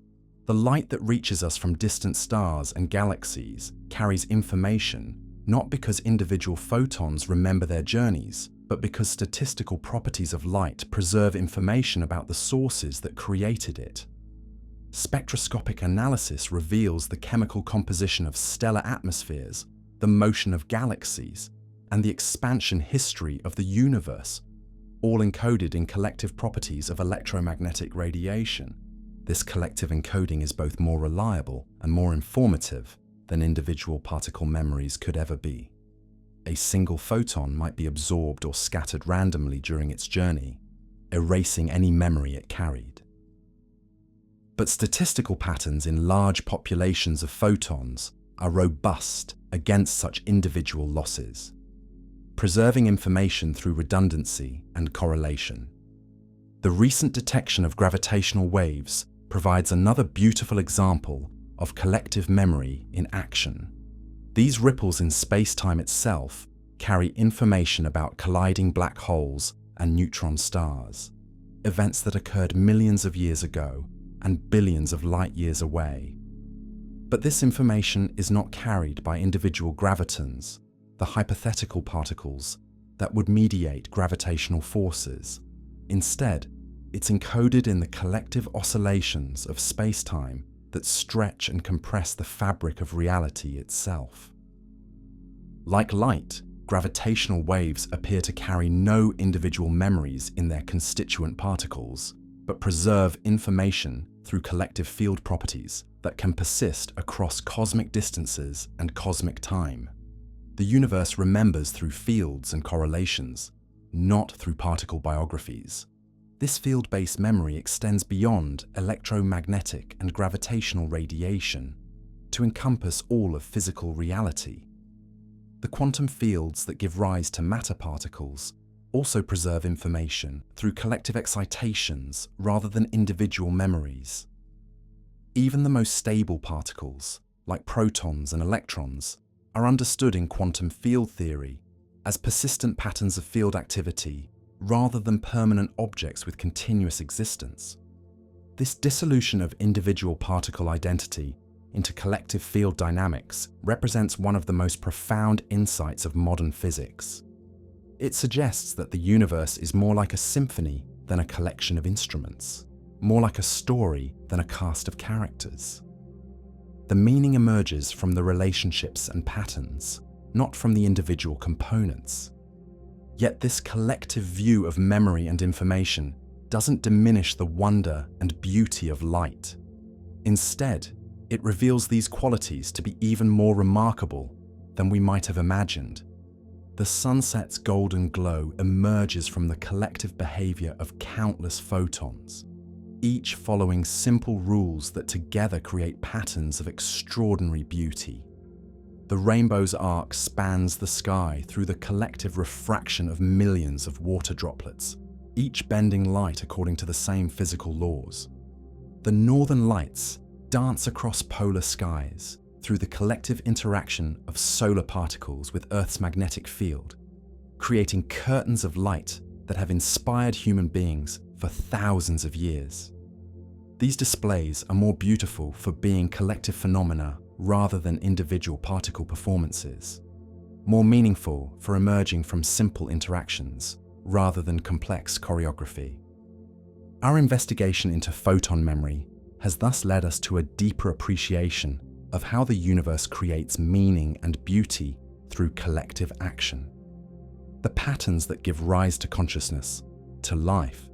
The light that reaches us from distant stars and galaxies carries information not because individual photons remember their journeys, but because statistical properties of light preserve information about the sources that created it. Spectroscopic analysis reveals the chemical composition of stellar atmospheres, the motion of galaxies, and the expansion history of the universe, all encoded in collective properties of electromagnetic radiation. This collective encoding is both more reliable and more informative than individual particle memories could ever be. A single photon might be absorbed or scattered randomly during its journey, erasing any memory it carried. But statistical patterns in large populations of photons are robust against such individual losses, preserving information through redundancy and correlation. The recent detection of gravitational waves provides another beautiful example of collective memory in action. These ripples in space-time itself carry information about colliding black holes and neutron stars, events that occurred millions of years ago and billions of light years away. But this information is not carried by individual gravitons, the hypothetical particles that would mediate gravitational forces. Instead, it's encoded in the collective oscillations of space-time that stretch and compress the fabric of reality itself. Like light, gravitational waves appear to carry no individual memories in their constituent particles, but preserve information through collective field properties that can persist across cosmic distances and cosmic time. The universe remembers through fields and correlations, not through particle biographies. This field-based memory extends beyond electromagnetic and gravitational radiation to encompass all of physical reality. The quantum fields that give rise to matter particles also preserve information through collective excitations rather than individual memories. Even the most stable particles, like protons and electrons, are understood in quantum field theory as persistent patterns of field activity rather than permanent objects with continuous existence. This dissolution of individual particle identity into collective field dynamics represents one of the most profound insights of modern physics. It suggests that the universe is more like a symphony than a collection of instruments, more like a story than a cast of characters. The meaning emerges from the relationships and patterns, not from the individual components. Yet this collective view of memory and information doesn't diminish the wonder and beauty of light. Instead, it reveals these qualities to be even more remarkable than we might have imagined. The sunset's golden glow emerges from the collective behavior of countless photons, each following simple rules that together create patterns of extraordinary beauty. The rainbow's arc spans the sky through the collective refraction of millions of water droplets, each bending light according to the same physical laws. The northern lights dance across polar skies through the collective interaction of solar particles with Earth's magnetic field, creating curtains of light that have inspired human beings for thousands of years. These displays are more beautiful for being collective phenomena rather than individual particle performances, more meaningful for emerging from simple interactions rather than complex choreography. Our investigation into photon memory has thus led us to a deeper appreciation of how the universe creates meaning and beauty through collective action. The patterns that give rise to consciousness, to life,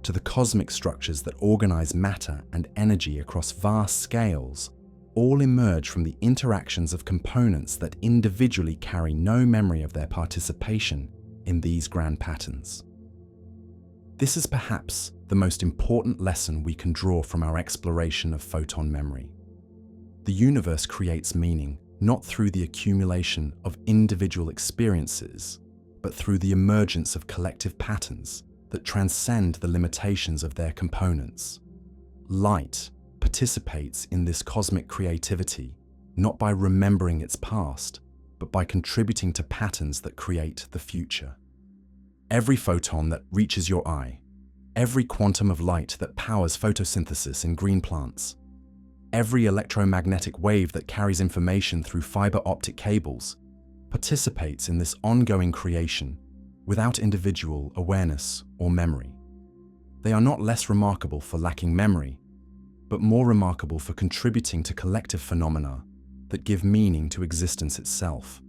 to the cosmic structures that organize matter and energy across vast scales, all emerge from the interactions of components that individually carry no memory of their participation in these grand patterns. This is perhaps the most important lesson we can draw from our exploration of photon memory. The universe creates meaning not through the accumulation of individual experiences, but through the emergence of collective patterns that transcend the limitations of their components. Light participates in this cosmic creativity not by remembering its past, but by contributing to patterns that create the future. Every photon that reaches your eye, every quantum of light that powers photosynthesis in green plants, every electromagnetic wave that carries information through fiber optic cables participates in this ongoing creation without individual awareness or memory. They are not less remarkable for lacking memory, but more remarkable for contributing to collective phenomena that give meaning to existence itself.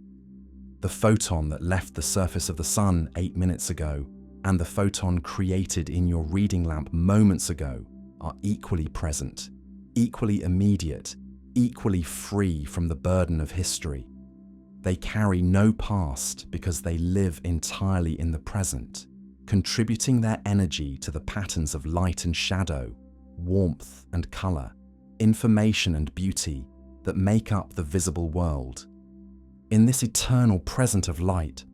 The photon that left the surface of the sun 8 minutes ago and the photon created in your reading lamp moments ago are equally present, equally immediate, equally free from the burden of history. They carry no past because they live entirely in the present, contributing their energy to the patterns of light and shadow, warmth and color, information and beauty that make up the visible world. In this eternal present of light,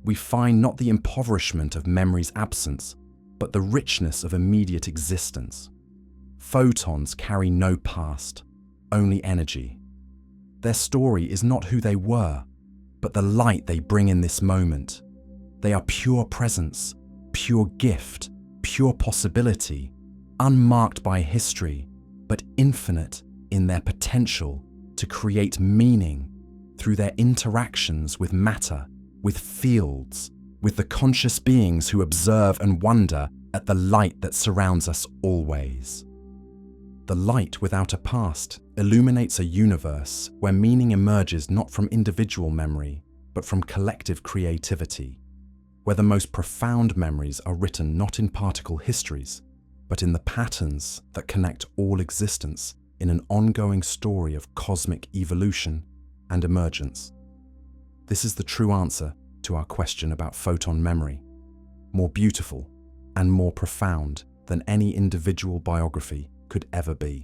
we find not the impoverishment of memory's absence, but the richness of immediate existence. Photons carry no past, only energy. Their story is not who they were, but the light they bring in this moment. They are pure presence, pure gift, pure possibility, unmarked by history, but infinite in their potential to create meaning through their interactions with matter, with fields, with the conscious beings who observe and wonder at the light that surrounds us always. The light without a past illuminates a universe where meaning emerges not from individual memory, but from collective creativity, where the most profound memories are written not in particle histories, but in the patterns that connect all existence in an ongoing story of cosmic evolution and emergence. This is the true answer to our question about photon memory. more beautiful, and more profound than any individual biography could ever be.